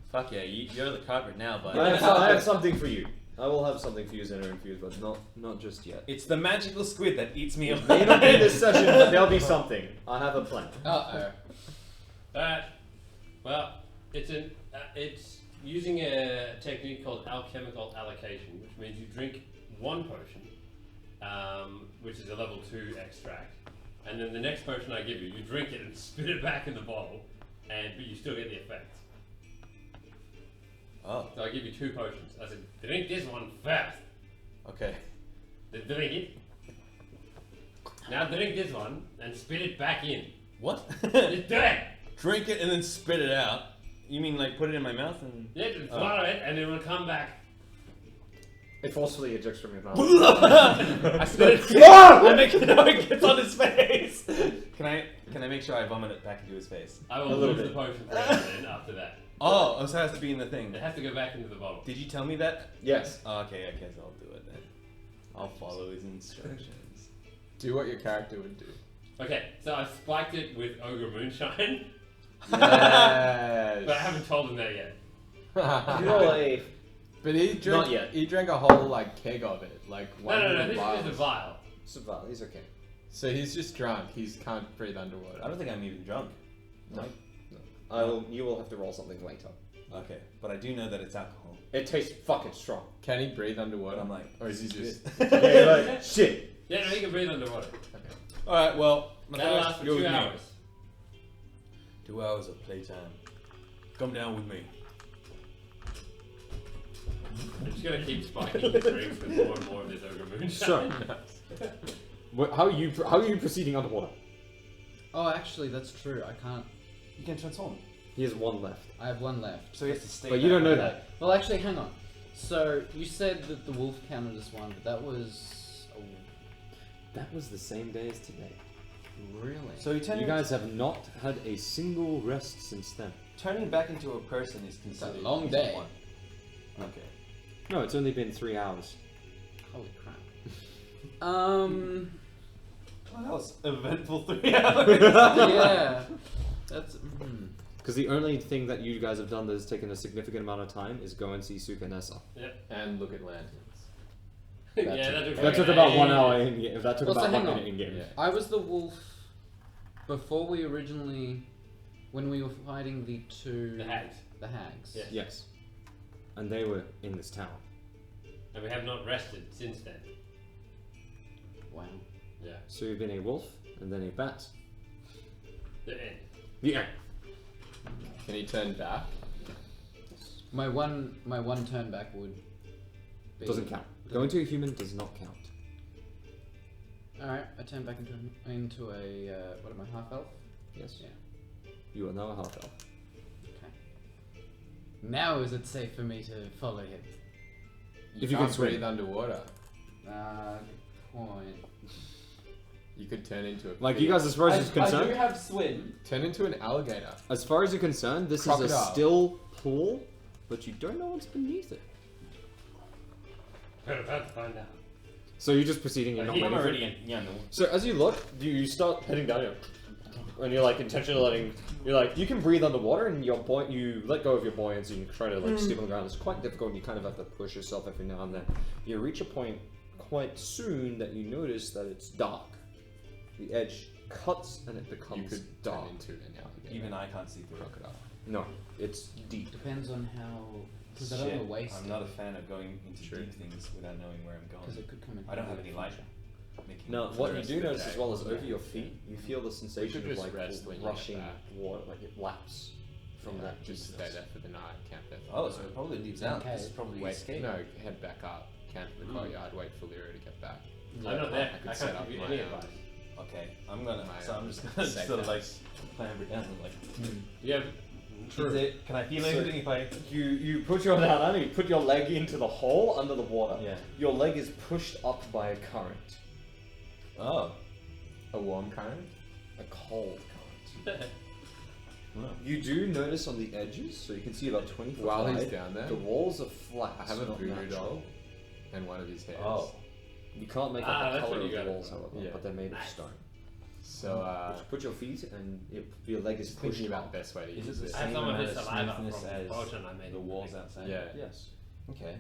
Fuck yeah, you're the carpet now, but I have something for you. I will have something for you, Zeno Infused, but not just yet. it's the magical squid that eats me It may not be alive. this session, but there'll be something. I have a plan. Well, it's using a technique called alchemical allocation, which means you drink one potion, which is a level 2 extract, and then the next potion I give you, you drink it and spit it back in the bottle, but you still get the effect. Oh, So I give you 2 potions. I said, drink this one fast. okay. Then drink it. Now drink this one and spit it back in. What? Just do it. Drink it and then spit it out. You mean like put it in my mouth and? Yeah, just swallow it and it will come back. It forcefully ejects from your mouth. I spit it. I make it know it gets on his face. Can I make sure I vomit it back into his face? I A will little lose the bit. potion forever then after that. Oh, so it has to be in the thing. It has to go back into the bottle. Did you tell me that? Yes. Oh, okay, I guess I'll do it then. I'll follow his instructions. Do what your character would do. Okay, so I spiked it with Ogre Moonshine, Yes. but I haven't told him that yet. Roll a. But he drank. Not yet. He drank a whole like keg of it, like No, 100 this vials. is a vial. Survival. He's okay. So he's just drunk. He can't breathe underwater. I don't think I'm even drunk. No. No. You will have to roll something later. Okay, but I do know that it's alcohol. It tastes fucking strong. Can he breathe underwater? But I'm like, or is he just? Yeah, you're like, shit. Yeah, no, he can breathe underwater. alright, well, That'll last for you're 2 with me. hours. 2 hours of playtime. Come down with me. I'm just gonna keep spiking the drinks with more and more of this Ogre Moonshine. So, how are you proceeding underwater? Oh, actually, that's true. I can't. You can transform. He has one left. I have one left. So he has to stay. But you don't know back. that. Well, actually, hang on. So you said that the wolf counted as one, but that was That was the same day as today. really. So you turn. You guys have not had a single rest since then. turning back into a person is considered long using day. one. Okay. No, it's only been 3 hours. Holy crap. Well, that was eventful 3 hours. Yeah. That's. Because the only thing that you guys have done that has taken a significant amount of time is go and see Sukanessa. And look at lanterns. That took about 1 hour in game. That took Well, so about 1 hang on. minute in game. Yeah. I was the wolf before we originally, when we were fighting the two. The hags. The hags. Yeah. Yes. And they were in this town. And we have not rested since then. Wow. Yeah. So you've been a wolf, and then a bat. The end. Yeah. Can he turn back? My one turn back would. Be, Doesn't count. Going to a human does not count. All right, I turn back into a what am I, half elf? Yes. Yeah. You are now a half elf. Okay. Now is it safe for me to follow him? If you can't can swim. breathe underwater, Good point. you could turn into a. Like fish. you guys, as far as you're I do concerned, have swim. Turn into an alligator. as far as you're concerned, this is a Crocodile. still pool, but you don't know what's beneath it. We're about to find out. So you're just proceeding. You're not I'm waiting for already in. Yeah, no. So as you look, you start heading down here, and you're like intentionally letting. You're like you can breathe underwater, and you let go of your buoyancy and you try to like stick on the ground. It's quite difficult. And you kind of have to push yourself every now and then. You reach a point quite soon that you notice that it's dark. The edge cuts and it You becomes could dark. turn into an alligator. Even I can't see through it. crocodile. No, it's deep. Depends on how. Because I don't Shit, want to waste I'm it. not a fan of going into True. deep things without knowing where I'm Because going. it could come in. I don't have handy any in light. future. Making Now, it what the you rest do of the notice day. as well is over your feet, you feel the sensation could of just like rest when you get rushing back. water, like it laps from Yeah, that just stay deepness. there for the night, camp there. For Oh, the so night. it probably leaves Okay. out. This is probably Wait, escape. no, head back up, camp in the courtyard, wait for Lyra to get back. I'm not there. I could I set can't up give you my, any um, advice. Okay, I'm gonna. My, So I'm just gonna safe sort of like house. clamber down and like. You have Is it? Can I feel So- anything if I? You put your hand under, you put your leg into the hole under the water. Yeah. Your leg is pushed up by a current, Oh. A warm current? a cold current. No. You do notice on the edges, so you can see about 20 foot While wide, he's down there, the walls are flat. I have a not voodoo natural. doll and one of his hairs. Oh. You can't make Ah, out the that's color what of you the got. walls, however, Yeah. but they're made of Nice. stone. So, Put your feet and your leg is just pushed thinking about up. the best way to Is use it it. the I have same some of amount his of saliva smoothness from as the potion I made. the walls outside? Yeah. Yes. Okay.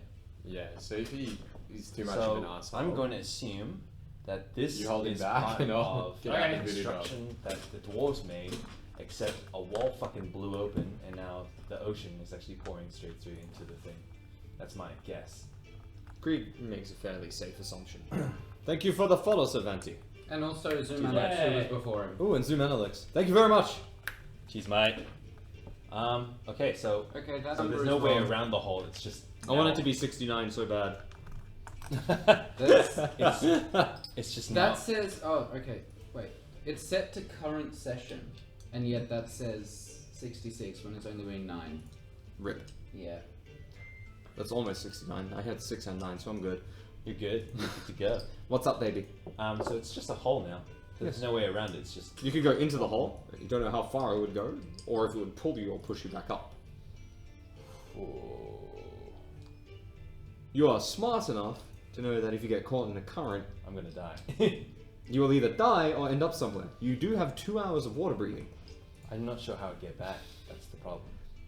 Yeah, so if he's too much so of an asshole, I'm going to assume that this You hold him is back part and I'll of get the out the voodoo doll. construction that the dwarves made, except a wall fucking blew open and now the ocean is actually pouring straight through into the thing. That's my guess. Krieg makes a fairly safe assumption. Thank you for the follow, Cervanti. And also Zoom Yeah. Alex, who was before him. Ooh, and Zoom Analytics. Thank you very much. Cheers, mate. Okay, so Okay, that so number there's is no way wrong. around the hole. It's just. I want it to be 69 so bad. That's, It's just that now. says. Oh, okay. Wait. It's set to current session, and yet that says 66 when it's only been 9. Rip. Yeah. That's almost 69. I had 6 and 9, so I'm good. You're good. You're good to go. What's up, baby? So it's just a hole now. There's Yes. no way around it. It's just. You could go into the hole. You don't know how far it would go, or if it would pull you or push you back up. You are smart enough to know that if you get caught in a current, I'm gonna die. you will either die or end up somewhere. You do have 2 hours of water breathing. I'm not sure how I'd get back. That's the problem.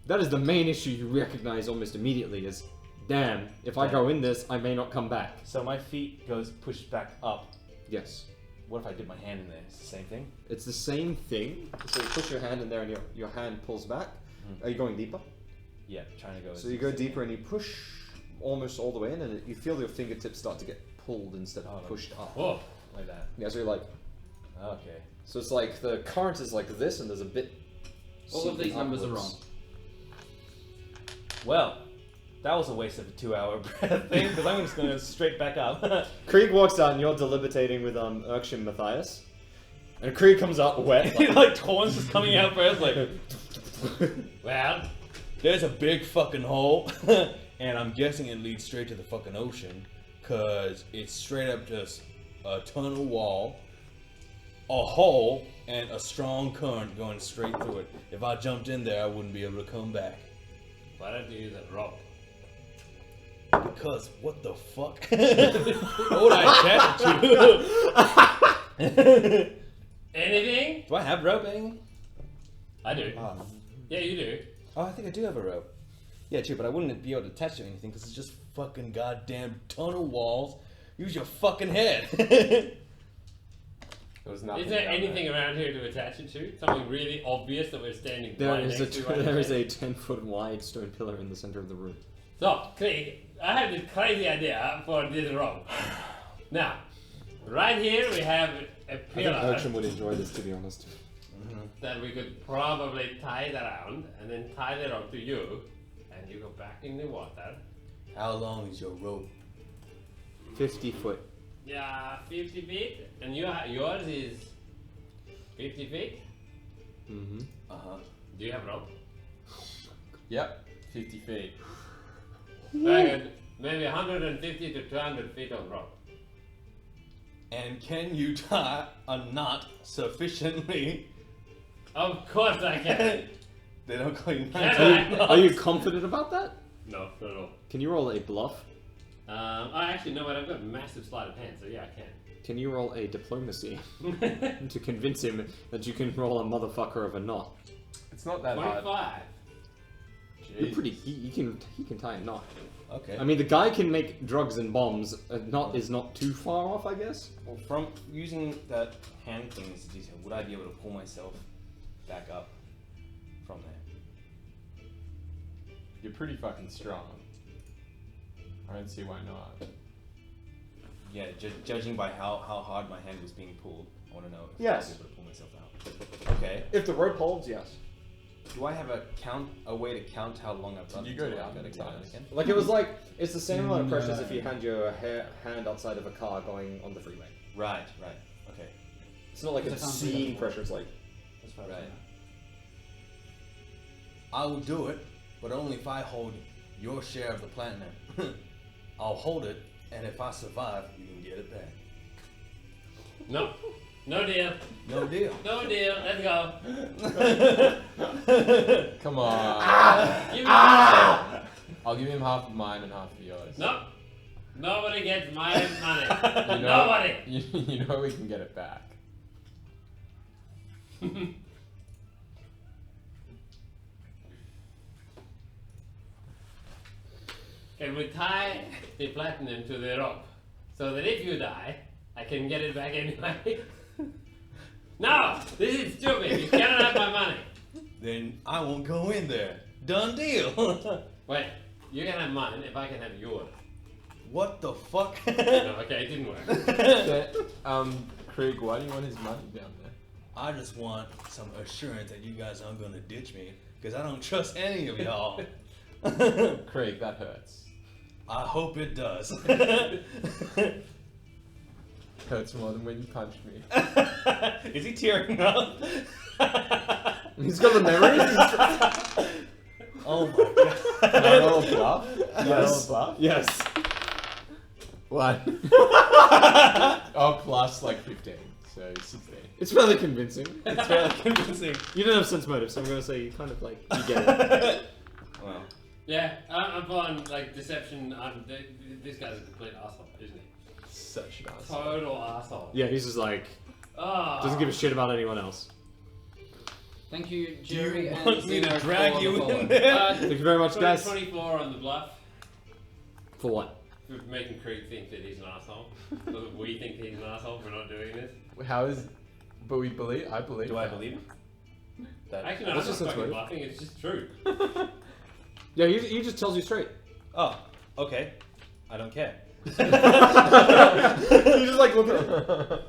That is the main issue you recognize almost immediately is, damn, if I go in this, I may not come back. So my feet goes pushed back up. Yes. What if I did my hand in there? It's the same thing. It's the same thing. So you push your hand in there and your hand pulls back. Are you going deeper? Yeah, trying to go. So you go deeper and you push almost all the way in and you feel your fingertips start to get pulled instead of pushed up. Whoa. like that. Yeah, so you're like, Okay. so it's like the current is like this and there's a bit. All of these seeping numbers are upwards. wrong. Well, that was a waste of a 2-hour breath thing because I'm just gonna straight back up. Krieg walks out and you're deliberating with Urkshin Matthias. And Krieg comes out wet. like Torn's just coming out first, like Well, There's a big fucking hole, and I'm guessing it leads straight to the fucking ocean, cause it's straight up just a tunnel wall, a hole, and a strong current going straight through it. If I jumped in there, I wouldn't be able to come back. why don't you use a rope? Because what the fuck? What would I attach it to? Anything? do I have rope? Anything? I do. Yeah, you do. Oh, I think I do have a rope. Yeah, true, but I wouldn't be able to attach it to anything because it's just fucking goddamn tunnel walls. Use your fucking head. There was nothing. Is there down anything around here to attach it to? Something really obvious that we're standing right next to right there now? is a 10-foot wide stone pillar in the center of the room. So, Craig, I have this crazy idea for this rope. Now, right here we have a I think pillar Urkshin would enjoy this, to be honest. that we could probably tie it around and then tie the rope to you, and you go back in the water. How long is your rope? 50 foot. Yeah, 50 feet, and yours is 50 feet. Mm-hmm. Uh-huh. Do you have rope? Yep, 50 feet. Very good. Maybe 150 to 200 feet of rope. And can you tie a knot sufficiently? Of course I can. They don't call you Can knights. I? Are you confident about that? No, not at all. Can you roll a bluff? I actually know what I've got a massive sleight of hand, so yeah, I Can you roll a diplomacy can. to convince him that you can roll a motherfucker of a knot? It's not that hard. 25. You're pretty. He can tie a knot. Okay. I mean, the guy can make drugs and bombs. A knot is not too far off, I guess. Well, from using that hand thing as a detail, would I be able to pull myself back up from there? You're pretty fucking strong. I don't see why not. Yeah, judging by how hard my hand was being pulled, I want to know if Yes. I'll be able to pull myself out. Okay. If the rope holds, yes. Do I have a way to count how long I've done? you go until I down gotta many get out times? again? Like it was like it's the same amount of pressure as if you hand your hand outside of a car going on the freeway. Right. Okay. It's not like Because it's I can't do that obscene before. pressure. It's like As far as I Right. know. I will do it, but only if I hold your share of the platinum. I'll hold it, and if I survive, you can get it back. No. No deal. No deal. No deal. Let's go. Come on. Give me that. I'll give him half of mine and half of yours. No. Nobody gets my money. You know, Nobody. You know we can get it back. Can we tie the platinum to the rope so that if you die, I can get it back anyway? No! This is stupid. You cannot have my money. Then I won't go in there. Done deal. Wait, you can have mine if I can have yours. What the fuck? No, okay, it didn't work. Krieg, why do you want his money down there? I just want some assurance that you guys aren't gonna ditch me, because I don't trust any of y'all. Krieg, that hurts. I hope it does. Hurts more than when you punched me. Is he tearing up? he's got the memories. Oh my god. Can I roll a bluff? Can I roll a Yes. bluff? Yes. What? Oh, plus like 15, so 16. It's fairly convincing. It's fairly convincing. You don't have sense motive, so I'm gonna say you kind of like you get it. Well, Yeah, I'm on like deception. This guy's a complete asshole, isn't he? Such an asshole. Total asshole. Yeah, he's just like Oh. doesn't give a shit about anyone else. Thank you, Do Jerry. you and want me to Zeno drag for you the in follow. there? Thank you very much, guys. 24 on the bluff. For what? For making Krieg think that he's an asshole. So that we think he's an asshole for not doing this. How is? But we believe. I believe. do I that. believe him? That, Actually, no, What's I'm not your fucking sense bluffing, it's just true. Yeah, he just tells you straight. Oh, okay. I don't care. You just like look at him.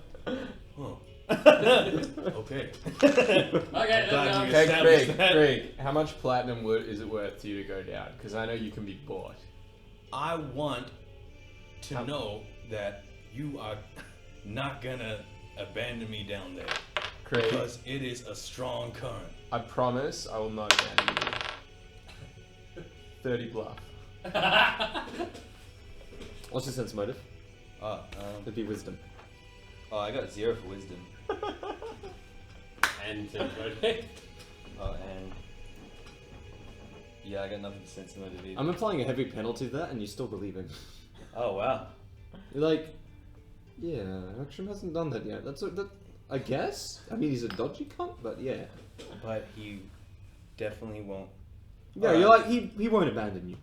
Huh. Okay. Okay, let's glad go. we Okay, established Krieg. that. Krieg, how much platinum is it worth to you to go down? Because I know you can be bought. I want to know that you are not gonna abandon me down there, Krieg, because it is a strong current. I promise I will not abandon you. 30 bluff. What's your sense motive? It'd be wisdom. Oh, I got 0 for wisdom. And okay. Oh, and yeah, I got nothing for sense motive either. I'm applying a heavy penalty to that, and you still believe him. Oh wow. You're like, yeah, Action hasn't done that yet. That I guess. I mean, he's a dodgy cunt, but yeah. But he definitely won't. Yeah, Alright. you're like he won't abandon you.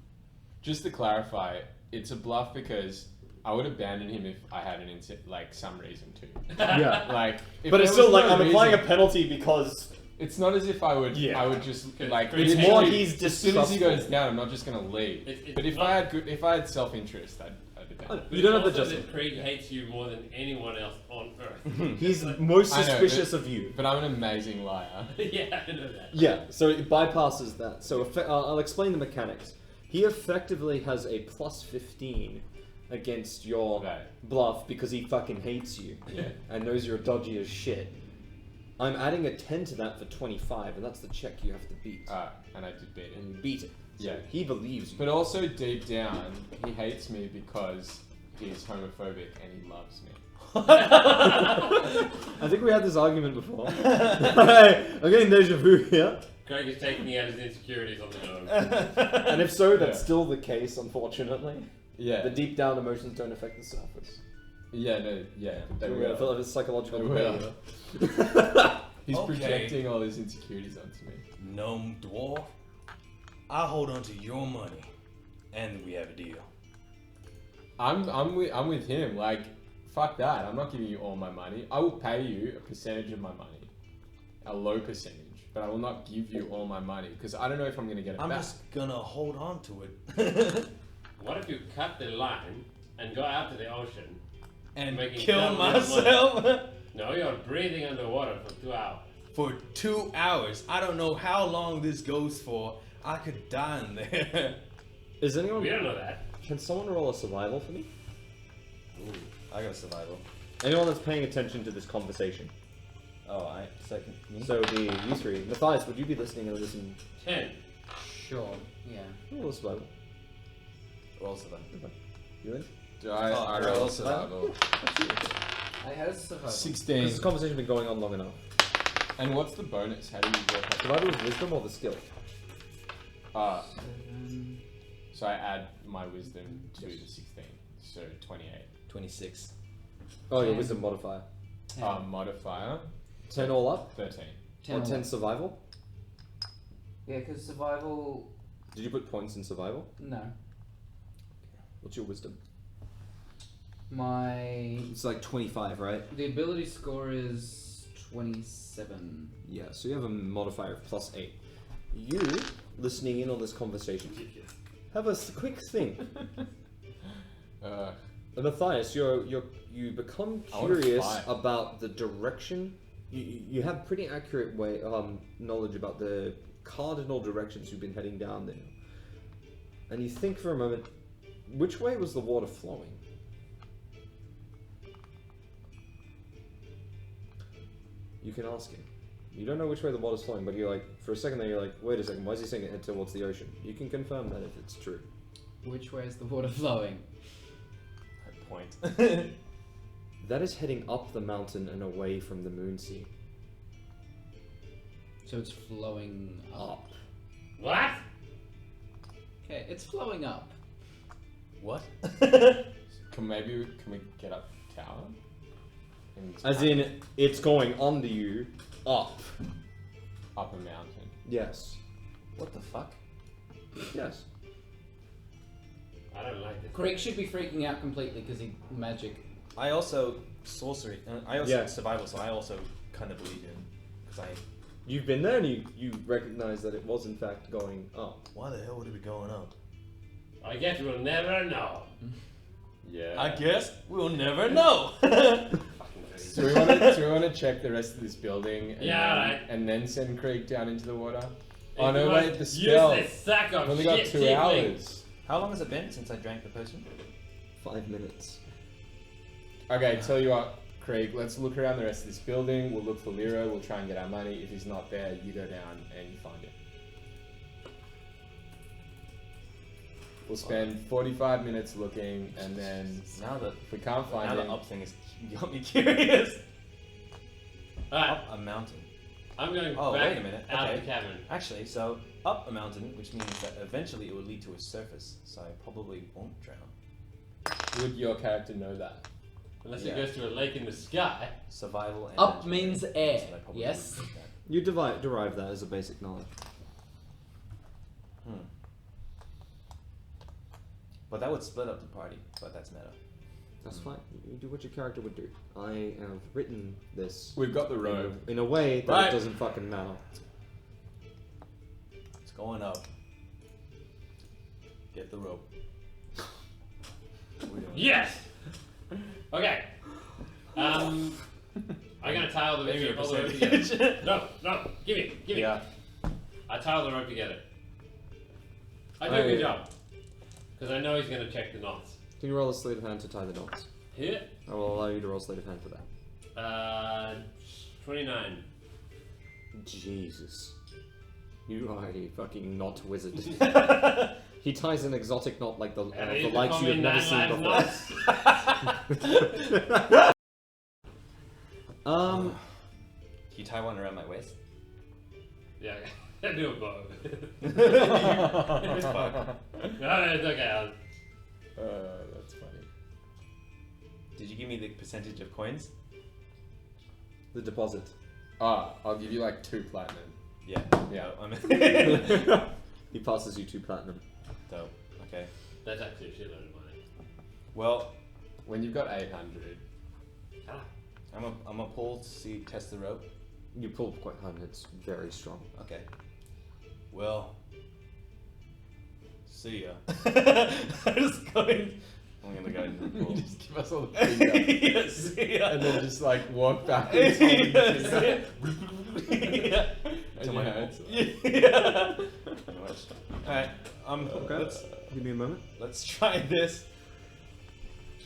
Just to clarify, it's a bluff because I would abandon him if I had like some reason to. Yeah. Like, if But there it's still was like no I'm applying a reason- penalty because It's not as if I would. Yeah. I would just like. It's literally, more he's as soon as he distrustful. goes down, I'm not just gonna leave. It's But if not- if I had self-interest, I'd abandon. you don't have the also judgment. that Krieg hates you more than anyone else on Earth. He's most I know, suspicious of you. But I'm an amazing liar. Yeah, I know that. Yeah, so it bypasses that. So I'll explain the mechanics. He effectively has a plus 15 against your Right. bluff because he fucking hates you Yeah. and knows you're dodgy as shit. I'm adding a 10 to that for 25, and that's the check you have to beat. And I did beat it. And you beat it. So Yeah. he believes you. But also deep down, he hates me because he's homophobic and he loves me. I think we had this argument before. I'm getting deja vu here. Craig is taking out his insecurities on the own. And if so, that's Yeah. still the case, unfortunately. Yeah. The deep down emotions don't affect the surface. Yeah. No. Yeah. They I will. feel like it's psychological They debate. will. He's Okay. projecting all his insecurities onto me. Gnome dwarf. I'll hold on to your money, and we have a deal. I'm with him. Like, fuck that. I'm not giving you all my money. I will pay you a percentage of my money, a low percentage, but I will not give you all my money because I don't know if I'm gonna get it I'm back. just gonna hold on to it. What if you cut the line and go out to the ocean and making kill double your myself No, you're breathing underwater for 2 hours. for 2 hours. I don't know how long this goes for. I could die in there. Is anyone? We don't know that. Can someone roll a survival for me? Ooh, I got a survival. Anyone that's paying attention to this conversation. Oh, I second. Me? So it'd be you three. Matthias, would you be listening and listening? 10. Sure. Yeah. Roll a survival. Roll survival. You in? Do I I roll roll survival. I had survival. 16. This conversation's been going on long enough. And what's the bonus? How do you work out? Survival is wisdom or the skill? So I add my wisdom to the 16. So 28. 26. Oh, your 10. wisdom modifier. 10. Modifier 10 all up? 13. 10 Or all 10 up. survival? Yeah, because survival. Did you put points in survival? No. What's your wisdom? My. It's like 25, right? The ability score is 27. Yeah, so you have a modifier of +8. You, listening in on this conversation, have a quick think. Matthias, you become I wanna curious fight. about the direction. You have pretty accurate knowledge about the cardinal directions you've been heading down there. And you think for a moment, which way was the water flowing? You can ask him. You don't know which way the water's flowing, but you're like, for a second there, you're like, wait a second, why is he saying it head towards the ocean? You can confirm that if it's true. Which way is the water flowing? At point. That is heading up the mountain and away from the moon sea. So it's flowing up. What? Okay, it's flowing up. What? Can we get up the tower? As in, it's going under you, up. Up a mountain. Yes. What the fuck? Yes. I don't like this. Craig should be freaking out completely because he magic. I also sorcery. I also Yeah. survival, so I also kind of believe in. Because You've been there and you recognize that it was in fact going up. why the hell would it be going up? I guess we'll never know. Yeah. I guess we'll never know. Fucking crazy. So we want to check the rest of this building. And Yeah, then, right. and then send Craig down into the water. If Oh no! you Wait, want- the spell. Use this sack of I've only shit got 2 tiefling. hours. How long has it been since I drank the potion? 5 minutes. Okay, tell you what, Craig. Let's look around the rest of this building. We'll look for Lero. We'll try and get our money. If he's not there, you go down and you find him. We'll spend 45 minutes looking, and then Now that if we can't now find the him, up thing has got me curious. Alright, Up a mountain. I'm going Oh, back wait a minute. out Okay. of the cavern. Actually, so up a mountain, which means that eventually it will lead to a surface, so I probably won't drown. would your character know that? Unless Yeah. it goes to a lake in the sky. Survival and Up engineering, means air, so I probably yes? wouldn't do that. You derive that as a basic knowledge. But that would split up the party, but that's meta. That's fine. You do what your character would do. I have written this We've got the robe. in a way that Right. it doesn't fucking matter. It's going up. Get the rope. What are we doing? Yes! Okay. I'm gonna tie all the Maybe a all the rope percentage. together. No, give me. Yeah. I tie all the rope together. I do a good job. Because I know he's gonna check the knots. Can you roll a sleight of hand to tie the knots? Here, I will allow you to roll sleight of hand for that. 29. Jesus. You are a fucking knot wizard. He ties an exotic knot like the You likes call you have me never Nine seen Lives before. Knots? Can you tie one around my waist? Yeah, I do it both. It's fine. No, it's okay. That's funny. Did you give me the percentage of coins? The deposit. Ah, I'll give you like 2 platinum. Yeah. Yeah. I'm He passes you 2 platinum. Dope. Okay. That's actually a shitload of money. Well, When you've got 800, Ah. I'm a pull to test the rope. You pull quite hard and it's very strong. Okay. Well. See ya. I'm just going. I'm gonna go into the pool. just give us all the finger, Yes. See ya. and then just like walk backwards. holding the Yes. finger. Yeah. And To your my hands. Yeah. Alright. Give me a moment. Let's try this.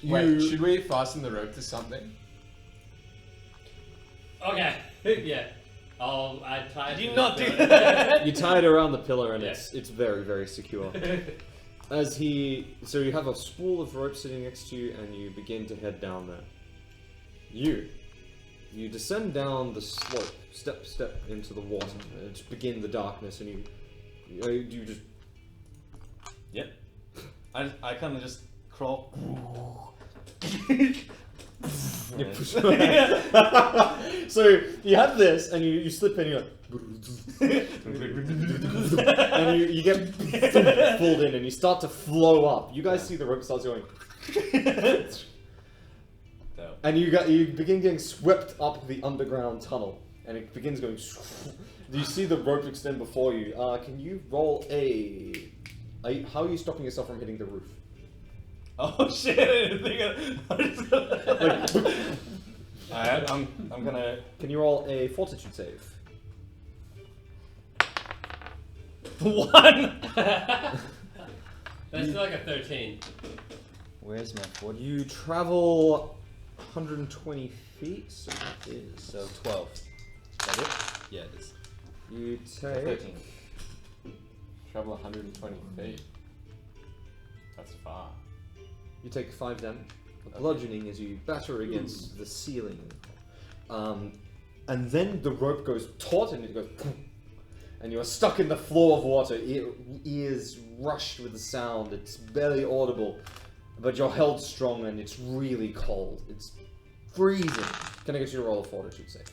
Wait, should we fasten the rope to something? Okay. Yeah. I tied. Did you it not to do the- that? You tie it around the pillar and Yeah. it's very, very secure. So you have a spool of rope sitting next to you and you begin to head down there. You descend down the slope, step into the water, to begin the darkness, and you just Yep. I kind of just crawl. you push. So you have this, and you slip in, you're like, and you get pulled in, and you start to flow up. You guys see the rope starts going, Dope. and you begin getting swept up the underground tunnel, and it begins going. You see the rope extend before you. Can you roll how are you stopping yourself from hitting the roof? Oh shit! I didn't think Alright, I'm gonna. Can you roll a fortitude save? 1. That's like a 13. Where's my 40? You travel 120 feet, so that is. So 12. Is that it? Yeah, it is. You take. 13. Travel 120 feet. That's far. You take 5 damage of bludgeoning as you batter against the ceiling. And then the rope goes taut and it goes. And you are stuck in the floor of water. Ears rushed with the sound. It's barely audible. But you're held strong and it's really cold. It's freezing. Can I get you to roll a fortitude save?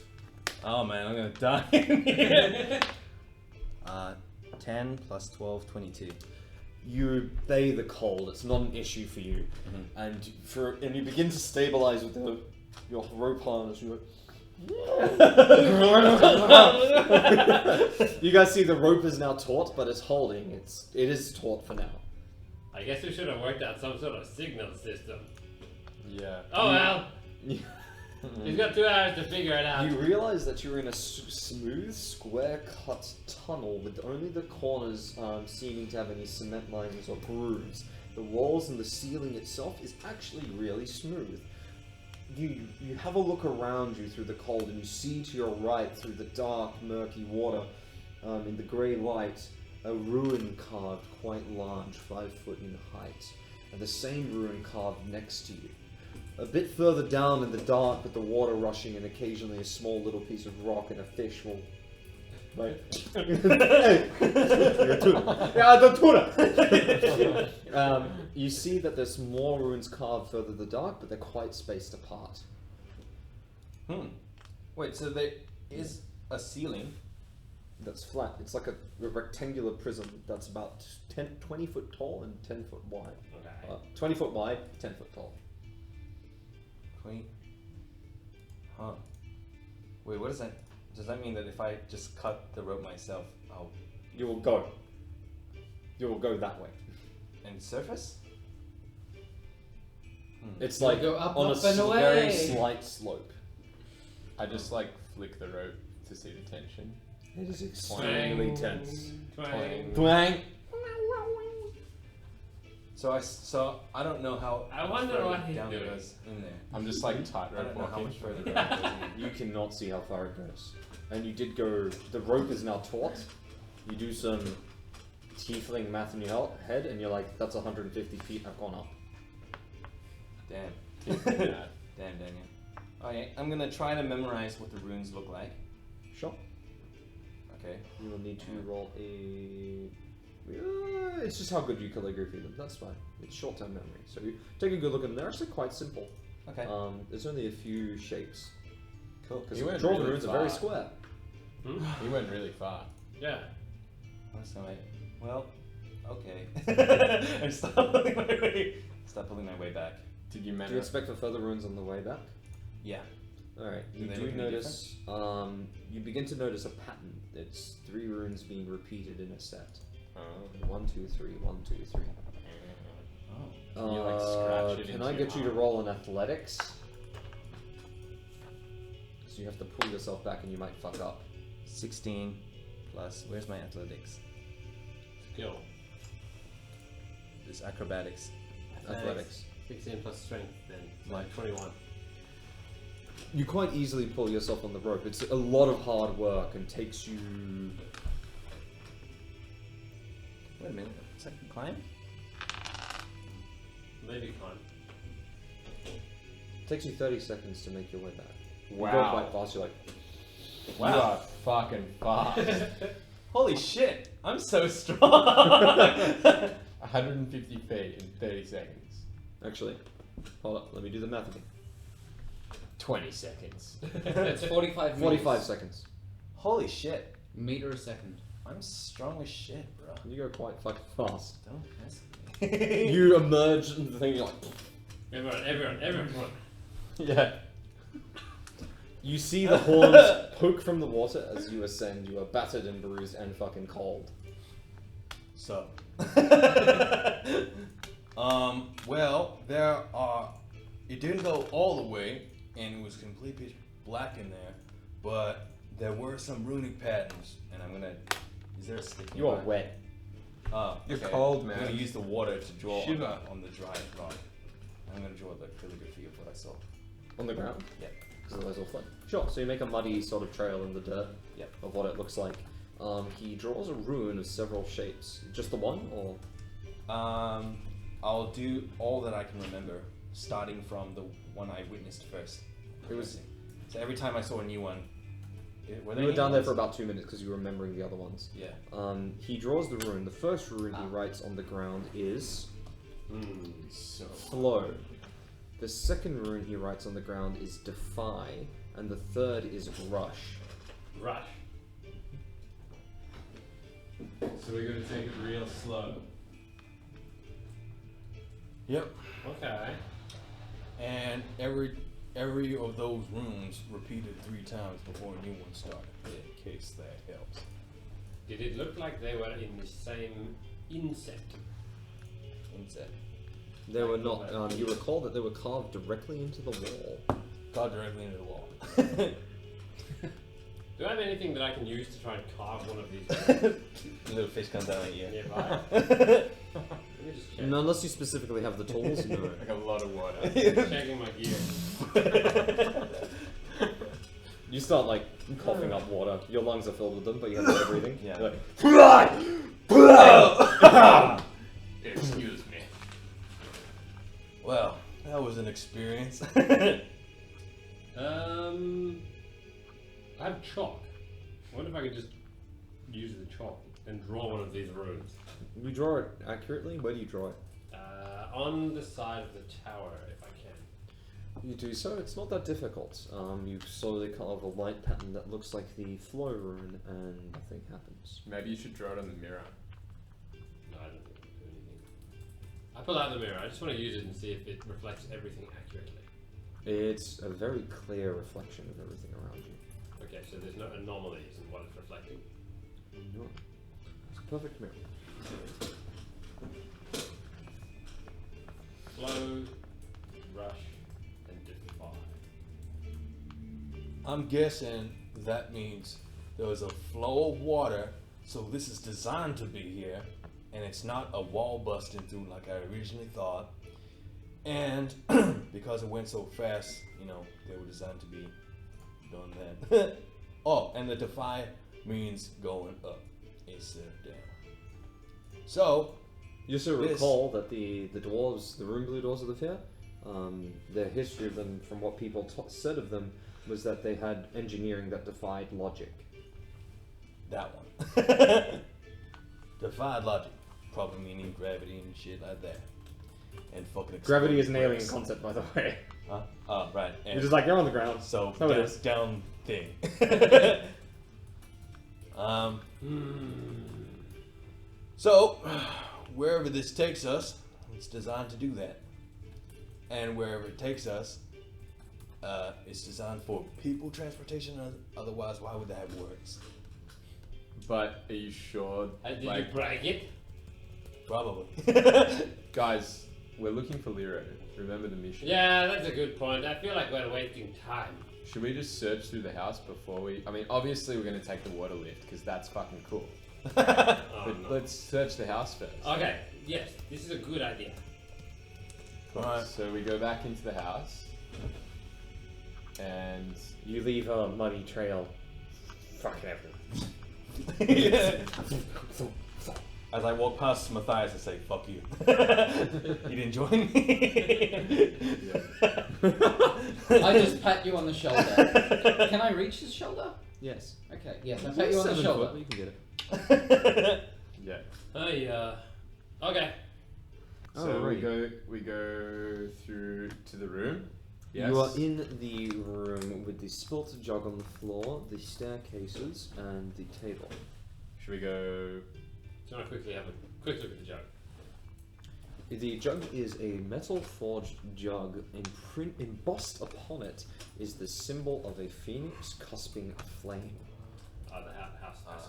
Oh man, I'm gonna die in here. 10 plus 12, 22. You bathe the cold. It's not an issue for you, and you begin to stabilize with your rope harness. You guys see the rope is now taut, but it's holding. It is taut for now. I guess we should have worked out some sort of signal system. Yeah. Oh well. He's got 2 hours to figure it out. You realize that you're in a smooth, square-cut tunnel with only the corners seeming to have any cement linings or grooves. The walls and the ceiling itself is actually really smooth. You have a look around you through the cold, and you see to your right, through the dark, murky water, in the grey light, a ruin carved quite large, 5 foot in height, and the same ruin carved next to you. A bit further down in the dark with the water rushing and occasionally a small little piece of rock and a fish will... Right? Hey! Yeah, the tuna! You see that there's more ruins carved further in the dark, but they're quite spaced apart. Wait, so there is a ceiling? That's flat. It's like a rectangular prism that's about 20 foot tall and 10 foot wide. Okay. 20 foot wide, 10 foot tall. Wait. Huh. Wait, what is that? Does that mean that if I just cut the rope myself, I'll... You will go. You will go that way. And surface? It's You'll like go up, on up a and away. very slight slope. I just like flick the rope to see the tension. It is extremely tense. Twang. Twang. So I don't know how I wonder further what he's down it doing. goes in there. I'm just like I tightrope don't know how much walking. further down it goes in. You cannot see how far it goes. And you did go. The rope is now taut. You do some tiefling math in your head, and you're like, "That's 150 feet. I've gone up." Damn. Yeah. Damn, dang it. Okay, I'm gonna try to memorize what the runes look like. Sure. Okay. You will need to roll a. It's just how good you calligraphy them. That's fine. It's short-term memory. So you take a good look at them. They're actually quite simple. Okay. There's only a few shapes. Cool. Because You the went drawing really runes are very far. square. He went really far. Yeah. So well, okay. And start pulling my way back. Did you Do manage? you expect for further runes on the way back? Yeah. Alright, Do you they do look any notice, you begin to notice a pattern. It's 3 runes being repeated in a set. 1, 2, 3, 1, 2, 3. Oh. You, like, scratch it Can into I your get you to arm. roll an athletics? So you have to pull yourself back and you might fuck up. 16 plus. Where's my athletics? Skill. This acrobatics. Athletics. 16 plus strength then. Like 21. You quite easily pull yourself on the rope. It's a lot of hard work and takes you... Wait a minute. Is that climb? Maybe climb. takes you 30 seconds to make your way back. Wow. You go quite fast, you're like... You are fucking fast. Holy shit! I'm so strong! 150 feet in 30 seconds. Actually, hold up, let me do the math again. 20 seconds. It's 45 meters. 45 seconds. Holy shit. Meter a second. I'm strong as shit, bro. You go quite fucking fast. Don't mess with me. You emerge and the thing, you're like... Everyone. Yeah. You see the horns poke from the water as you ascend. You are battered and bruised and fucking cold. So, well, it didn't go all the way, and it was completely pitch black in there, but there were some runic patterns, and I'm gonna, is there a stick You are nearby? wet. You're Okay. cold, I'm man. gonna use the water to draw Shiver. on the dry rock. I'm gonna draw like really good feel of what I saw. On the ground? Yeah. Because otherwise it'll flood. Sure, so you make a muddy sort of trail in the dirt Yep. of what it looks like. He draws a rune of several shapes. Just the one, or...? I'll do all that I can remember, starting from the one I witnessed first. It was... So every time I saw a new one, were they You were new down there ones? for about 2 minutes because you were remembering the other ones. Yeah. He draws the rune. The first rune he writes on the ground is... So Flow. The second rune he writes on the ground is Defy, and the third is Rush. Rush. So we're going to take it real slow. Yep. Okay. And every of those runes repeated 3 times before a new one started, in case that helps. Did it look like they were in the same inset? Inset. They were not... you recall that they were carved directly into the wall. Got directly into the wall. Do I have anything that I can use to try and carve one of these The little fish comes out at you. nearby? Let me just check. No, unless you specifically have the tools, no. like a lot of water. Checking my gear. You start, like, coughing up water. Your lungs are filled with them, but you have no breathing. Yeah. You're like... Excuse me. Well, that was an experience. I have chalk. I wonder if I could just use the chalk and draw one of these runes. You draw it accurately? Where do you draw it? On the side of the tower, if I can. You do so, it's not that difficult. You slowly carve a light pattern that looks like the flow rune, and nothing happens. Maybe you should draw it on the mirror. No, I don't think I can do anything. I pull out the mirror. I just want to use it and see if it reflects everything accurately. It's a very clear reflection of everything around you. Okay, so there's no anomalies in what it's reflecting. No. It's a perfect mirror. Flow, rush, and defy. I'm guessing that means there was a flow of water, so this is designed to be here, and it's not a wall busting through like I originally thought. And because it went so fast, you know, they were designed to be done then. Oh, and the defy means going up instead of down. So, You also This- recall that the dwarves, the rune blue dwarves that live here, the history of them, from what people said of them, was that they had engineering that defied logic. that one. Defied logic. Probably meaning gravity and shit like that. And fucking Gravity is an exploding alien bricks. concept, by the way. Huh? Oh, right. And You're just like, you're on the ground. so No, it down, is. down thing. So, wherever this takes us, it's designed to do that. And wherever it takes us, it's designed for people transportation. Otherwise, why would they have words? But are you sure? Did you break it? Probably. Guys, we're looking for Lero. Remember the mission. Yeah, that's a good point. I feel like we're wasting time. Should we just search through the house before we? I mean, obviously we're gonna take the water lift because that's fucking cool. Oh, But no. let's search the house first. Okay, yes, this is a good idea. Cool. Alright. So we go back into the house, and You leave a muddy trail. Fucking everything. As I walk past Matthias, I say, "Fuck you." You didn't join me. I just pat you on the shoulder. Can I reach his shoulder? Yes. Okay, yes, I pat you on the 7 shoulder. foot, you can get it. yeah. Okay. So Alright. we go through to the room. Yes. You are in the room with the spilt jug on the floor, the staircases, and the table. Should we go? Do you want to quickly have a quick look at the jug? The jug is a metal forged jug. Embossed upon it is the symbol of a phoenix cusping a flame. Oh, the house.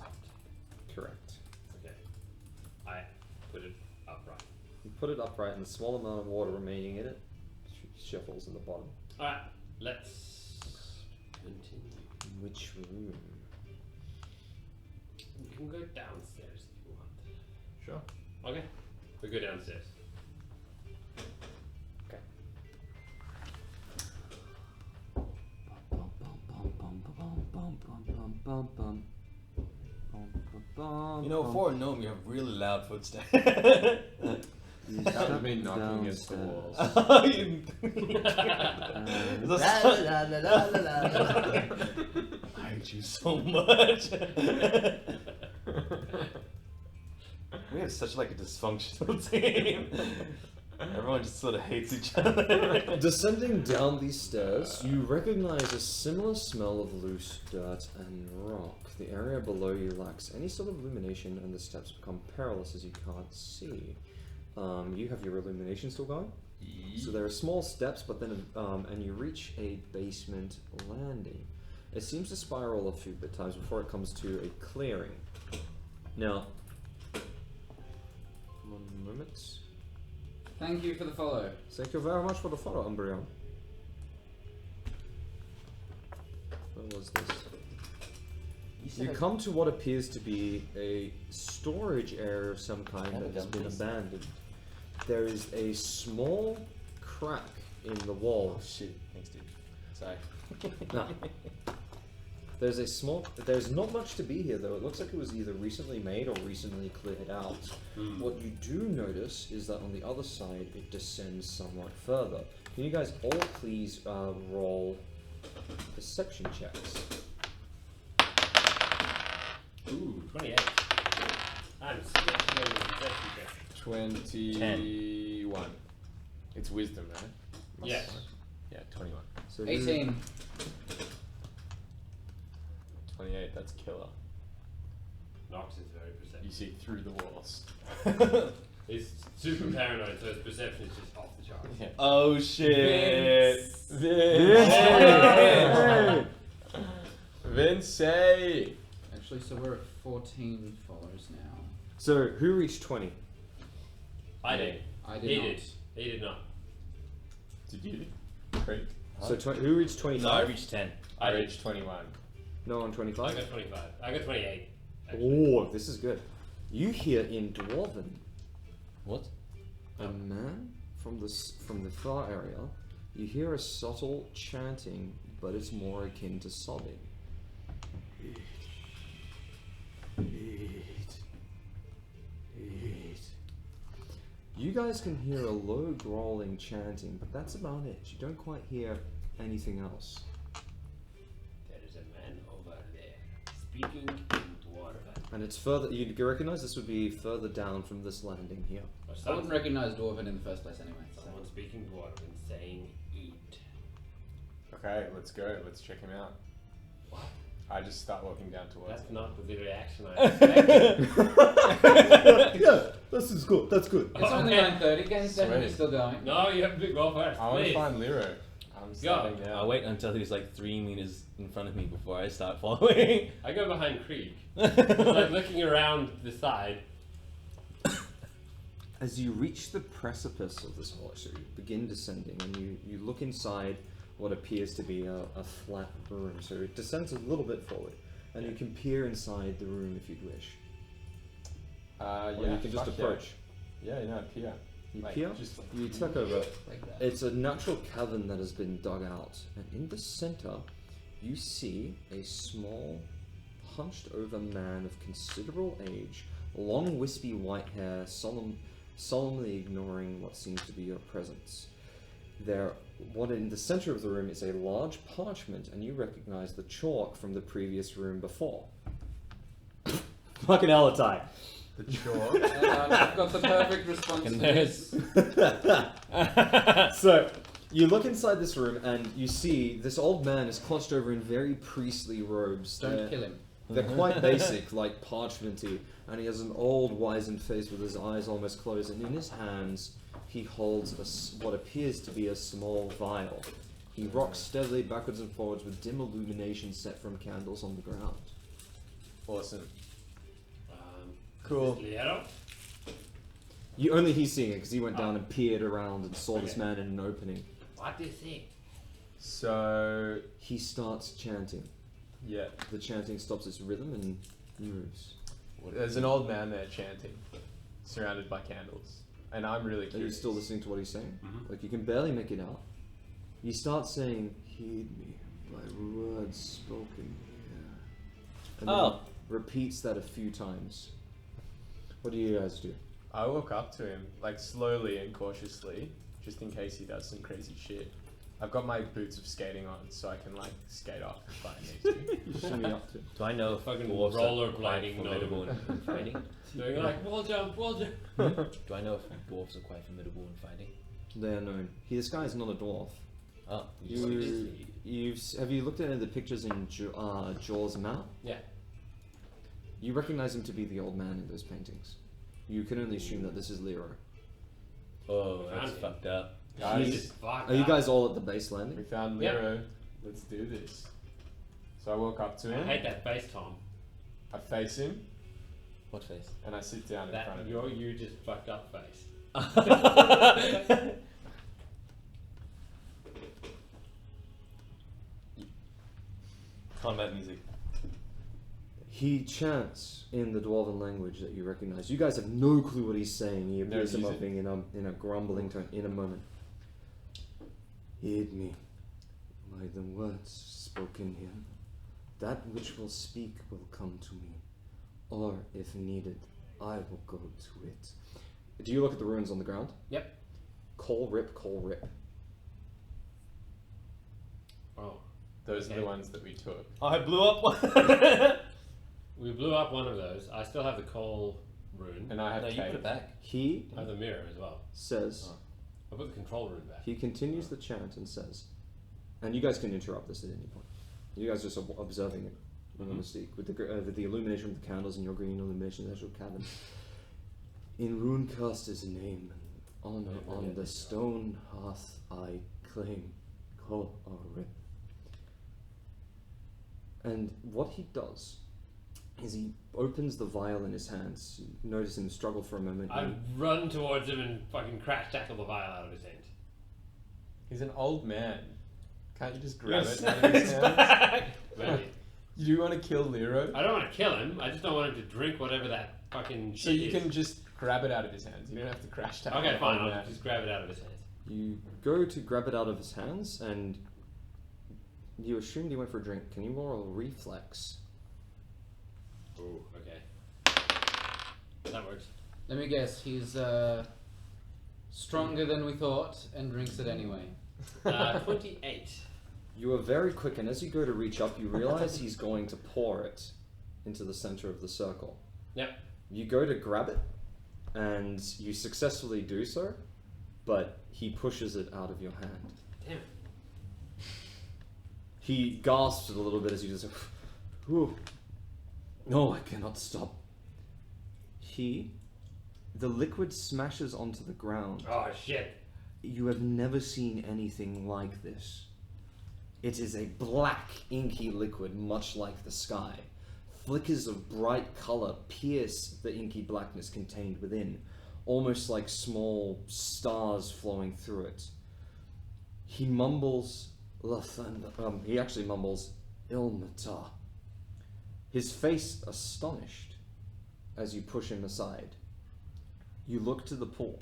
Correct. Okay. I put it upright. You put it upright, and the small amount of water remaining in it shuffles in the bottom. Alright, let's continue. Which room? We can go downstairs if you want. Sure. Okay. We go downstairs. You know, for a gnome, you have really loud footsteps. That would mean knocking against the walls. I hate you so much. We have such like a dysfunctional team. Everyone just sort of hates each other. Descending down these stairs, you recognize a similar smell of loose dirt and rock. The area below you lacks any sort of illumination, and the steps become perilous as you can't see. You have your illumination still going? So there are small steps, but then and you reach a basement landing. It seems to spiral a few bit times before it comes to a clearing. Now, 1 moment. Thank you for the follow. Thank you very much for the follow, Umbreon. Where was this? You come to what appears to be a storage area of some kind that has been abandoned. There is a small crack in the wall. Oh shit! Thanks, dude. Sorry. No. There's not much to be here though. It looks like it was either recently made or recently cleared out. What you do notice is that on the other side it descends somewhat further. Can you guys all please roll perception checks? Ooh, 28. I'm sketching on the perception check. 21. It's wisdom, right? Yes. Yeah, 21. So 18. 28. That's killer. Nox is very You perceptive. see through the walls. He's super paranoid, so his perception is just off the charts. Yeah. Oh shit! Vince! Actually, so we're at 14 followers now. So who reached 20? I did. I did He not. did. He did not. Did you? Great. So who reached 25? No, I reached 10. I reached 21. No one I 25? got 25. I got 28. Actually. Oh, this is good. You hear in Dwarven What? a man from the far area. You hear a subtle chanting, but it's more akin to sobbing. You guys can hear a low growling chanting, but that's about it. You don't quite hear anything else. There is a man over there speaking in Dwarven. And it's further. You recognize this would be further down from this landing here. Or I wouldn't recognize Dwarven in the first place anyway. So. Someone speaking Dwarven saying eat. Okay, let's go. Let's check him out. I just start walking down towards That's it. not the reaction I expected. Yeah, this is good. That's good. It's only Okay. 9:30. Game's definitely Sweet. still going. No, you have to go first. I want to please. find Lero. I'm standing down. I'll wait until he's like 3 meters in front of me before I start following. I go behind Krieg. Like looking around the side. As you reach the precipice of this hole, so you begin descending, and you look inside what appears to be a flat room. So it descends a little bit forward, and you can peer inside the room if you'd wish. Or Yeah, you can just fuck approach. Yeah, peer. You Like, peer, just like- you tuck over. Like that. It's a natural cavern that has been dug out, and in the center, you see a small, hunched-over man of considerable age, long, wispy white hair, solemnly ignoring what seems to be your presence. What in the center of the room is a large parchment, and you recognize the chalk from the previous room before. Fucking Alatai. The chalk. I've got the perfect response to this. So, you look inside this room, and you see this old man is clutched over in very priestly robes. Don't kill him. They're quite basic, like parchmenty, and he has an old, wizened face with his eyes almost closed, and in his hands he holds what appears to be a small vial. He rocks steadily backwards and forwards with dim illumination set from candles on the ground. Awesome. Cool. Lero? Only he's seeing it because he went down and peered around and saw this man in an opening. What do you see? So, He starts chanting. yeah. The chanting stops its rhythm and moves. There's an old man there chanting, surrounded by candles. And I'm really Are you curious. still listening to what he's saying? Mhm. Like, you can barely make it out. He starts saying, "Heed me by words spoken here." And then repeats that a few times. What do you guys do? I walk up to him, like slowly and cautiously, just in case he does some crazy shit. I've got my boots of skating on, so I can like skate off if I need to. You shimmy up to him. Do I know if Fucking dwarves are quite rollerblading formidable in fighting? Doing like wall jump, wall jump. Do I know if dwarves are quite formidable in fighting? They are known. This guy is not a dwarf. Oh, Have you looked at any of the pictures in Jaws' map? Yeah. You recognize him to be the old man in those paintings. You can only assume that this is Lero. Oh, that's Found him. fucked up. Guys, Jesus, fuck Are you that. guys all at the base we landing? found Yep. Lero. Let's do this. So I walk up to I him, hate that face, Tom. I face him, What face? and I sit down in front That of him. you just fucked up face. Combat music. He chants in the dwarven language that you recognize. You guys have no clue what he's saying. He No appears music. in a grumbling tone in a moment. Heed me by the words spoken here. That which will speak will come to me, or if needed, I will go to it. Do you look at the runes on the ground? Yep. Coal rip, coal rip. Oh. Those are Okay. the ones that we took. I blew up one. We blew up one of those. I still have the coal rune. And I have No, you put tape. it back. He I have the mirror as well. says, I put the control rune back. he continues the chant and says, and you guys can interrupt this at any point. You guys are just observing it with a mystique, with the illumination of the candles and your green illumination of the actual cabin. In Runecaster's name, honor on the stone hearth I claim, call or rip. And what he does is he opens the vial in his hands. You notice him struggle for a moment. I run towards him and fucking crash tackle the vial out of his hand. He's an old man. Can't you just grab Yes. it out of his hands? Maybe. You want to kill Lero? I don't want to kill him. I just don't want him to drink whatever that fucking So shit you is. can just grab it out of his hands. You don't have to crash tackle Okay, the fine. old I'll man. just grab it out of his hands. You go to grab it out of his hands, and you assumed he went for a drink. Can you roll a reflex? Ooh, okay. That works. Let me guess. He's stronger than we thought and drinks it anyway. 28. You are very quick, and as you go to reach up, you realize he's going to pour it into the center of the circle. Yep. You go to grab it, and you successfully do so, but he pushes it out of your hand. Damn it. He gasps a little bit as you just Whew. No, I cannot stop. The liquid smashes onto the ground. Oh shit. You have never seen anything like this. It is a black, inky liquid, much like the sky. Flickers of bright color pierce the inky blackness contained within, almost like small stars flowing through it. He mumbles, he actually mumbles, Ilmatar. His face astonished as you push him aside. You look to the pool,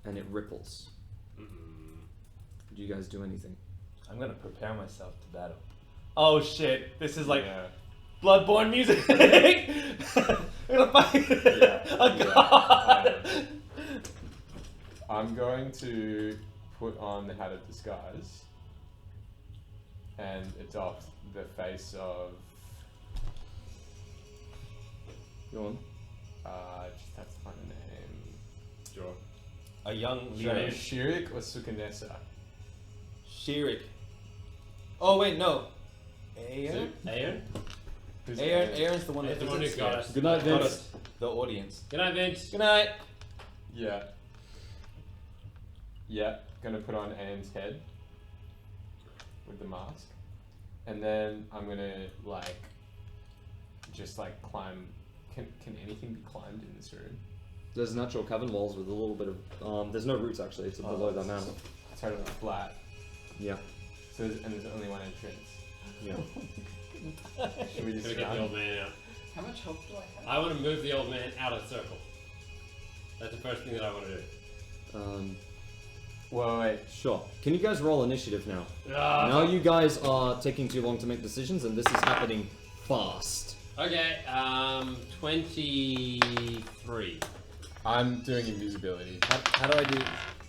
and it ripples. Do you guys do anything? I'm gonna prepare myself to battle. Oh shit! This is like Yeah. Bloodborne music. I'm gonna fight. Yeah. I'm going to put on the Hat of Disguise and adopt the face of. Go on. Just have to find a name. Sure. A young Should I leader. use Shirik or Sukanessa? Shirik. Oh wait, no. Aeon. Aeon? Who's Aeon. Aeon? Aeon's the one That's that the one who visits got here. us. Good night, Got Vince. us. The audience. Good night, Vince. Good night. Yeah. Yeah. Gonna put on Aeon's head with the mask, and then I'm gonna just climb. Can anything be climbed in this room? There's natural cavern walls with a little bit of. There's no roots actually. It's below that mountain. Totally flat. Yeah. So there's only one entrance. Yeah. Should we just Gotta get the old run? man out. How much health do I have? I want to move the old man out of the circle. That's the first thing that I want to do. Wait. Sure. Can you guys roll initiative now? Ah, Now you guys are taking too long to make decisions, and this is happening fast. Okay, 23. I'm doing invisibility. How do I do?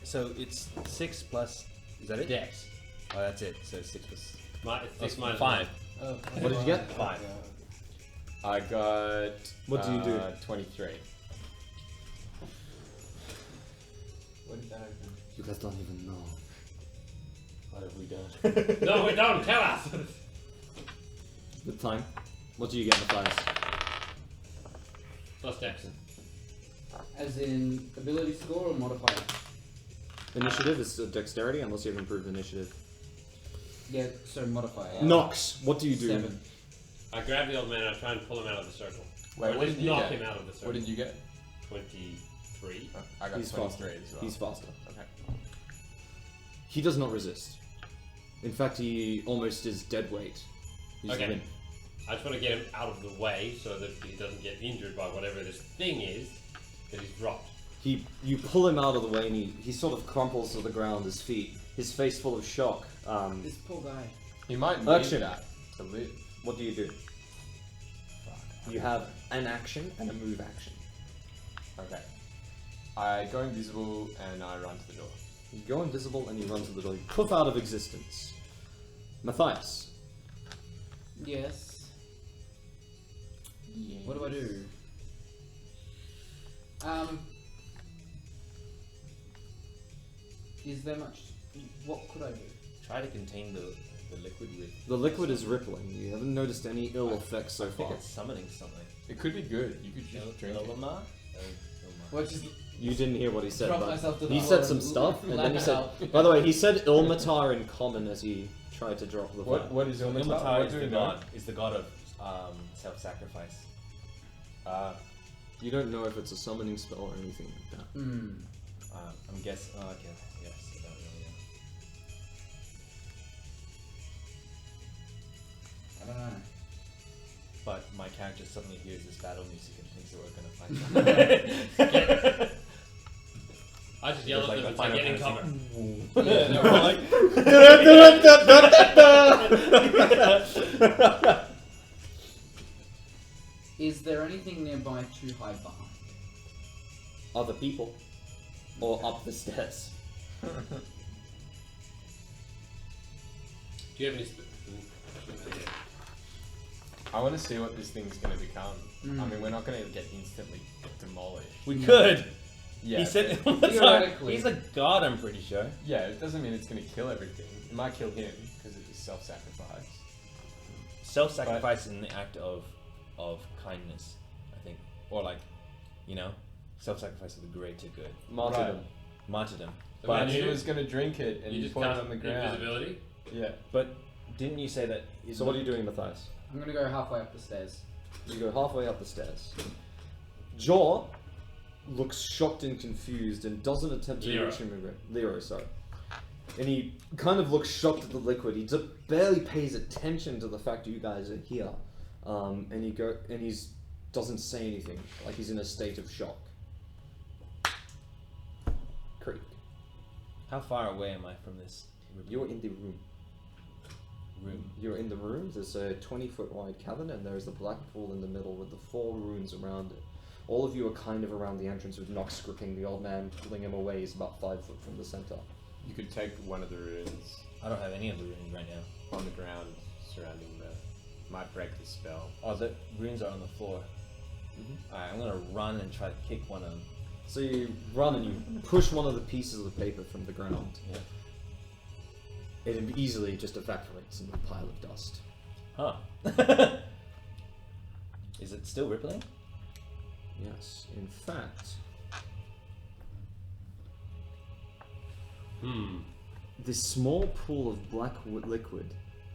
So it's 6 plus. Is that it? Dex. Oh, that's it. So 6 plus. Six minus 5. What did you get? 5. I got. What do you do? 23. What did that open? You guys don't even know. What have we done? No, we don't. Tell us. Good time. What do you get, Matthias? Plus Dex. As in ability score or modifier? Initiative is dexterity, unless you have improved initiative. Yeah, so modifier. Nox, what do you do? 7. I grab the old man and I try and pull him out of the circle. Wait, Or what just did you knock get? him out of the circle. What did you get? 23. Oh, I got He's 23 faster. as well. He's faster. Okay. He does not resist. In fact, he almost is dead weight. He's Okay. limp. I just want to get him out of the way so that he doesn't get injured by whatever this thing is that he's dropped. You pull him out of the way, and he sort of crumples to the ground, his feet, his face full of shock. This poor guy. He might need Action. that to live. What do you do? Fuck. You have an action and a move action. Okay. I go invisible and I run to the door. You go invisible and you run to the door. You poof out of existence. Matthias. Yes. What do I do? Is there much? What could I do? Try to contain the liquid with. The liquid is rippling. You haven't noticed any ill effects so I think far. it's summoning something. It could be good. You could just drink it. Ilma? Well, just You didn't hear what he said, drop but myself to the he floor said some and stuff, and then he laugh said. out. By the way, he said Ilmatar in common as he tried to drop the fire. What is Ilmatar? Ilmatar What is do the we know? god. Is the god of self-sacrifice. You don't know if it's a summoning spell or anything like that. I'm guessing. Oh, okay. Yes. I don't know. I don't know. But my character suddenly hears this battle music and thinks that we're gonna fight. I just yell It's at like them the and say, Final get in Fantasy. cover. Yeah, no, we're like. Is there anything nearby to hide behind? Other people, or up the stairs. Do you have any... I want to see what this thing's going to become. Mm. I mean, we're not going to get instantly demolished. We could. Yeah. He said Theoretically. he's a god. I'm pretty sure. Yeah, it doesn't mean it's going to kill everything. It might kill him because it is self-sacrifice. self-sacrifice in the act of kindness, I think, or like, self-sacrifice for the greater good, Martyrdom. martyrdom. So But And he was gonna drink it, and you you just put it cast on the ground. invisibility. Yeah. but didn't you say that? So what are you doing, Matthias? I'm gonna go halfway up the stairs. You go halfway up the stairs. Jaw looks shocked and confused and doesn't attempt to Lero. reach him. Lero, sorry. And he kind of looks shocked at the liquid. He barely pays attention to the fact that you guys are here. And he's doesn't say anything, like he's in a state of shock. Creek, How far away am I from this you're in the room. room? You're in the room. There's a 20-foot wide cavern, and there's a black pool in the middle with the 4 runes around it. All of you are kind of around the entrance, with Nox gripping the old man, pulling him away. He's about 5 foot from the center. You could take one of the runes I don't have any of the runes right now. on the ground surrounding the. Might break the spell. Oh, the runes are on the floor. Mhm. Alright, I'm gonna run and try to kick one of them. So you run and you push one of the pieces of paper from the ground. Yeah. It easily just evaporates into a pile of dust. Huh. Is it still rippling? Yes, in fact, this small pool of black liquid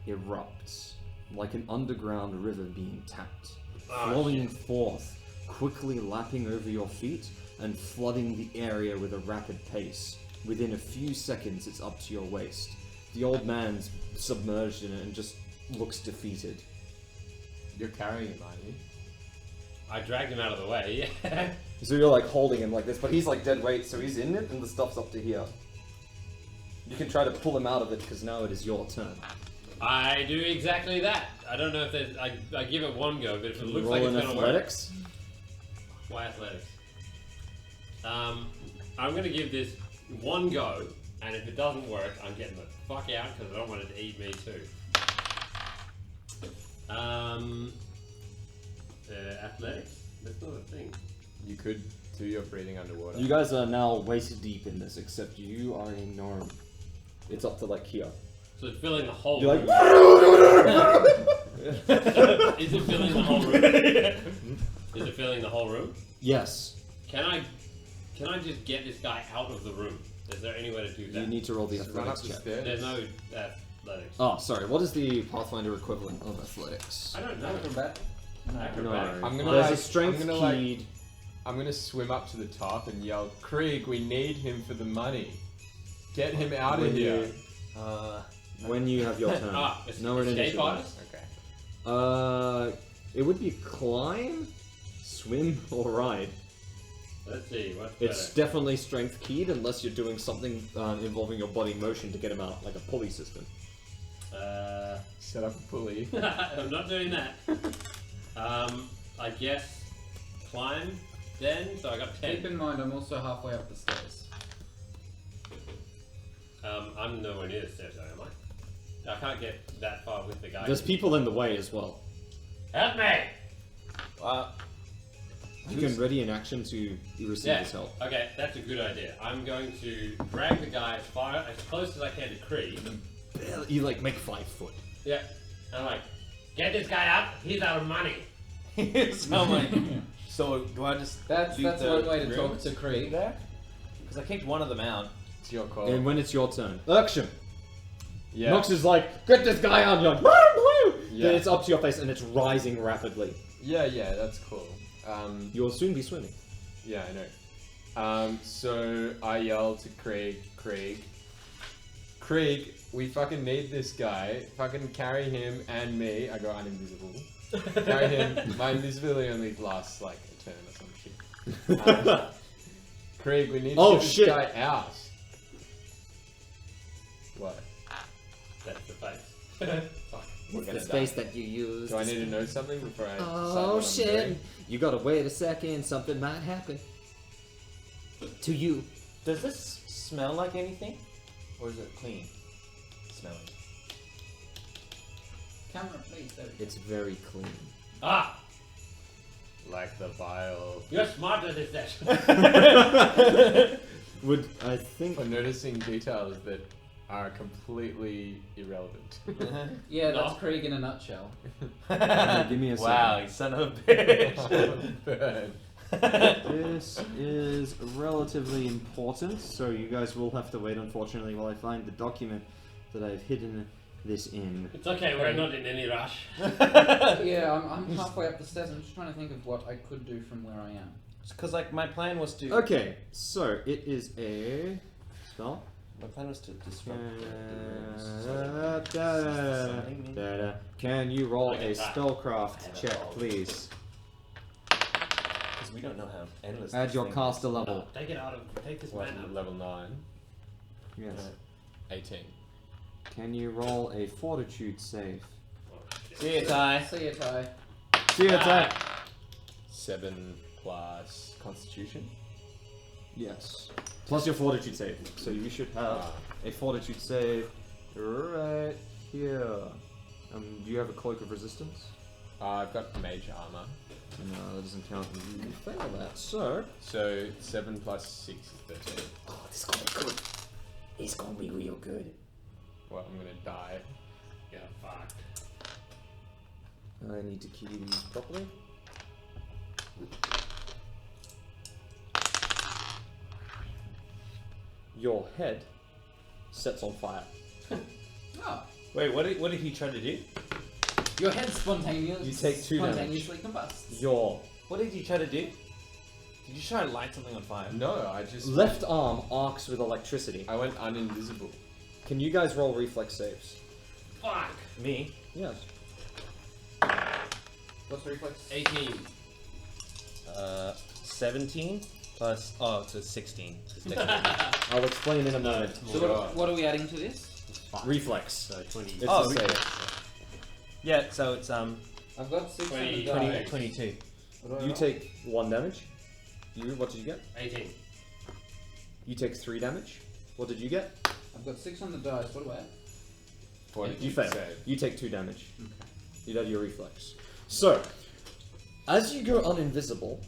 erupts like an underground river being tapped, flowing forth, quickly lapping over your feet and flooding the area with a rapid pace. Within a few seconds, it's up to your waist. The old man's submerged in it and just looks defeated. You're carrying him, aren't you? I dragged him out of the way. Yeah. So you're like holding him like this, but he's like dead weight, so he's in it and the stuff's up to here. You can try to pull him out of it because now it is your turn. I do exactly that. I don't know if there's. I give it one go, but if it looks Roll like it's in gonna athletics. work. Why athletics? I'm gonna give this one go, and if it doesn't work, I'm getting the fuck out because I don't want it to eat me too. Athletics? That's not a thing. You could do your breathing underwater. You guys are now waist deep in this, except you are a gnome. It's up to like here. So it's filling the whole You're room. like. Is it filling the whole room? Is it filling the whole room? Yes. Can I just get this guy out of the room? Is there any way to do that? You need to roll the Just run up athletics the check. stairs. There's no athletics. Oh, sorry. What is the Pathfinder equivalent of athletics? I don't know. Acrobat. Acrobatic. I'm gonna There's like- a strength I'm gonna, like- keyed. I'm gonna swim up to the top and yell, Krieg, we need him for the money. Get him out of When here. When you have your turn. No escape initiative. artist? Okay. It would be climb, swim, or ride. Let's see, what's It's definitely strength keyed unless you're doing something involving your body motion to get him out, like a pulley system. better? Set up a pulley. I'm not doing that. I guess climb then, so I got 10. Keep in mind, I'm also halfway up the stairs. I'm nowhere near the stairs though, am I? I can't get that far with the guy. There's people in the way as well. Help me! You can ready an action to receive Yeah. his help. Okay, that's a good idea. I'm going to drag the guy as close as I can to Creed. You like make 5 foot. Yeah. And I'm like, get this guy up, he's out of money. So I'm like, so do I just That's leave the one way to talk runes to Krieg. there? Because I kicked one of them out. It's your call. And when it's your turn, action. Yeah. Nox is like, get this guy out. You're like, woo, woo. Yeah. Then it's up to your face and it's rising rapidly. Yeah, that's cool. You'll soon be swimming. Yeah, I know. So I yell to Krieg, Krieg, we fucking need this guy. Fucking carry him and me. I go uninvisible. Carry him. My invisibility only lasts like a turn or some shit. Krieg, we need to get this guy out. What? That's the face. Fuck. We're gonna The die. space that you use. Do I need to know something before I decide Oh what I'm shit! doing? You gotta wait a second. Something might happen. To you. Does this smell like anything? Or is it clean smelling? Camera, please. There we go. It's very clean. Ah! Like the vial. You're smarter than this. Would I think? For noticing details that are completely irrelevant. Yeah, No. that's Krieg in a nutshell. Give me a Wow, you son of a bitch. Burn. This is relatively important, so you guys will have to wait, unfortunately, while I find the document that I've hidden this in. It's okay, we're not in any rush. Yeah, I'm halfway up the stairs. I'm just trying to think of what I could do from where I am. Because like my plan was to. Okay, so it is a spell. My plan was to disrupt the rooms. Can you roll Look a at that. spellcraft check, please? Because we don't know how endless. Add this your thing caster is. level. Take it out of. Take this What, man out. level 9? Yes. 18. Can you roll a fortitude save? Oh, shit. See you, Ty. See ya, Ty. See you, Ty. 7 plus Constitution. Yes. Plus your fortitude save. So you should have a fortitude save right here. Do you have a cloak of resistance? I've got mage armor. No, that doesn't count. You fail that. So. So 7 plus 6 is 13. Oh, this is gonna be good. It's gonna be real good. Well, I'm gonna die. Yeah, fuck. I need to key these properly. Your head sets on fire. Oh, Wait, what did he try to do? your head spontaneously You take 2 damage. spontaneously combusts. Your What did he try to do? Did you try to light something on fire? No, I just left arm arcs with electricity. I went uninvisible. Can you guys roll reflex saves? Fuck. Me? Yes. What's reflex? 18. 17 plus. Oh, so 16. I'll explain in a moment. So what are we adding to this? Reflex. So 20. It's oh, a save. okay. Yeah, so it's I've got 6 on the 20, die. 22. What do I You roll? take 1 damage. What did you get? 18. You take 3 damage. What did you get? I've got 6 on the dice. What do I add? You fail. Save. You take 2 damage. You'd have your reflex. So, as you go uninvisible,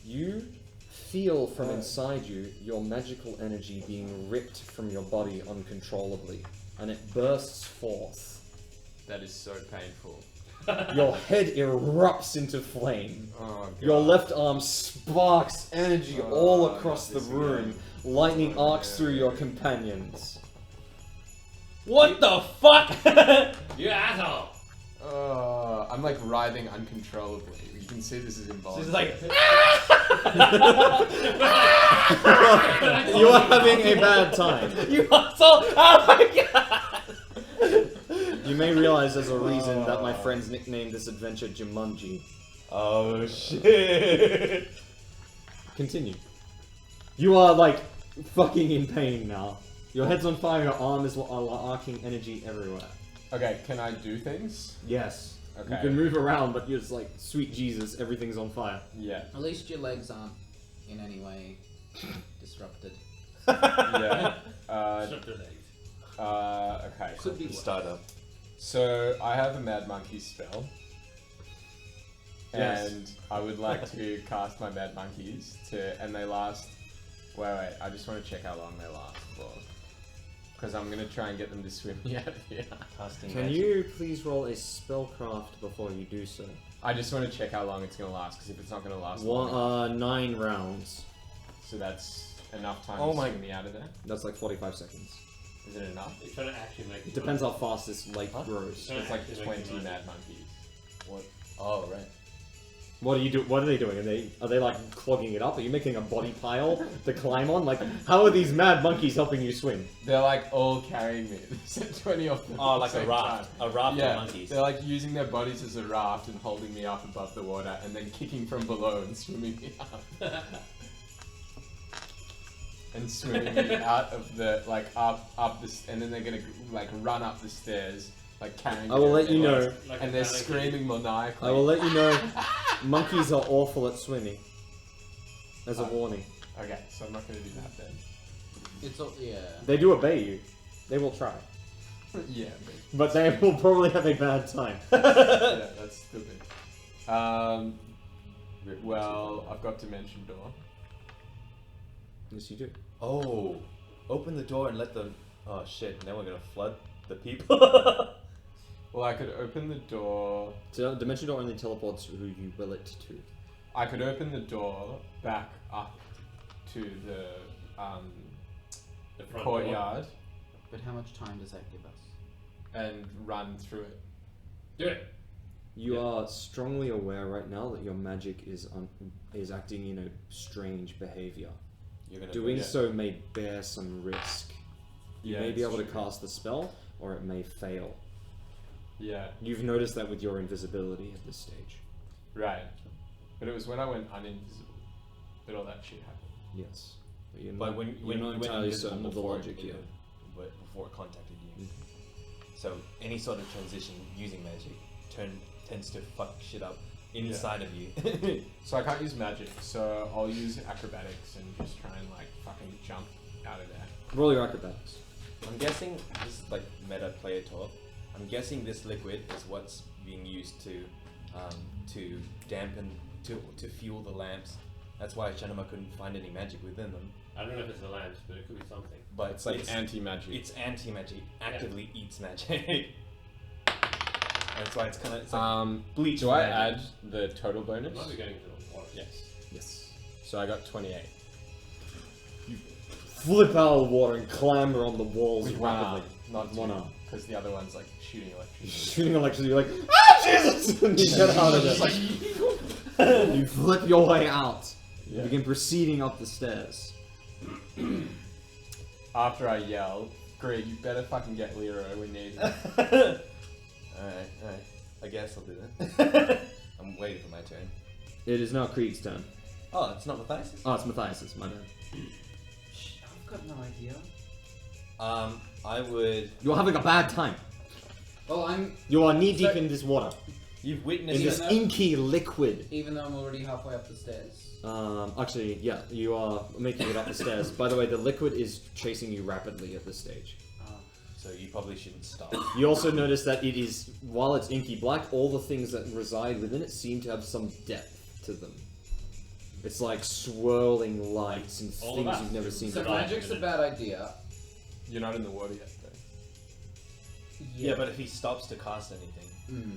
you feel from inside you your magical energy being ripped from your body uncontrollably, and it bursts forth. That is so painful. Your head erupts into flame. Oh god. Your left arm sparks energy all Oh, across not the this room. again. Lightning Oh, arcs yeah. through your companions. What the fuck? You asshole! I'm like writhing uncontrollably. You can see this is This involved. is like. You are having a bad time. You asshole! Oh my god! You may realize there's a reason that my friends nicknamed this adventure Jumanji. Oh shit! Continue. You are like fucking in pain now. Your head's on fire, your arm is arcing energy everywhere. Okay, can I do things? Yes. Okay. You can move around, but you're just like, sweet Jesus, everything's on fire. Yeah. At least your legs aren't in any way disrupted. Yeah. Shut the legs. Okay. Could be Startup. So I have a Mad Monkey spell. Yes. And I would like to cast my Mad Monkeys and they last. Wait, I just want to check how long they last for. Because I'm going to try and get them to swim me out of here. Casting Can magic. you please roll a spellcraft before you do so? I just want to check how long it's going to last, because if it's not going to last long, 9 rounds. so that's enough time Oh to my- swim me out of there. That's like 45 seconds. Is it enough? You're trying to actually make It depends how fast this lake Huh? grows. Sorry. It's like Actually 20 making money. Mad Monkeys. What? Oh, right. What are you do? What are they doing? Are they like clogging it up? Are you making a body pile to climb on? Like, how are these mad monkeys helping you swim? They're like all carrying me. There's 20 of them. Oh, at like the a same raft. time. A raft Yeah, of monkeys. they're like using their bodies as a raft and holding me up above the water and then kicking from below and swimming me up. And swimming me out of the, like, up this, and then they're gonna, like, run up the stairs, like, carrying I will me let you everywhere. know. Like And a they're panic. screaming maniacally. I will let you know. Monkeys are awful at swimming. As a warning, Okay, so I'm not gonna do that then. It's all, yeah. they do obey you. They will try, Yeah, but they will probably have a bad time. yeah, that's stupid. Well, I've got Dimension Door. Yes, you do. Oh, open the door and let them. Oh shit! Now we're gonna flood the people. Well, I could open the door. So dimension door only teleports who you will it to. I could open the door back up to the The front courtyard But how much time does that give us? and run through it. Do it. You are strongly aware right now that your magic is acting in a strange behavior. You're gonna Doing yeah. so may bear some risk. You Yeah, may be it's able to true. cast the spell, or it may fail. Yeah, You've noticed that with your invisibility at this stage. right. But it was when I went uninvisible that all that shit happened. Yes. But you're But not, when you're you not went entirely invisible certain of the before logic it, here. before it contacted you. So any sort of transition using magic tends to fuck shit up inside of you. So I can't use magic, so I'll use acrobatics and just try and like fucking jump out of there. Roll your acrobatics. I'm guessing this is like meta player talk. I'm guessing this liquid is what's being used to dampen to fuel the lamps. That's why Shanama couldn't find any magic within them. I don't know if it's the lamps, but it could be something. But It's like anti-magic. It's anti-magic. Actively eats magic. That's why it's kind of like bleach. Do I magic. add the total It bonus? might be going into the water. Yes. Yes. So I got 28. Flip out of the water and clamber on the walls With one arm, rapidly. not One two, arm. because the other one's like shooting electricity. Shooting electricity, you're like, ah, Jesus! And you get out of it. You flip your way out. You Yeah. begin proceeding up the stairs. After I yell, Greg, you better fucking get Leroy, we need him. Alright. I guess I'll do that. I'm waiting for my turn. It is now Krieg's turn. Oh, it's not Matthias? Oh, it's Matthias's, my bad. I've got no idea. I would. You're having a bad time. Well, I'm You are knee deep So- in this water. You've In witnessed this though- inky liquid. even though I'm already halfway up the stairs. Actually, yeah, you are making it up the stairs. By the way, the liquid is chasing you rapidly at this stage. So you probably shouldn't stop. You also notice that it is, while it's inky black, all the things that reside within it seem to have some depth to them. It's like swirling lights and All of things us. you've never seen So before. magic's a bad idea. You're not in the water yet, though. Yeah, but if he stops to cast anything, Hmm.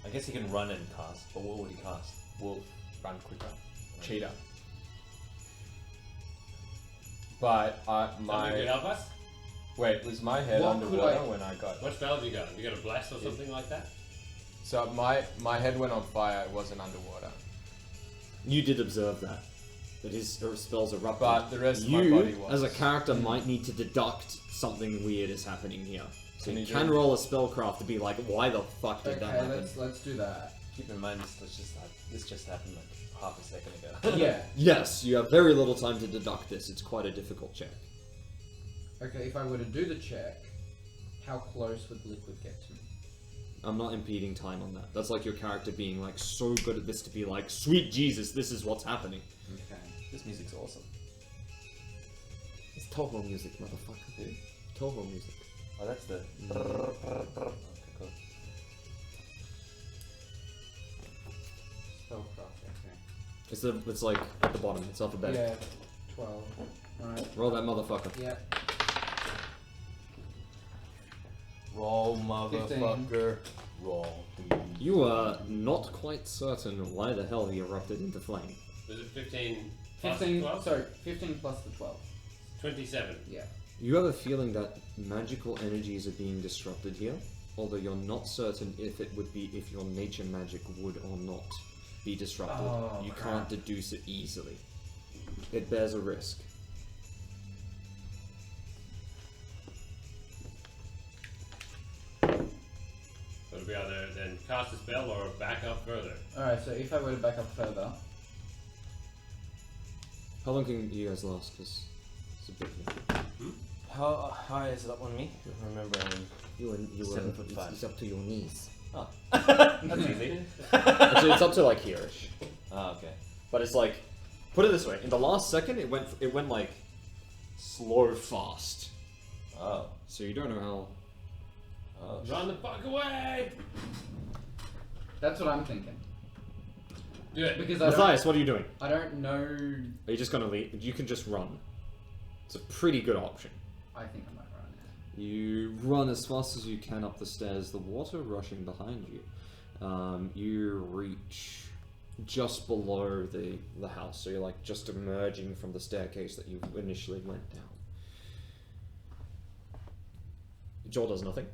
I guess he can run and cast. But what would he cast? Wolf, run quicker. Cheetah. But Something my could help us? wait, was my head What could underwater I- when I got? What spell have you got? Have you got a blast or something like that? So my head went on fire. It wasn't underwater. You did observe that. That his spells erupted. But the rest of my you, body was. as a character, might need to deduct something weird is happening here. So Can you you do can it? roll a spellcraft to be like, why the fuck did that Okay, happen? let's do that. Keep in mind this just happened like half a second ago. Yeah. Yes, you have very little time to deduct this. It's quite a difficult check. Okay, if I were to do the check, how close would liquid get to me? I'm not impeding time on that. That's like your character being like so good at this to be like, sweet Jesus, this is what's happening. Okay. This music's awesome. It's Toho music, motherfucker. Toho music. Oh, that's the. Mm. Okay, cool. Spellcraft, okay. It's like at the bottom. It's alphabetic. Yeah, 12. Alright. Roll that motherfucker. Yep. Roll, motherfucker. Roll. You are not quite certain why the hell he erupted into flame. Was it 15 plus 15, 12? sorry, 15 plus the 12. 27. Yeah. You have a feeling that magical energies are being disrupted here, although you're not certain if your nature magic would or not be disrupted. Oh, You crap. can't deduce it easily. It bears a risk. So it'll be either then cast a spell or back up further. Alright, so if I were to back up further, How long can you guys last? Because it's a bit. How high is it up on me? Remember, You 7'5". It's up to your knees. oh, that's easy. Actually, it's up to like here-ish. Oh, okay. But it's like, put it this way: in the last second, it went like slow fast. Oh, So you don't know how. oh. Run the fuck away! that's what I'm thinking. Do it. Because I Matthias, what are you doing? don't know. Are you just gonna leave? You can just run. It's a pretty good option. I think I might run. You run as fast as you can up the stairs, the water rushing behind you. You reach just below the house, so you're like just emerging from the staircase that you initially went down. Joel does nothing.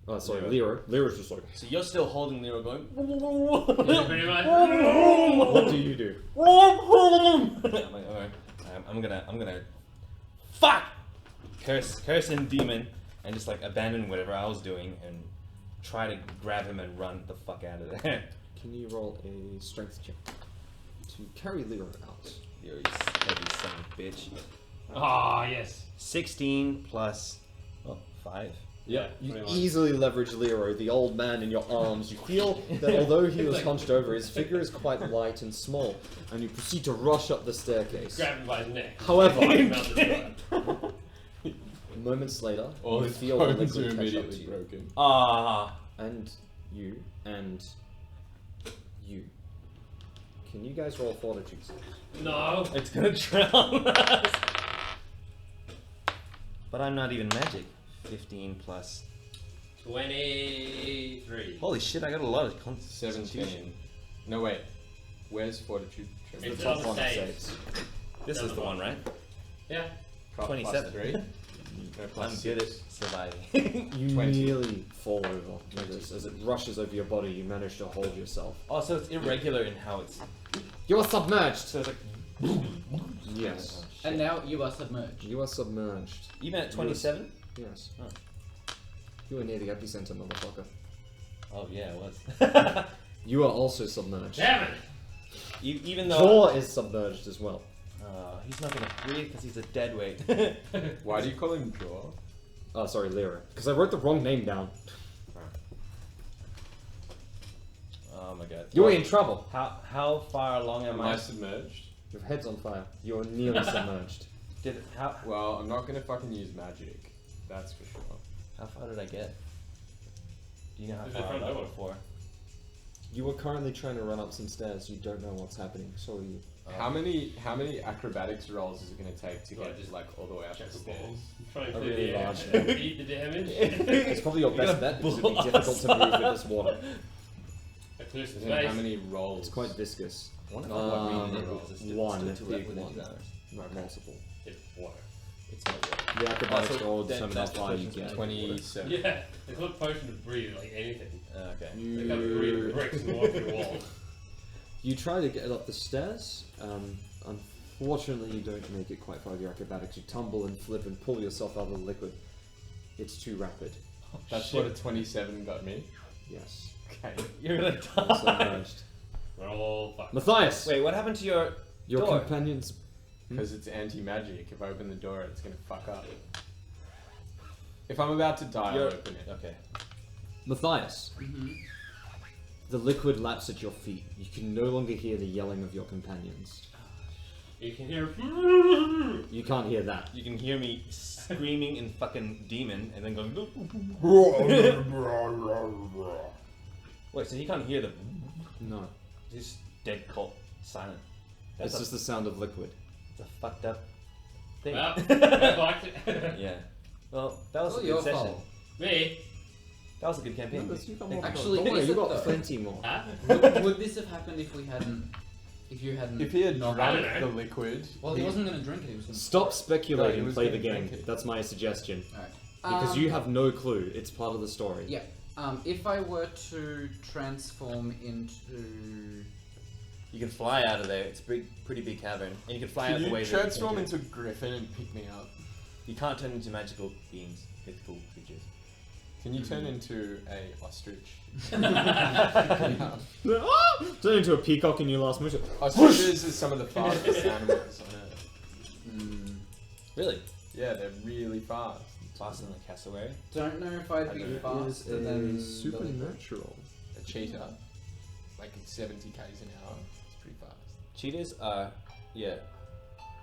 Oh, sorry, Lero. Lero's just like. So you're still holding Lero going. Yeah, pretty much. What do you do? I'm like, alright. I'm gonna fuck curse and demon and just like abandon whatever I was doing and try to grab him and run the fuck out of there. Can you roll a strength check to carry Lero out? You heavy son of a bitch. Ah, yes. 16 plus 5. Yeah. You pretty much. easily leverage Lero, the old man, in your arms. You feel that although he was hunched over, his figure is quite light and small, and you proceed to rush up the staircase. Grab him by his neck. However, Mount the door. moments later, All you his feel the bones are liquid catch up to immediately you. broken. Ah. And you, and you. Can you guys roll fortitude saves? No. It's gonna drown us. But I'm not even magic. 15 plus. 23. Holy shit! I got a lot of 17. No, wait. Where's fortitude? The It's top on the one that saves. saves. This is the one, right? Yeah. 27. 3. No, I'm plus good at 6. surviving. You 20. nearly fall over with this. As it rushes over your body, you manage to hold yourself. Oh, so it's irregular in how it's. You are submerged! So it's like. Yes. And now you are submerged. You are submerged. Even at 27? Yes. Oh. You were near the epicenter, motherfucker. Oh yeah, it was. You are also submerged. Damn it. Even though. Jaw is submerged as well. He's not gonna breathe because he's a dead weight. Why do you call him Jaw? Oh, sorry, Lyra. Because I wrote the wrong name down. Oh my god. You're in trouble. How far along am Am I? I submerged? Your head's on fire. You're nearly submerged. How Well, I'm not gonna fucking use magic. That's for sure. far did I get? Do you know how There's a far I front got door. before? You are currently trying to run up some stairs. You don't know what's happening. So are you. How many acrobatics rolls is it gonna take to Right, get just like all the way up Check the the stairs? balls. Try and A clear really the air. large Eat the damage. It's probably your best bet because it'd be difficult to move with this water. I clear some And then how space. many rolls? It's quite viscous. I wonder if what reading it Um, rolls is still- one still big within one. 2 hours. Not multiple. It's water. It's not yet. The acrobatics so roll that- determine how that's far you the get. 27. Yeah. It's not potion to breathe like anything. Okay. They can't breathe bricks and walk through walls. You try to get up the stairs. Unfortunately, you don't make it quite far with your acrobatics. You tumble and flip and pull yourself out of the liquid. It's too rapid. That's what a 27 got me. Yes. Okay. You're gonna You're die. submerged. We're all fucked. Matthias! Wait, what happened to your Your door? companions. Because it's anti-magic. If I open the door, it's gonna fuck up. If I'm about to die, I'll You're- open it. Okay. Matthias, Mm-hmm. the liquid laps at your feet. You can no longer hear the yelling of your companions. You can hear. You can't hear that. You can hear me screaming in fucking demon and then going. Wait, so he can't hear the. No. He's just dead cold, silent. That's It's just the sound of liquid. a fucked up thing. Well, we're fucked. Yeah. Well, that was It's a all good your session. fault. Me? That was a good campaign. You got Thank more. you. Actually, Don't worry, is you it got though? plenty more. Huh? would this have happened if we hadn't? If you hadn't? If he had not- drank I the don't know. liquid, Well, he wasn't going to drink it. He was going to Stop No, speculating he and was play the gonna game. drink it. That's my suggestion. Alright. Because you have no clue. It's part of the story. Yeah. If I were to transform into. You can fly out of there. It's a pretty big cavern, and you can fly can out the you way transform that into a griffin and pick me up? you can't turn into magical beings, mythical creatures. Can you turn into a ostrich? Turn into a peacock in your last mission. Ostriches are some of the fastest animals on Earth. Really? Yeah, they're really fast. Faster than a cassowary. Don't know if I'd be faster than. the supernatural. A cheetah, like 70 k's an hour. It's pretty fast. Cheetahs are,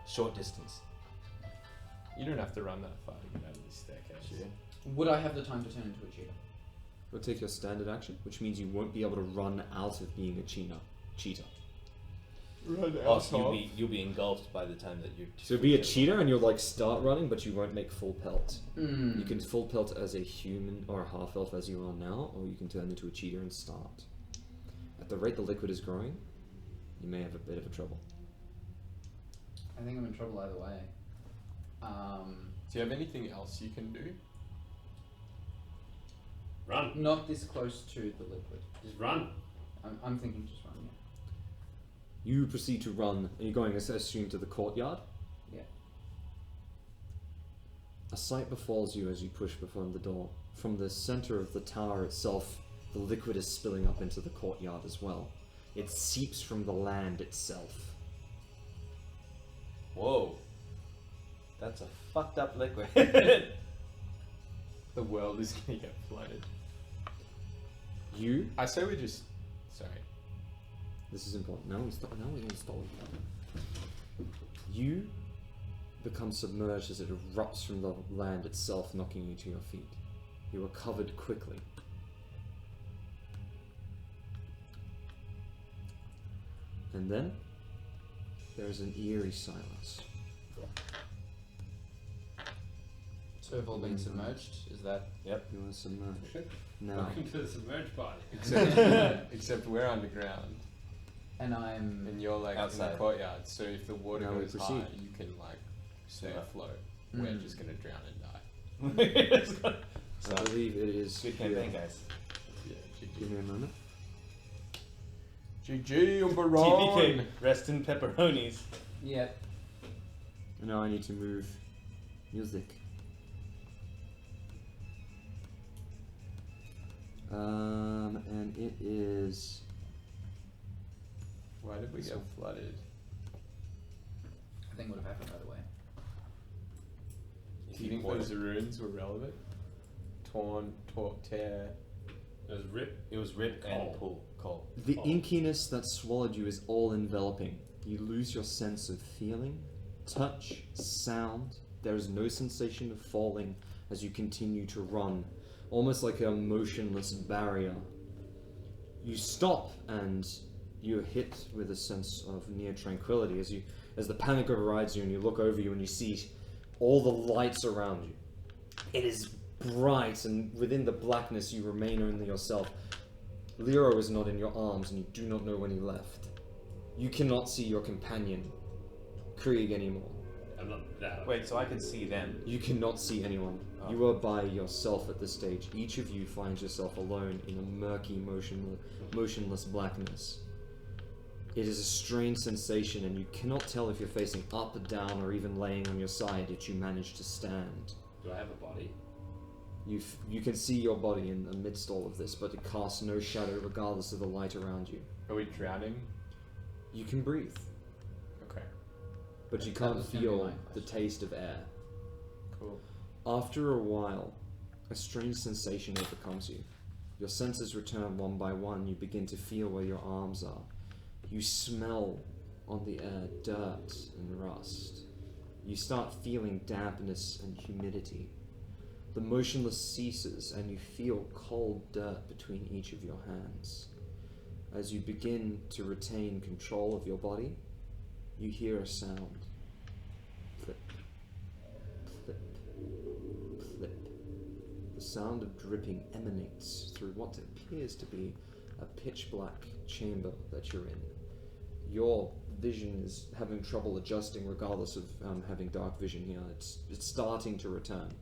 short distance. You don't have to run that far to get out of this staircase. Would I have the time to turn into a cheetah? You'll take your standard action, which means you won't be able to run out of being a cheetah. Run, Oh, so you'll be engulfed by the time that you're. So be a cheater and you'll like start running, but you won't make full pelt. Hmm. You can full pelt as a human or a half elf as you are now, or you can turn into a cheater and start. At the rate the liquid is growing, you may have a bit of a trouble. I think I'm in trouble either way. Do you have anything else you can do? Run. Not this close to the liquid. Just run. I'm thinking just run. Yeah. You proceed to run. Are you going, I assume, to the courtyard? Yeah. A sight befalls you as you push before the door. From the center of the tower itself, the liquid is spilling up into the courtyard as well. It seeps from the land itself. Whoa. That's a fucked up liquid. The world is gonna get flooded. You, I say we just. Sorry. this is important. Now we're going to stop. You become submerged as it erupts from the land itself, knocking you to your feet. You are covered quickly. And then there is an eerie silence. So we've all been submerged. Is that? You are submerged. Now, Welcome to the submerged party. Except we're underground And I'm. and you're like in Outside. the courtyard. So if the water Now we goes proceed. high, you can like stay Yeah. afloat. We're Mm. just gonna drown and die. So, I believe it is good here. campaign, guys. Yeah. Give me a moment. GG on Baron. TPK, rest in pepperonis. Yeah. Now I need to move music. And it is. Why did we get flooded? I think would have happened either way. Do you think those runes were relevant? Torn, tear. It was rip. It was rip Coal. and pull. Coal. The Oh. inkiness that swallowed you is all enveloping. You lose your sense of feeling, touch, sound. There is no sensation of falling as you continue to run, almost like a motionless barrier. You stop and you're hit with a sense of near tranquility as the panic overrides you and you look over you and you see all the lights around you. It is bright, and within the blackness you remain only yourself. Lero is not in your arms and you do not know when he left. You cannot see your companion, Krieg, anymore. I'm not that. Wait, so I can see them. You cannot see anyone. Oh. You are by yourself at this stage. Each of you finds yourself alone in a murky, motionless blackness. It is a strange sensation, and you cannot tell if you're facing up, down, or even laying on your side, yet you manage to stand. Do I have a body? You can see your body in amidst all of this, but it casts no shadow regardless of the light around you. Are we drowning? You can breathe, Okay. but you That can't was gonna be feel my the question. taste of air. Cool. After a while, a strange sensation overcomes you. Your senses return one by one. You begin to feel where your arms are. You smell on the air dirt and rust. You start feeling dampness and humidity. The motionless ceases and you feel cold dirt between each of your hands. As you begin to retain control of your body, you hear a sound. Clip, clip, clip. The sound of dripping emanates through what appears to be a pitch black chamber that you're in. Your vision is having trouble adjusting regardless of having dark vision here. It's starting to return.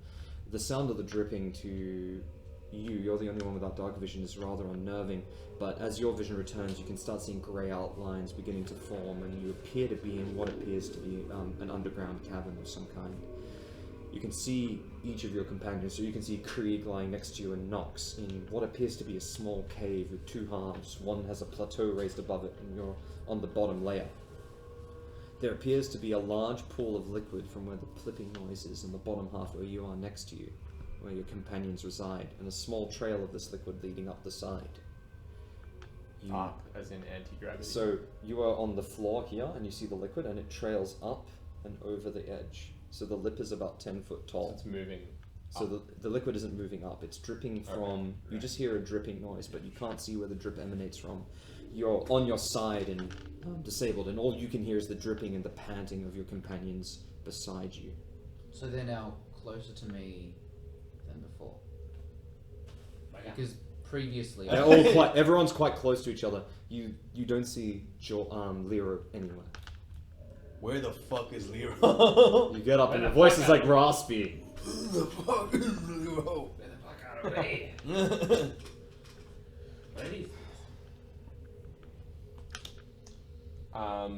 The sound of the dripping to you're the only one without dark vision, is rather unnerving, but as your vision returns you can start seeing grey outlines beginning to form and you appear to be in what appears to be an underground cavern of some kind. You can see each of your companions, so you can see Krieg lying next to you and Nox in what appears to be a small cave with two halves. One has a plateau raised above it and you're on the bottom layer. There appears to be a large pool of liquid from where the clipping noise is in the bottom half where you are next to you, where your companions reside, and a small trail of this liquid leading up the side. You- Up, as in anti-gravity. So you are on the floor here and you see the liquid and it trails up and over the edge. So the lip is about 10 foot So tall. it's moving. So the liquid isn't moving up. It's dripping from. You just hear a dripping noise, but you can't see where the drip emanates from. You're on your side and disabled, and all you can hear is the dripping and the panting of your companions beside you. So they're now closer to me than before. Because previously, They're all quite. Everyone's quite close to each other. You don't see Lyra anywhere. Where the fuck is Lero? You get up Where and the your voice fuck is are like raspy. Where the fuck is Lero? Get the fuck out of me. What are these?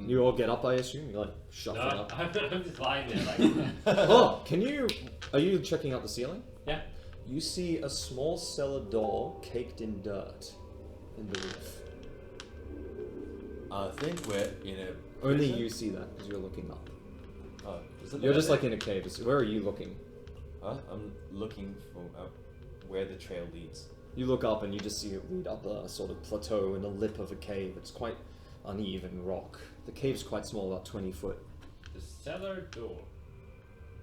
You all get up, I assume. You like shuffle No, up. I'm just lying there like. Oh, can you? Are you checking out the ceiling? Yeah. You see a small cellar door caked in dirt in the roof. I think we're in a. Only prison? you see that because you're looking up. Oh, is it You're just there? like in a cave. Where are you looking? I'm looking for where the trail leads. You look up and you just see it lead up a sort of plateau in the lip of a cave. It's quite uneven rock. The cave's quite small, about 20 foot. The cellar door.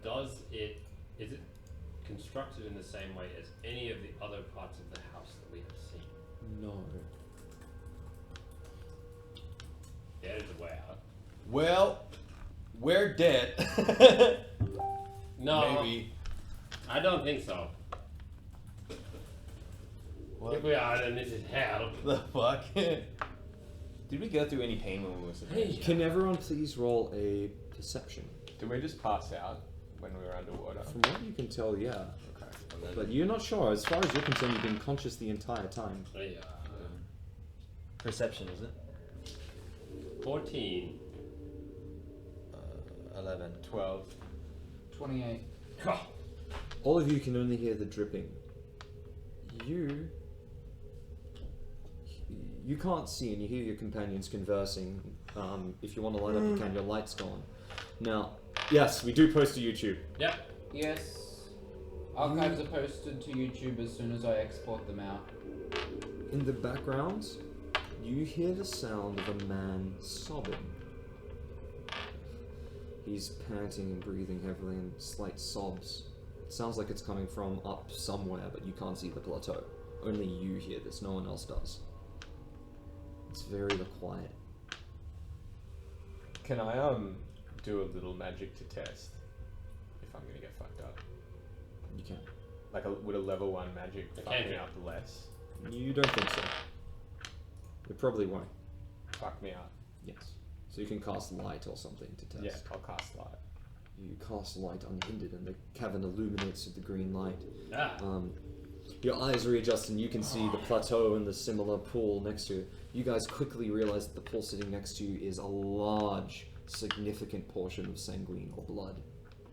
Is it constructed in the same way as any of the other parts of the house that we have seen? No. There's a way out. Well, we're dead. No, Maybe. I don't think so. What If we are, then this is hell. the fuck? Did we go through any pain when we were submerged? Can everyone please roll a perception? Did we just pass out when we were underwater? From what you can tell, yeah. Okay. But you're not sure. As far as you're concerned, you've been conscious the entire time. Yeah. Perception, is it? 14. 11. 12. 28. All of you can only hear the dripping. You can't see, and you hear your companions conversing. If you want to light up, you can. Your light's gone. Now, yes, we do post to YouTube. Yep. Yes. Archives are posted to YouTube as soon as I export them out. In the background, you hear the sound of a man sobbing. He's panting and breathing heavily in slight sobs. It sounds like it's coming from up somewhere, but you can't see the plateau. Only you hear this, no one else does. It's very quiet. Can I do a little magic to test if I'm gonna get fucked up? You can. Like, would a level 1 magic I fuck can't me do. up less? You don't think so. It probably won't. Fuck me up. Yes. So you can cast light or something to test. Yeah, I'll cast light. You cast light unhindered and the cavern illuminates with the green light. Ah. Your eyes readjust and you can see the plateau and the similar pool next to it. You guys quickly realize that the pool sitting next to you is a large, significant portion of sanguine or blood.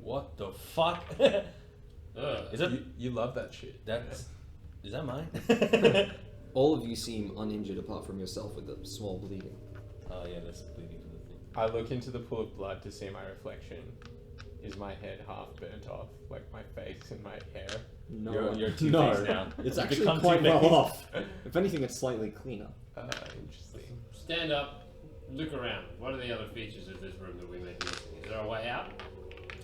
What the fuck? Is that You love that shit. is that mine? All of you seem uninjured apart from yourself with a small bleeding. Oh yeah, that's bleeding from the thing. I look into the pool of blood to see my reflection. Is my head half burnt off, like my face and my hair? No, You're two-faced no. now. It's You actually become quite well two-faced. off. If anything, it's slightly cleaner. Interesting. Stand up, look around. What are the other features of this room that we may be missing? Is there a way out?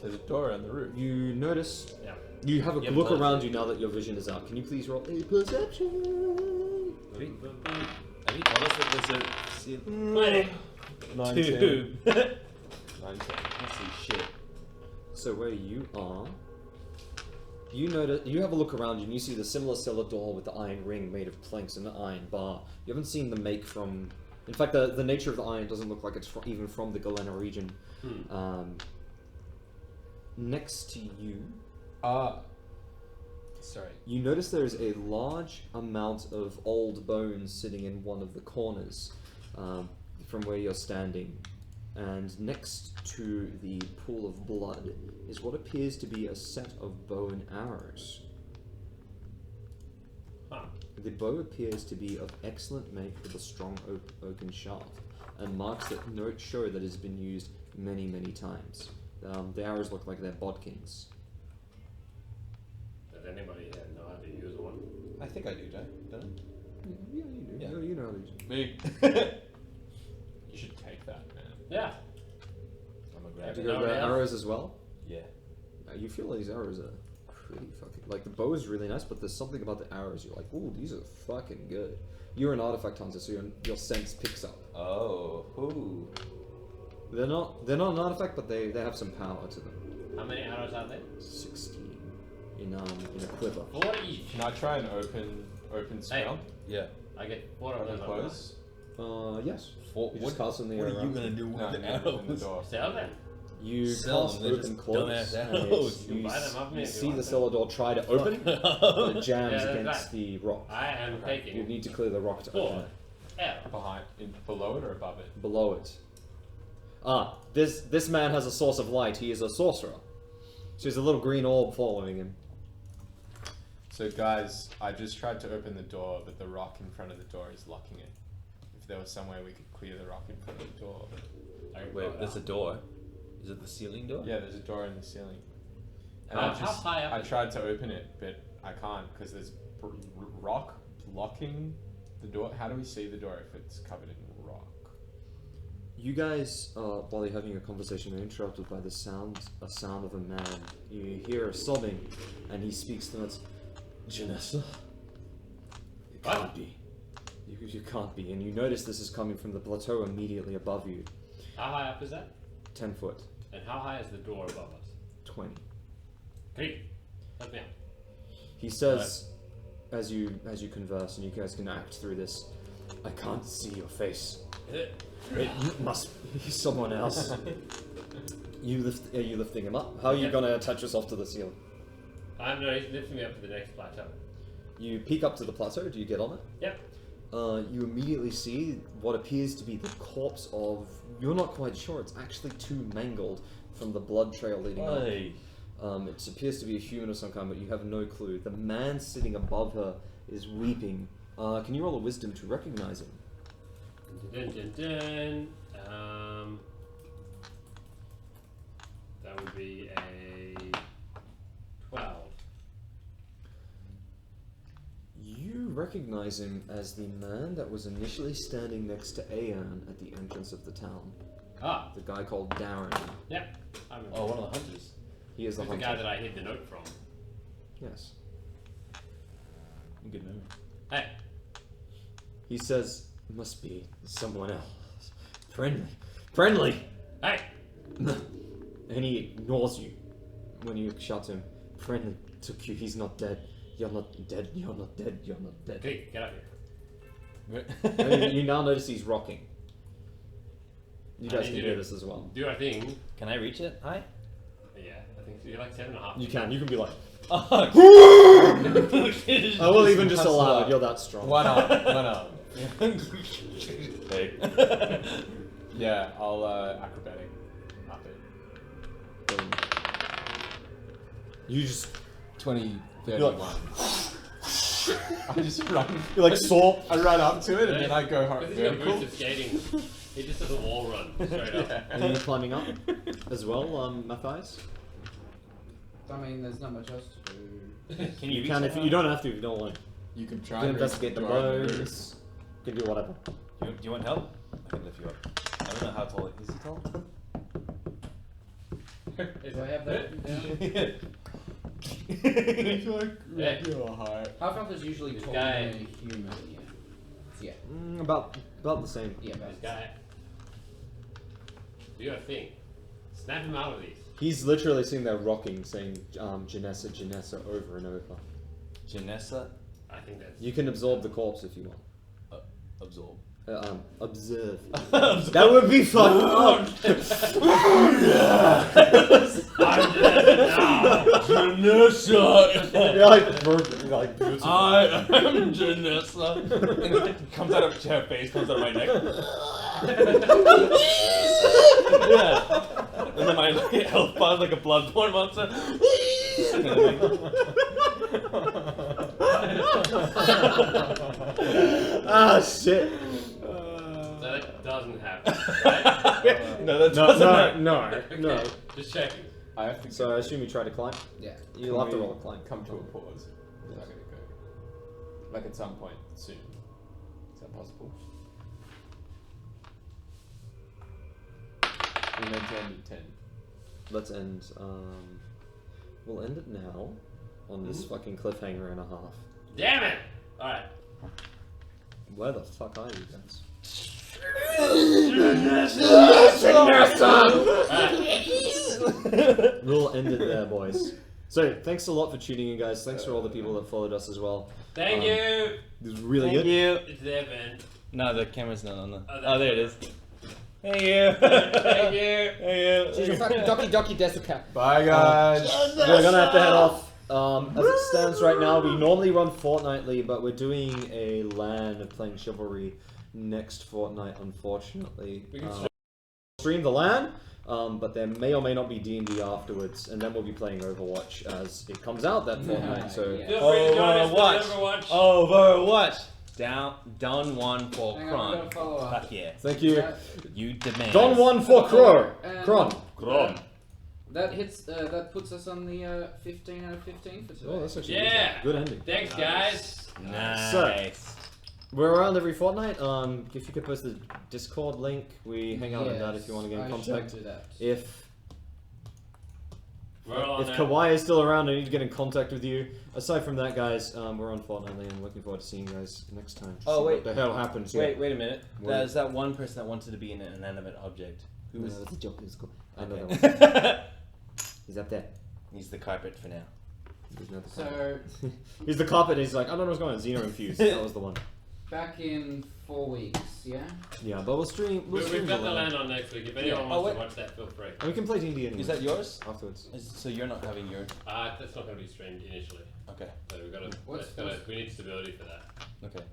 There's a door on the roof. You notice. Yeah. You have a Yeah, look but- around you now that your vision is out. Can you please roll a perception? Have you told us that there's a 20. 2? 19. Let's see shit. So where you are, you notice you have a look around you and you see the similar cellar door with the iron ring made of planks and an iron bar. You haven't seen the make from. In fact, the nature of the iron doesn't look like it's even from the Galena region. Next to you, Sorry. you notice there is a large amount of old bones sitting in one of the corners from where you're standing. And next to the pool of blood is what appears to be a set of bow and arrows. Huh. The bow appears to be of excellent make with a strong oaken shaft, and marks that note show that it has been used many, many times. The arrows look like they're bodkins. Does anybody here know how to use one? I think I do, don't I? Yeah, you do. Yeah. You know how these. Me. You should take that, man. Yeah. I'm a Do grab you it. go Nobody the else? arrows as well? Yeah. You feel these arrows are pretty fucking. Like, the bow is really nice, but there's something about the arrows. You're like, ooh, these are fucking good. You're an artifact hunter, so your sense picks up. Oh, ooh. They're not an artifact, but they have some power to them. How many arrows are there? 16 in a quiver. 4 each. Can I try and open spell? Yeah. I get 4 of Open them. close? Yes. For, You just cast in the what air are you around. gonna do with No, the in the arrows? door. Sell them. You Sell cast them, they're open just close, dumbass and arrows. You buy them off me you if you see want the them. cellar door try to open, but it jams Yeah, that's against right. the rock. I am You taking need to clear the rock to open 4 it. arrows. Below it or above it? Below it. This man has a source of light. He is a sorcerer. So there's a little green orb following him. So guys, I just tried to open the door, but the rock in front of the door is locking it. If there was some way we could clear the rock in front of the door. Wait, there's a door. Is it the ceiling door? Yeah, there's a door in the ceiling. And How high up I is it? tried to open it, but I can't because there's rock blocking the door. How do we see the door if it's covered in rock? You guys, while you're having a conversation, are interrupted by a sound of a man. You hear sobbing, and he speaks to us. Janessa? It What? can't be. You can't be. And you notice this is coming from the plateau immediately above you. How high up is that? 10 foot. And how high is the door above us? 20. Great. Let me out. He says, as you converse, and you guys can act through this, I can't see your face. It must be someone else. Are you lifting him up? How are you Yeah. gonna attach yourself to the ceiling? I'm no, he's lifting me up to the next plateau. You peek up to the plateau. Do you get on it? Yep. You immediately see what appears to be the corpse of. You're not quite sure. It's actually too mangled from the blood trail leading up. Hey. It appears to be a human of some kind, but you have no clue. The man sitting above her is weeping. Can you roll a wisdom to recognize him? Dun, dun, dun. That would be a 12. You recognize him as the man that was initially standing next to Aeon at the entrance of the town. Ah, The guy called Darren. yep. I remember. Oh, one of the hunters. He is the He's the hunter. guy that I hid the note from. Yes. Good memory. Hey, He says, must be someone else. Friendly! hey! And he ignores you when you shout to him. Friendly took you, he's not dead. You're not dead, you're not dead, you're not dead. Hey, get up here. And you now notice he's rocking. You I guys need can you hear to this as well. Do our thing. Can I reach it? Hi. Yeah, I think so. You're like 7.5. You can be like, I I will even just allow it, you're that strong. One up. Hey. Yeah, I'll acrobatic up it. You just, 20, You're like- 31. I just run. you're like, saw. I run up to it and then I go Because he's got vertical. boots of skating. He just does a wall run straight up. And then you're climbing up as well, Matthias. I mean, there's not much else to do. Can you reach Can that if you high? don't have to if you don't want to. You can You try can and investigate the bones. You can do whatever. Do you want help? I can lift you up. I don't know how tall is he tall? Do I have that? It's like Yeah. regular height. Half-elf is usually This taller guy- than a human. Yeah. About the same. Yeah, This but guy. Do your thing. Snap him out of these. He's literally sitting there rocking, saying Janessa, Janessa over and over. Janessa I think that's. You can absorb the corpse if you want. absorb. Observe. That would be fun. I'm just now. Janessa. You're like beautiful. I am Janessa. And comes out of her face, comes out of my neck. Yeah. And then my health bar is like a bloodborne monster. Ah shit. So that doesn't happen, right? No, that doesn't happen. No. Just checking. I have to So I assume you try to climb. yeah. You'll have to roll a climb. Come to a pause. I'm not gonna go. Like at some point soon. Is that possible? We meant to end at 10. Let's end. We'll end it now. on this fucking cliffhanger and a half. Damn it! Alright. Where the fuck are you guys? We'll end it there, boys. So, thanks a lot for tuning in, guys. Thanks for all the people that followed us as well. Thank you! This was really Thank good. you. It's there, man. No, the camera's not on the. Oh, Oh, there it is. Thank you. Thank you! Thank She's a fucking docky Desuka. Bye, guys. We're gonna have to head off. As it stands right now, we normally run fortnightly, but we're doing a LAN of playing Chivalry next fortnight, unfortunately. We can Stream the LAN, but there may or may not be D&D afterwards, and then we'll be playing Overwatch as it comes out that fortnight, so... Yeah. Feel free to join us Overwatch. for Overwatch. Overwatch. Done one for Hang on, we Kron. gotta follow up. Fuck yeah. Thank you. You demand. Don 1 for Kron. Kron. That hits. That puts us on the 15 out of 15 for today. Oh, that's actually Yeah. good ending. Thanks, guys. Nice. We're around every fortnight. If you could post the Discord link, we hang out in that if you want to get in I contact. shall do that. We're all on If that. Kawaii is still around, I need to get in contact with you. Aside from that, guys, we're on Fortnightly and looking forward to seeing you guys next time. to Oh, see wait. what the hell happens. Wait a minute. What? There's that one person that wanted to be an inanimate object. Who was? that's a joke. It's cool. I know Okay. that one. He's up there. He's the carpet for now. He's not the carpet. So He's the carpet. He's like, I don't know what's going on. Xeno infused. That was the one. back in 4 weeks, yeah. Yeah, but we'll stream. We'll stream We've got the LAN. land on next week. If anyone Oh, wants wait. to watch that, feel free. And we can play D&D Is that yours? afterwards. So you're not having your. That's not going to be streamed initially. Okay. So we've got What's- we need stability for that. Okay.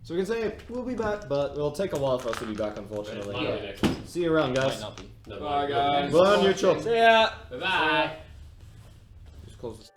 So we can say we'll be back, but it'll take a while for us to be back, But it unfortunately. might be next week. See you around, Might guys. not be. No, Bye, guys. Burn your chops. See ya. Bye bye. Just close this.